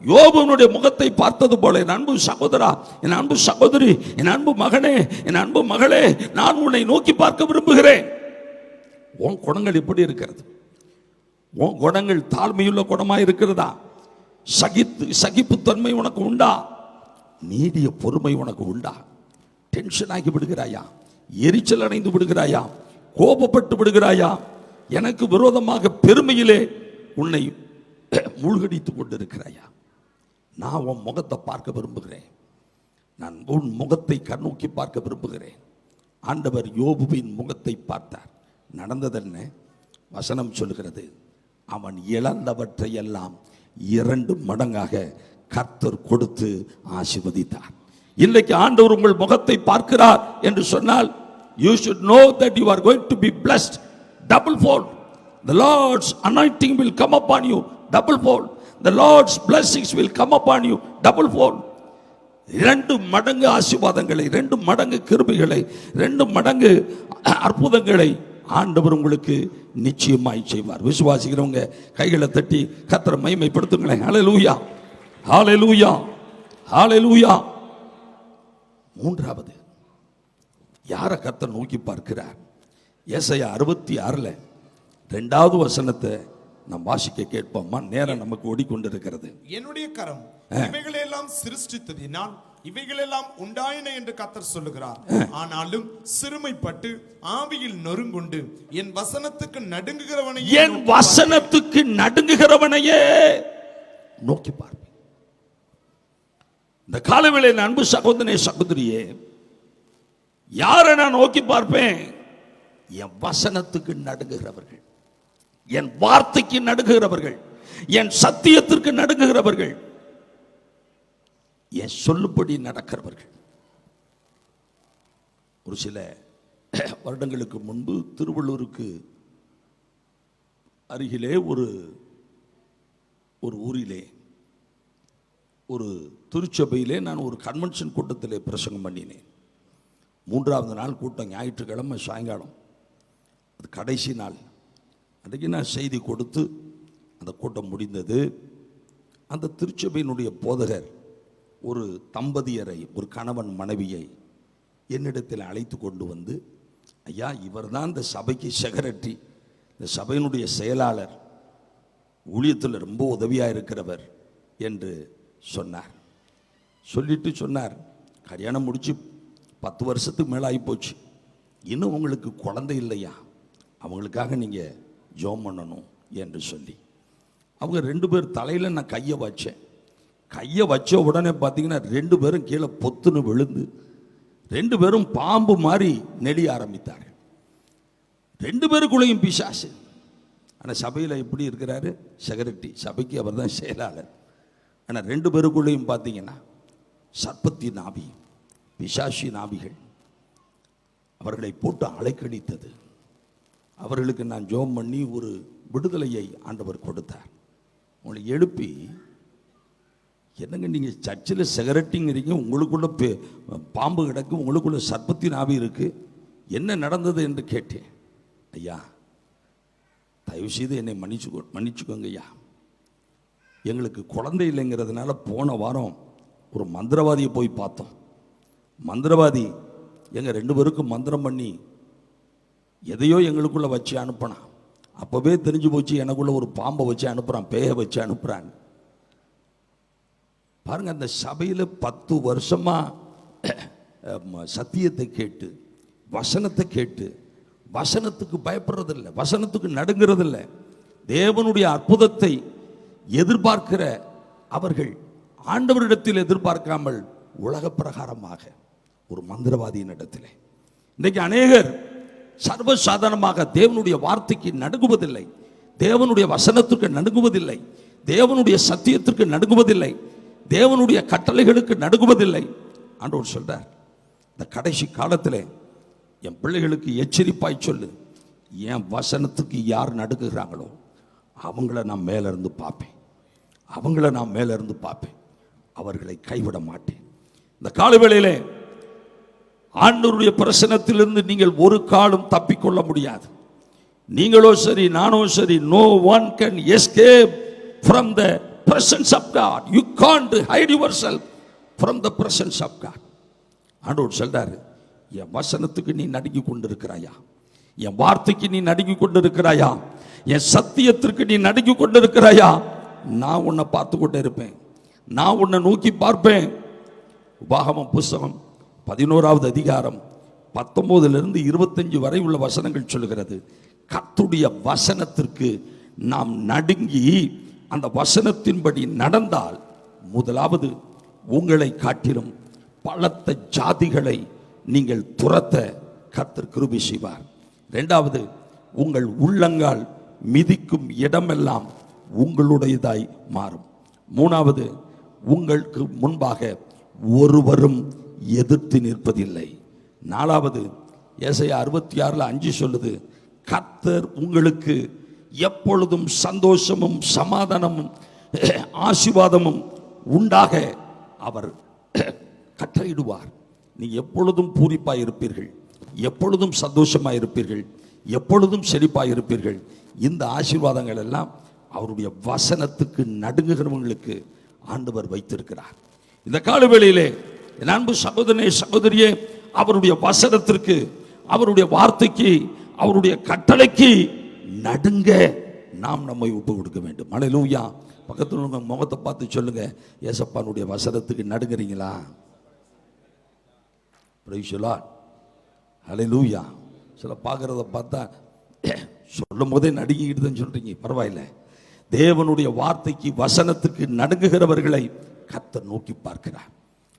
யோபுவினுடைய முகத்தை பார்த்தது போல, என் அன்பு சகோதரா, என் அன்பு சகோதரி, என் அன்பு மகனே, என் அன்பு மகளே, நான் உன்னை நோக்கி பார்க்க விரும்புகிறேன். உன் குணங்கள் எப்படி இருக்கிறது? உன் குணங்கள் தாழ்மையுள்ள குணமாக இருக்கிறதா? சகிப்புத்தன்மை உனக்கு உண்டா? நீடிய பொறுமை உனக்கு உண்டா? டென்ஷன் ஆகி விடுகிறாயா? எரிச்சல் அடைந்து விடுகிறாயா? கோபப்பட்டு விடுகிறாயா? எனக்கு விரோதமாக பெருமையிலே உன்னை மூழ்கடித்துக் கொண்டிருக்கிறாயா? நான் உன் முகத்தை பார்க்க விரும்புகிறேன். நான் உன் முகத்தை கண்ணோக்கி பார்க்க விரும்புகிறேன். ஆண்டவர் யோபுவின் முகத்தை பார்த்தார். நடந்ததென்ன? வசனம் சொல்கிறது, அவன் இழந்தவற்றை எல்லாம் 2 மடங்காக கர்த்தர் கொடுத்து ஆசீர்வதித்தார். இன்றைக்கு ஆண்டவர் உங்கள் முகத்தை பார்க்கிறார் என்று சொன்னால், you should know that you are going to be blessed double fold. The Lord's anointing will come upon you double fold. The Lord's blessings will come upon you double fold. 2 மடங்கு ஆசீர்வாதங்களை, 2 மடங்கு கிருபைகளை, 2 மடங்கு அற்புதங்களை ஆண்டவர் உங்களுக்கு நிச்சயமாய் செய்வார். விசுவாசிக்கிறவங்க கைகளை தட்டி கர்த்தரை மகிமைப்படுத்துங்களேன். ஹல்லேலூயா, ஹல்லேலூயா, ஹல்லேலூயா. மூன்றாவது, யாரை கர்த்தர் நோக்கி பார்க்கிறார்? ஏசாயா 66 2வது வசனத்தை நாம் வாசிக்க கேட்போமா? நேரம் நமக்கு ஓடிக்கொண்டிருக்கிறது. என்னுடைய கரம் இவைகளெல்லாம் சிருஷ்டித்ததினால் இவைகளெல்லாம் உண்டாயின என்று கர்த்தர் சொல்லுகிறார். ஆனாலும் சிறுமைப்பட்டு ஆவியில் நொறுங்குண்டு என் வசனத்துக்கு நடுங்குகிறவனையே, என் வசனத்துக்கு நடுங்குகிறவனையே நோக்கி பார்ப்பேன். இந்த காலவேளை அன்பு சகோதரனே, சகோதரியே, யாரை நான் நோக்கி பார்ப்பேன்? என் வசனத்துக்கு நடுங்குகிறவர்கள், என் வார்த்தைக்கு நடுங்குகிறவர்கள், என் சத்தியத்திற்கு நடுங்குகிறவர்கள், என் சொல்லுபடி நடக்கிறவர்கள். ஒரு சில வருடங்களுக்கு முன்பு திருவள்ளூருக்கு அருகிலே ஒரு ஊரிலே, ஒரு திருச்சபையிலே நான் ஒரு கன்வென்ஷன் கூட்டத்திலே பிரசங்கம் பண்ணினேன். 3வது நாள் கூட்டம், ஞாயிற்றுக்கிழமை சாயங்காலம், அது கடைசி நாள். அன்றைக்கு நான் செய்தி கொடுத்து அந்த கூட்டம் முடிந்தது. அந்த திருச்சபையினுடைய போதகர் ஒரு தம்பதியரை, ஒரு கணவன் மனைவியை என்னிடத்தில் அழைத்து கொண்டு வந்து, ஐயா, இவர் தான் இந்த சபைக்கு செக்ரட்டரி, இந்த சபையினுடைய செயலாளர், ஊழியத்தில் ரொம்ப உதவியாக இருக்கிறவர் என்று சொன்னார். சொல்லிட்டு சொன்னார், கல்யாணம் முடிச்சு 10 வருஷத்துக்கு மேலே ஆகி போச்சு, இன்னும் உங்களுக்கு குழந்தை இல்லையா? அவங்களுக்காக நீங்கள் ஜெபம் பண்ணணும் என்று சொல்லி அவங்க 2 பேர் தலையில் நான் கையை வச்சேன். கையை வச்ச உடனே பார்த்தீங்கன்னா 2 பேரும் கீழே பொத்துன்னு விழுந்து 2 பேரும் பாம்பு மாதிரி நெளிய ஆரம்பித்தார்கள். 2 பேருக்குள்ளேயும் பிசாசு. ஆனால் சபையில் எப்படி இருக்கிறாரு? செக்ரட்டரி, சபைக்கு அவர் தான் செயலாளர். ஆனால் 2 பேருக்குள்ளேயும் பார்த்தீங்கன்னா சர்ப்பத்தின் ஆவி, பிசாசின் ஆவிகள் அவர்களை போட்டு அலைக்கழித்தது. அவர்களுக்கு நான் ஜெபம் பண்ணி ஒரு விடுதலையை ஆண்டவர் கொடுத்தார். உங்களை எழுப்பி, என்னங்க நீங்கள் சர்ச்சில் செக்ரட்டரிங்கிறீங்க, உங்களுக்குள்ள பாம்பு கிடக்கு, உங்களுக்குள்ள சர்ப்பத்தின் ஆவி இருக்கு, என்ன நடந்தது என்று கேட்டேன். ஐயா தயவுசெய்து என்னை மன்னிச்சுக்கோங்க ஐயா, எங்களுக்கு குழந்தை இல்லைங்கிறதுனால போன வாரம் ஒரு மந்திரவாதியை போய் பார்த்தோம். மந்திரவாதி எங்கள் 2 பேருக்கும் மந்திரம் பண்ணி எதையோ எங்களுக்குள்ளே வச்சு அனுப்பினான். அப்போவே தெரிஞ்சு போச்சு எனக்குள்ள ஒரு பாம்பை வச்சு அனுப்புகிறான், பேயை வச்சு அனுப்புகிறான். பாருங்க, அந்த சபையில் 10 வருஷமாக சத்தியத்தை கேட்டு வசனத்தை கேட்டு வசனத்துக்கு பயப்படுறதில்லை, வசனத்துக்கு நடுங்கிறதில்லை, தேவனுடைய அற்புதத்தை எதிர்பார்க்கிற அவர்கள் ஆண்டவரிடத்தில் எதிர்பார்க்காமல் உலக பிரகாரமாக ஒரு மந்திரவாதியின் இடத்திலே இன்றைக்கு அநேகர் சர்வசாதாரணமாக தேவனுடைய வார்த்தைக்கு நடுங்குவதில்லை, தேவனுடைய வசனத்துக்கு நடுங்குவதில்லை, தேவனுடைய சத்தியத்திற்கு நடுங்குவதில்லை, தேவனுடைய கட்டளைகளுக்கு நடுங்குவதில்லை. ஆண்டவர் சொல்றார், இந்த கடைசி காலத்தில் என் பிள்ளைகளுக்கு எச்சரிப்பாய் சொல்லு, என் வசனத்துக்கு யார் நடுக்குகிறாங்களோ அவங்கள நான் மேல இருந்து பார்ப்பேன், அவங்கள நான் மேல இருந்து பார்ப்பேன், அவர்களை கைவிட மாட்டேன். இந்த காலவேளையிலே ஆண்டவருடைய பிரசன்னத்திலிருந்து நீங்கள் ஒரு காலம் தப்பிக்கொள்ள முடியாது. நீங்களோ சரி, நானோ சரி, no one can escape from the presence of God. You can't hide yourself from the presence of God. ஆண்டவர் சொல்றாரு, என் வசனத்துக்கு நீ நடுங்கி கொண்டிருக்கிறாயா, என் வார்த்தைக்கு நீ நடுங்கி கொண்டிருக்கிறாயா, என் சத்தியத்திற்கு நீ நடுங்கி கொண்டிருக்கிறாயா, நான் உன்னை பார்த்து கொண்டே இருப்பேன், நான் உன்னை நோக்கி பார்ப்பேன். உபாகமம் புஸ்தகம் 11வது அதிகாரம் 19 25 வரை உள்ள வசனங்கள் சொல்லுகிறது, கர்த்தருடைய வசனத்திற்கு நாம் நடுங்கி அந்த வசனத்தின்படி நடந்தால் முதலாவது உங்களை காட்டிலும் பலத்த ஜாதிகளை நீங்கள் துரத்த கர்த்தர் கிருபை செய்வார். இரண்டாவது, உங்கள் உள்ளங்கால் மிதிக்கும் இடமெல்லாம் உங்களுடையதாய் மாறும். மூணாவது, உங்களுக்கு முன்பாக ஒருவரும் எதிர்த்து நிற்பதில்லை. நாலாவது, ஏசாயா 66:5 சொல்லுது, கர்த்தர் உங்களுக்கு எப்பொழுதும் சந்தோஷமும் சமாதானமும் ஆசீர்வாதமும் உண்டாக அவர் கட்டளையிடுவார். நீ எப்பொழுதும் பூரிப்பாய் இருப்பீர்கள், எப்பொழுதும் சந்தோஷமாய் இருப்பீர்கள், எப்பொழுதும் செழிப்பாய் இருப்பீர்கள். இந்த ஆசீர்வாதங்கள் எல்லாம் அவருடைய வசனத்துக்கு நடுங்குகிறவங்களுக்கு ஆண்டவர் வைத்திருக்கிறார். இந்த காலவேளையிலே என் அன்பு சகோதரனே சகோதரியே, அவருடைய வசனத்திற்கு, அவருடைய வார்த்தைக்கு, அவருடைய கட்டளைக்கு நடுங்க நாம் நம்மை ஒப்பு கொடுக்க வேண்டும். அல்லேலூயா. பக்கத்தில் உங்க முகத்தை பார்த்து சொல்லுங்க, ஏசப்பானுடைய வசனத்துக்கு நடுங்குறீங்களா? Price the Lord. அல்லேலூயா. சில பார்க்கறத பார்த்தா சொல்லும் போதே நடுங்கிக்கிட்டுதான் சொல்றீங்க, பரவாயில்ல. தேவனுடைய வார்த்தைக்கு வசனத்துக்கு நடுங்குகிறவர்களை கர்த்தர் நோக்கி பார்க்கிறார்.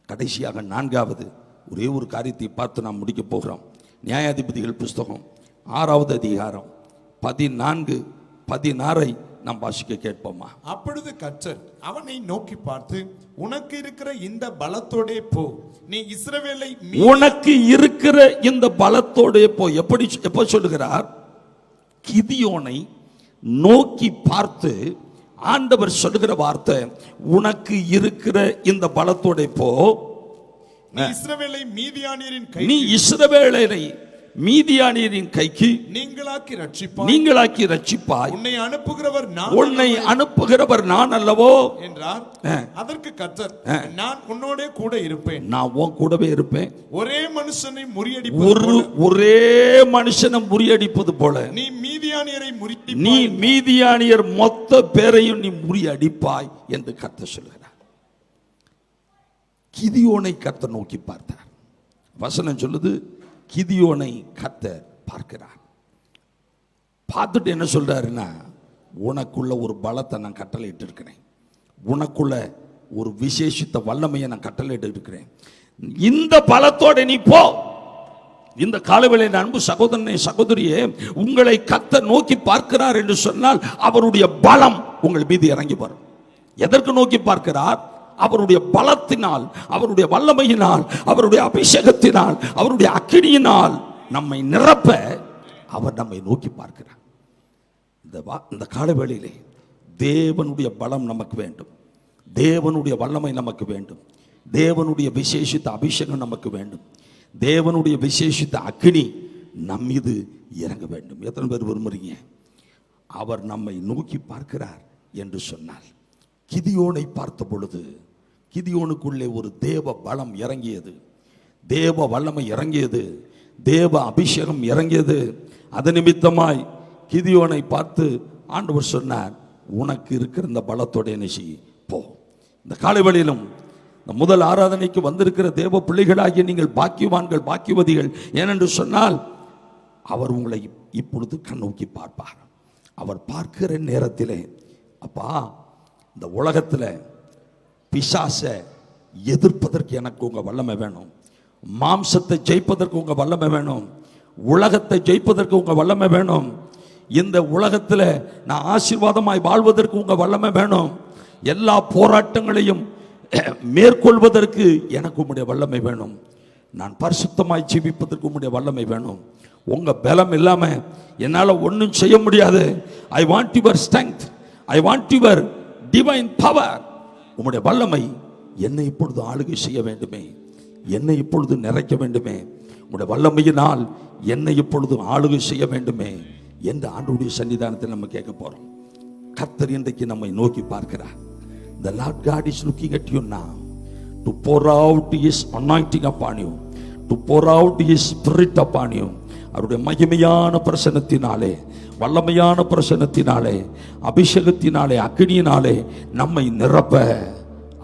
கடைசியாக நான்காவது ஒரே ஒரு காரியத்தை பார்த்து நாம் முடிக்க போகிறோம். நியாயாதிபதிகள் புஸ்தகம் 6வது அதிகாரம் 14, 16 நாம் வாசிக்க கேட்போமா? அப்பொழுது கர்த்தர் அவனை நோக்கி பார்த்து, உனக்கு இருக்கிற இந்த பலத்தோடே போ, நீ இஸ்ரவேலை உனக்கு இருக்கிற இந்த பலத்தோடே போ. எப்ப சொல்லுகிறார்? கிதியோனை நோக்கி பார்த்து ஆண்டவர் சொல்லுகிற வார்த்தை, உனக்கு இருக்கிற இந்த பலத்தோட போ, நீ இஸ்ரவேலை மீதியானியரின் கைக்கு நீங்களாக்கி ரட்சிப்பாய், உன்னை அனுப்புகிறவர் நான் அல்லவோ என்றார். அதற்கு கர்த்தர், நான் உன்னோட கூட இருப்பேன், நான் உன் கூடவே இருப்பேன். ஒரே மனுஷனை முறியடிப்பது போல நீ மீதியானியர் மொத்த பேரையும் நீ முறியடிப்பாய் என்று கர்த்தர் சொல்கிறார். கிதியோனை கர்த்தர் நோக்கி பார்த்தார். வசனம் சொல்லுது, கிதியோனை கர்த்தர் பார்க்கிறார். பார்த்துட்டு என்ன சொல்றாருன்னா, உனக்குள்ள ஒரு பலத்தை நான் கட்டளையிட்டு இருக்கிறேன், உனக்குள்ள ஒரு விசேஷித்த வல்லமையை நான் கட்டளையிட்டு இருக்கிறேன், இந்த பலத்தோட நீ போ. இந்த காலவேளையில் அன்பு சகோதரனே சகோதரியே, உங்களை கர்த்தர் நோக்கி பார்க்கிறார் என்று சொன்னால் அவருடைய பலம் உங்கள் மீது இறங்கி வரும். எதற்கு நோக்கி பார்க்கிறார்? அவருடைய பலத்தினால், அவருடைய வல்லமையினால், அவருடைய அபிஷேகத்தினால், அவருடைய அக்கினியினால் நம்மை நிரப்ப அவர் நம்மை நோக்கி பார்க்கிறார். இந்த காலவேளையிலே தேவனுடைய பலம் நமக்கு வேண்டும், தேவனுடைய வல்லமை நமக்கு வேண்டும், தேவனுடைய விசேஷித்த அபிஷேகம் நமக்கு வேண்டும், தேவனுடைய விசேஷித்த அக்கினி நம் மீது இறங்க வேண்டும். எத்தனை பேர் விரும்புறீங்க? அவர் நம்மை நோக்கி பார்க்கிறார் என்று சொன்னால், கிதியோனை பார்த்த பொழுது கிதியோனுக்குள்ளே ஒரு தேவ பலம் இறங்கியது, தேவ வல்லமை இறங்கியது, தேவ அபிஷேகம் இறங்கியது. அது நிமித்தமாய் கிதியோனை பார்த்து ஆண்டவர் சொன்னார், உனக்கு இருக்கிற இந்த பலத்தோட நிசி போ. இந்த காலைவெளியிலும் இந்த முதல் ஆராதனைக்கு வந்திருக்கிற தேவ பிள்ளைகளாகிய நீங்கள் பாக்கியவான்கள், பாக்கியவதிகள். ஏனென்று சொன்னால் அவர் உங்களை இப்பொழுது கண்ணோக்கி பார்ப்பார். அவர் பார்க்கிற நேரத்திலே, அப்பா இந்த உலகத்தில் பிசாசை எதிர்ப்பதற்கு எனக்கு உங்க வல்லமை வேணும், மாம்சத்தை ஜெயிப்பதற்கு உங்க வல்லமை வேணும், உலகத்தை ஜெயிப்பதற்கு உங்க வல்லமை வேணும், இந்த உலகத்தில் நான் ஆசீர்வாதமாய் வாழ்வதற்கு உங்க வல்லமை வேணும், எல்லா போராட்டங்களையும் மேற்கொள்வதற்கு எனக்கு உம்முடைய வல்லமை வேணும், நான் பரிசுத்தமாய் ஜீவிப்பதற்கு உம்முடைய வல்லமை வேணும். உங்க பலம் இல்லாம என்னால ஒன்றும் செய்ய முடியாது. I want your strength, I want your divine power. உம்முடைய வல்லமை என்னை இப்பொழுது ஆளுகை செய்ய வேண்டுமே, என்னை இப்பொழுது நிறைக்க வேண்டுமே, உம்முடைய வல்லமையினால் என்னை இப்பொழுது ஆளுகை செய்ய வேண்டுமே என்று ஆண்டவருடைய சன்னிதானத்தில் நம்ம கேட்க போறோம். கர்த்தர் இன்றைக்கு நம்மை நோக்கி பார்க்கிறார். The Lord God is looking at you now to pour out His anointing upon you, to pour out His Spirit upon you. அவருடைய மகிமையான பிரசன்னத்தினாலே, வல்லமையான பிரசன்னத்தினாலே, அபிஷேகத்தினாலே, அக்கினியினாலே நம்மை நிரப்ப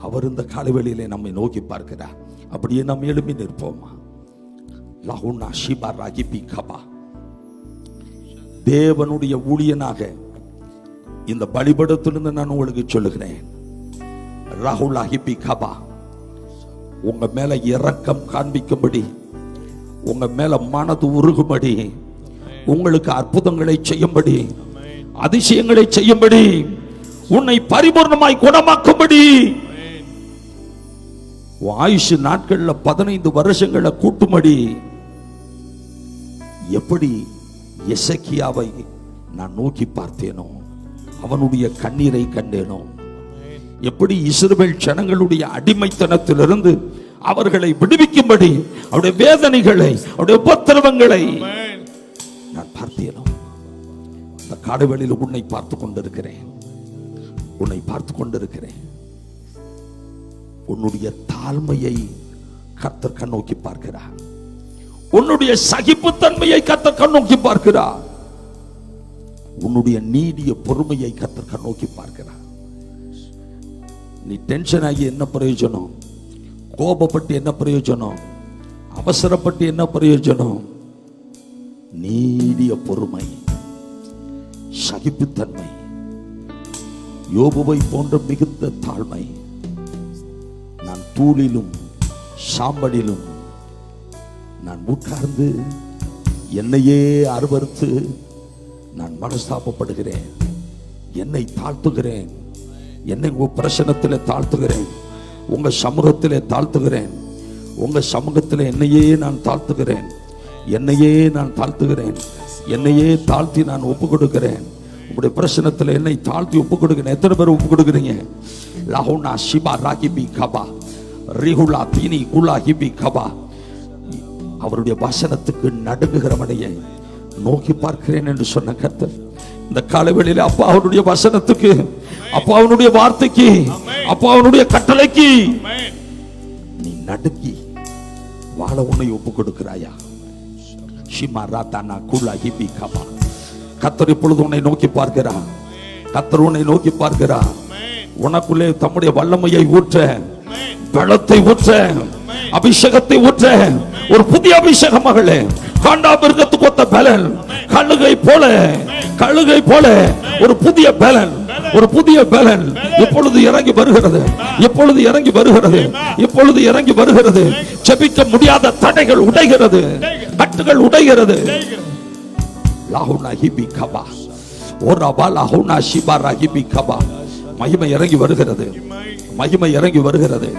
அவர் இந்த காலைவெளியிலே நம்மை நோக்கி பார்க்கிறார். அப்படியே நாம் எழுப்பி நிற்போமா? லஹுனா ஷிபா ராகிபி கபா. தேவனுடைய ஊழியனாக இந்த பலிபடத்திலிருந்து நான் உங்களுக்கு சொல்லுகிறேன், ராகுல் அஹிபி கபா, உங்க மேல இரக்கம் காண்பிக்கும்படி, உங்க மேல மனது உருகும்படி, உங்களுக்கு அற்புதங்களை செய்யும்படி, அதிசயங்களை செய்யும்படி, உன்னை பரிபூர்ணமாய் குணமாக்கும்படி, ஆயுஷ் நாட்கள்ல 15 வருஷங்களை கூட்டும்படி, எப்படி எசேக்கியாவை நான் நோக்கி பார்த்தேனோ, அவனுடைய கண்ணீரை கண்டேனோ, எப்படி இஸ்ரவேல் ஜனங்களுடைய அடிமைத்தனத்திலிருந்து அவர்களை விடுவிக்கும்படி அவருடைய வேதனைகளை, அவருடைய உபத்திரவங்களை நான் பார்த்தேனோ, இந்த காடுகளில் உன்னை பார்த்து கொண்டிருக்கிறேன், உன்னை பார்த்து கொண்டிருக்கிறேன். உன்னுடைய தாழ்மையை கர்த்தர் கண்ணோக்கி பார்க்கிறார், உன்னுடைய சகிப்புத்தன்மையை கர்த்தர் கண்ணோக்கி பார்க்கிறார், உன்னுடைய நீடிய பொறுமையை கர்த்தர் கண்ணோக்கி பார்க்கிறார். நீ டென்ஷன் ஆகி என்ன பிரயோஜனம்? கோபப்பட்டு என்ன பிரயோஜனம்? அவசரப்பட்டு என்ன பிரயோஜனம்? நீடிய பொறுமை, சகிப்புத்தன்மை, யோபுவை போன்ற மிகுந்த தாழ்மை. நான் தூளிலும் சாம்பலிலும் நான் உட்கார்ந்து என்னையே அருவருத்து நான் மனஸ்தாபப்படுகிறேன், என்னை தாழ்த்துகிறேன், என்னை உங்க பிரசனத்திலே தாழ்த்துகிறேன், உங்க சமூகத்திலே தாழ்த்துகிறேன், உங்க சமூகத்தில் என்னையே நான் தாழ்த்துகிறேன், என்னையே நான் தாழ்த்துகிறேன், என்னையே தாழ்த்தி நான் ஒப்பு கொடுக்கிறேன். உங்களுடைய பிரசனத்தில் என்னை தாழ்த்தி ஒப்பு கொடுக்கிறேன். எத்தனை பேர் ஒப்பு கொடுக்குறீங்க? லஹுனா ஷிபா ராகிபி கபா ரிஹுலா தீனி குலா ஹிபி கபா. அவருடைய வசனத்துக்கு நடுங்குகிறவனையை நோக்கி பார்க்கிறேன் என்று சொன்ன கர்த்தர் இந்த காலவெளியில அப்பா அவருடைய வசனத்துக்கு, அப்பா அவனுடைய வார்த்தைக்கு, அப்பா அவனுடைய கட்டளைக்கு நீ நடுங்கி வாழ உன்னை ஒப்பு கொடுக்கிறாயா? கர்த்தர் இப்பொழுது உன்னை நோக்கி பார்க்கிறார், கர்த்தர் உன்னை நோக்கி பார்க்கிறார். உனக்குள்ளே தம்முடைய வல்லமையை ஊற்ற, பலத்தை ஊற்ற, அபிஷேகத்தை ஊற்ற, ஒரு புதிய அபிஷேகம் மகளே, காண்டாமிருகத்தை கொத்த பலன், கழுகை போல, கழுகை போல ஒரு புதிய பலன், ஒரு புதிய பலன் இப்பொழுது இறங்கி வருகிறது, இப்பொழுது இறங்கி வருகிறது, இப்பொழுது இறங்கி வருகிறது. ஜெபிக்க முடியாத தடைகள் உடைகிறது, கட்டுகள் உடைகிறது. லாஹுனா ஹிபி கபா ஓரபா லாஹுனா ஷிபா ரஹிபி கபா. மகிமை இறங்கி வருகிறது, மகிமை இறங்கி வருகிறது.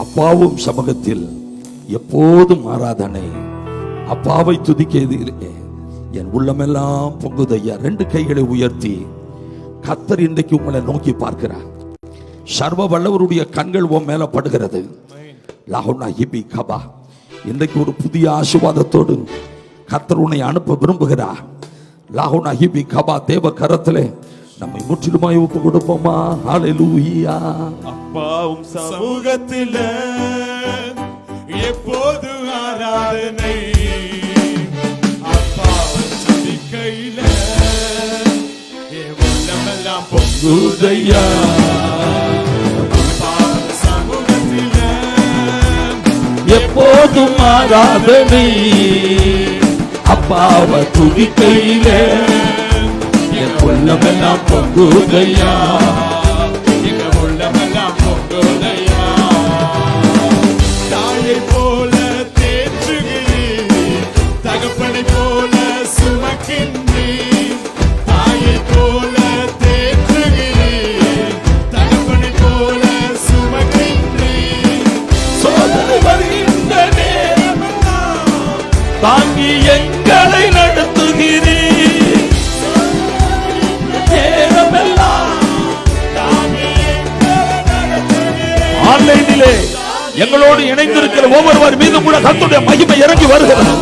அப்பாவும் சமூகத்தில் எப்போதும் ஆராதனை, அப்பாவை துதிக்கிறதிலே என் உள்ளமெல்லாம் பொங்குதையா. 2 கைகளை உயர்த்தி கர்த்தர் இன்றைக்கு உங்களை நோக்கி பார்க்கிறார். சர்வ வல்லவருடைய கண்கள் உன் மேல படுகிறது. லாஹுனா ஹிபி கபா. இன்றைக்கு ஒரு புதிய ஆசீர்வாதத்தோடு கர்த்தர் உன்னை அனுப்ப விரும்புகிறார். லாஹுனா ஹிபி கபா. தேவ கரத்திலே நம்மை முற்றிலுமாய் ஒப்பு கொடுப்போமா? ஹல்லேலூயா. அப்பாவும் சமூகத்தில எப்போது ஆராதனை, அப்பாவும் துதிக்கையில என் உள்ளமெல்லாம் பொங்குதையா. அப்பாவும் சமூகத்தில எப்போதும் ஆராதனை, அப்பாவை துதிக்கையில என் உள்ளமெல்லாம் பொங்குதையா. எங்க உள்ளமெல்லாம் பொங்குதையா. தாயை போல தேற்றுகிறீர், தகப்பனை போல சுமக்கின்றீர். தாயை போல தேற்றுகிறீர், தகப்பனை போல சுமக்கின்றீர். சோதனை வருகின்ற நேரமெல்லாம் தாங்கி எங்களை நடத்துகிறீர். ஆன்லைனிலே எங்களோடு இணைந்திருக்கிற ஒவ்வொருவர் மீதும் கூட கர்த்தருடைய மகிமை இறங்கி வருகிறது.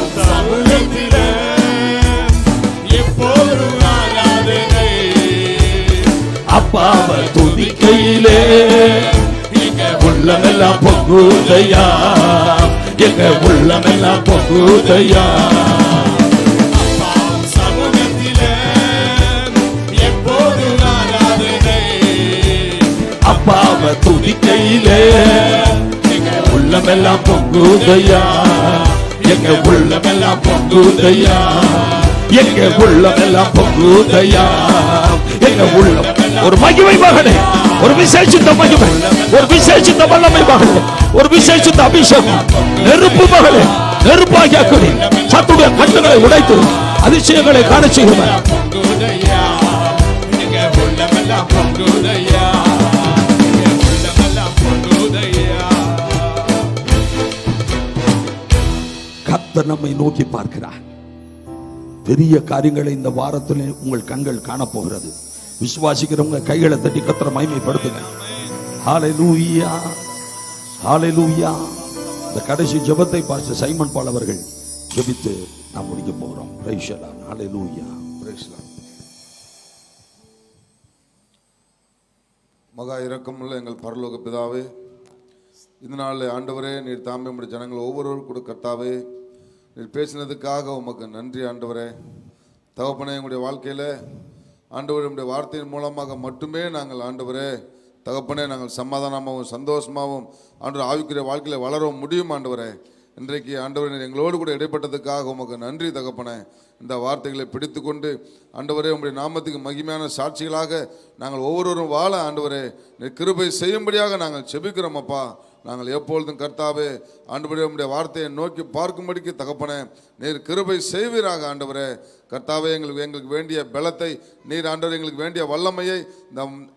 அப்பாவை துதிக்கையிலே எங்க உள்ளமெல்லாம் பொங்குதையா, எங்க உள்ளமெல்லாம் பொங்குதையா. அப்பாவை துதிக்கையிலே எங்க உள்ளமெல்லாம் பொங்குதையா, எங்க உள்ளமெல்லாம் பொங்குதையா, எங்க உள்ளமெல்லாம் பொங்குதையா, எங்க உள்ளம். ஒரு மகிமை மகனே, ஒரு விசேஷித்த மகிமை, ஒரு விசேஷித்த வல்லமை மகனே, ஒரு விசேஷித்த அபிஷேகம். நெருப்பு மகனே, நெருப்பாகி அக்கடி சத்துடைய கட்டுகளை உடைத்து அதிசயங்களை காண செய்கிறேன். கர்த்தர் நம்மை நோக்கி பார்க்கிறார். பெரிய காரியங்களை இந்த வாரத்தில் உங்கள் கண்கள் காணப்போகிறது. விசுவாசிக்கிறவங்க கைகளை தட்டி கர்த்தரை மகிமைப்படுத்துங்க. ஹல்லேலூயா, ஹல்லேலூயா. இந்த கடைசி ஜெபத்தை பாஸ்டர் சைமன் பால் அவர்கள் ஜெபித்து நாம் முடிக்க போகிறோம். Price the Lord. Hallelujah. Price the Lord. மகா இரக்கமுள்ள எங்கள் பரலோக பிதாவே, இந்த நாளில் ஆண்டவரே, நீர் தாமே உம்முடைய ஜனங்கள் ஒவ்வொருவரும் கூட கர்த்தாவே நீர் பேசினதுக்காக உமக்கு நன்றி ஆண்டவரே. தகப்பனே, எங்களுடைய வாழ்க்கையில் ஆண்டவரே உம்முடைய வார்த்தையின் மூலமாக மட்டுமே நாங்கள் ஆண்டவரே தகப்பனே நாங்கள் சமாதானமாகவும் சந்தோஷமாகவும் ஆண்டவர் ஆவிக்குரிய வாழ்க்கையில் வளர முடியும் ஆண்டவரே. இன்றைக்கு ஆண்டவரே எங்களோடு கூட இடைப்பட்டதுக்காக உமக்கு நன்றி தகப்பனே. இந்த வார்த்தைகளை பிடித்து கொண்டு ஆண்டவரே உம்முடைய நாமத்துக்கு மகிமையான சாட்சிகளாக நாங்கள் ஒவ்வொருவரும் வாழ ஆண்டவரே நீர் கிருபை செய்யும்படியாக நாங்கள் செபிக்கிறோம் அப்பா. நாங்கள் எப்பொழுதும் கர்த்தாவே ஆண்டவரே உம்முடைய வார்த்தையை நோக்கி பார்க்கும்படிக்கு தகப்பனே நீர் கிருபை செய்வீராக ஆண்டவரே. கர்த்தாவே எங்களுக்கு வேண்டிய பலத்தை நீர் ஆண்டவரே எங்களுக்கு வேண்டிய வல்லமையை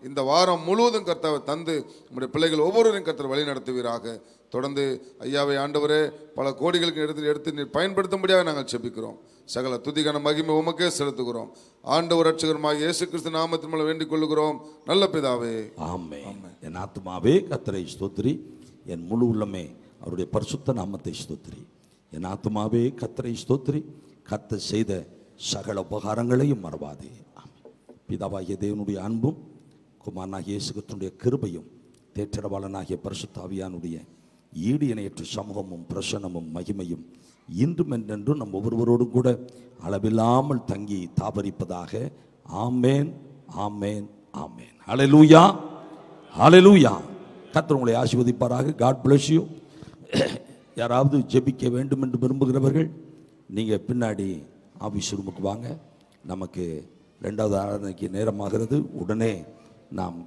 இந்த வாரம் முழுவதும் கர்த்தாவை தந்து உம்முடைய பிள்ளைகள் ஒவ்வொருவரையும் கர்த்தர் வழி நடத்துவீராக. தொடர்ந்து ஐயாவை ஆண்டவரே பல கோடிகளுக்கு எடுத்து நீர் பயன்படுத்தும்படியாக நாங்கள் செபிக்கிறோம். சகல துதிகான மகிமை உமக்கே செலுத்துகிறோம். ஆண்டவர் ரட்சகருமாகிய இயேசு கிறிஸ்து நாமத்தின் மூலம் வேண்டிக் கொள்ளுகிறோம் நல்ல பிதாவே. ஆமென். என் ஆத்துமாவே கர்த்தரை ஸ்தோத்திரி, என் முழு உள்ளமே அவருடைய பரிசுத்த நாமத்தை ஸ்தோத்திரி. என் ஆத்துமாவே கர்த்தரை ஸ்தோத்திரி, கர்த்தர் செய்த சகல உபகாரங்களையும் மறவாதே. பிதாவாகிய தேவனுடைய அன்பும் குமாரனாகிய இயேசு கிறிஸ்துவினுடைய கிருபையும் தேற்றரவாளனாகிய பரிசுத்த ஆவியானுடைய ஈடு இணையற்ற சமூகமும் பிரசன்னமும் மகிமையும் இன்றும் என்றென்றும் நம் ஒவ்வொருவரோடும் கூட அளவில்லாமல் தங்கி தாபரிப்பதாக. ஆமேன், ஆமேன், ஆமேன். ஹல்லேலூயா, ஹல்லேலூயா. கர்த்தர் உங்களை ஆசீர்வதிப்பாராக. God bless you. யாராவது ஜெபிக்க வேண்டும் என்று விரும்புகிறவர்கள் நீங்கள் பின்னாடி ஆபீஸ் ரூமுக்கு வாங்க. நமக்கு 2வது ஆராதனைக்கு நேரமாகிறது. உடனே நாம்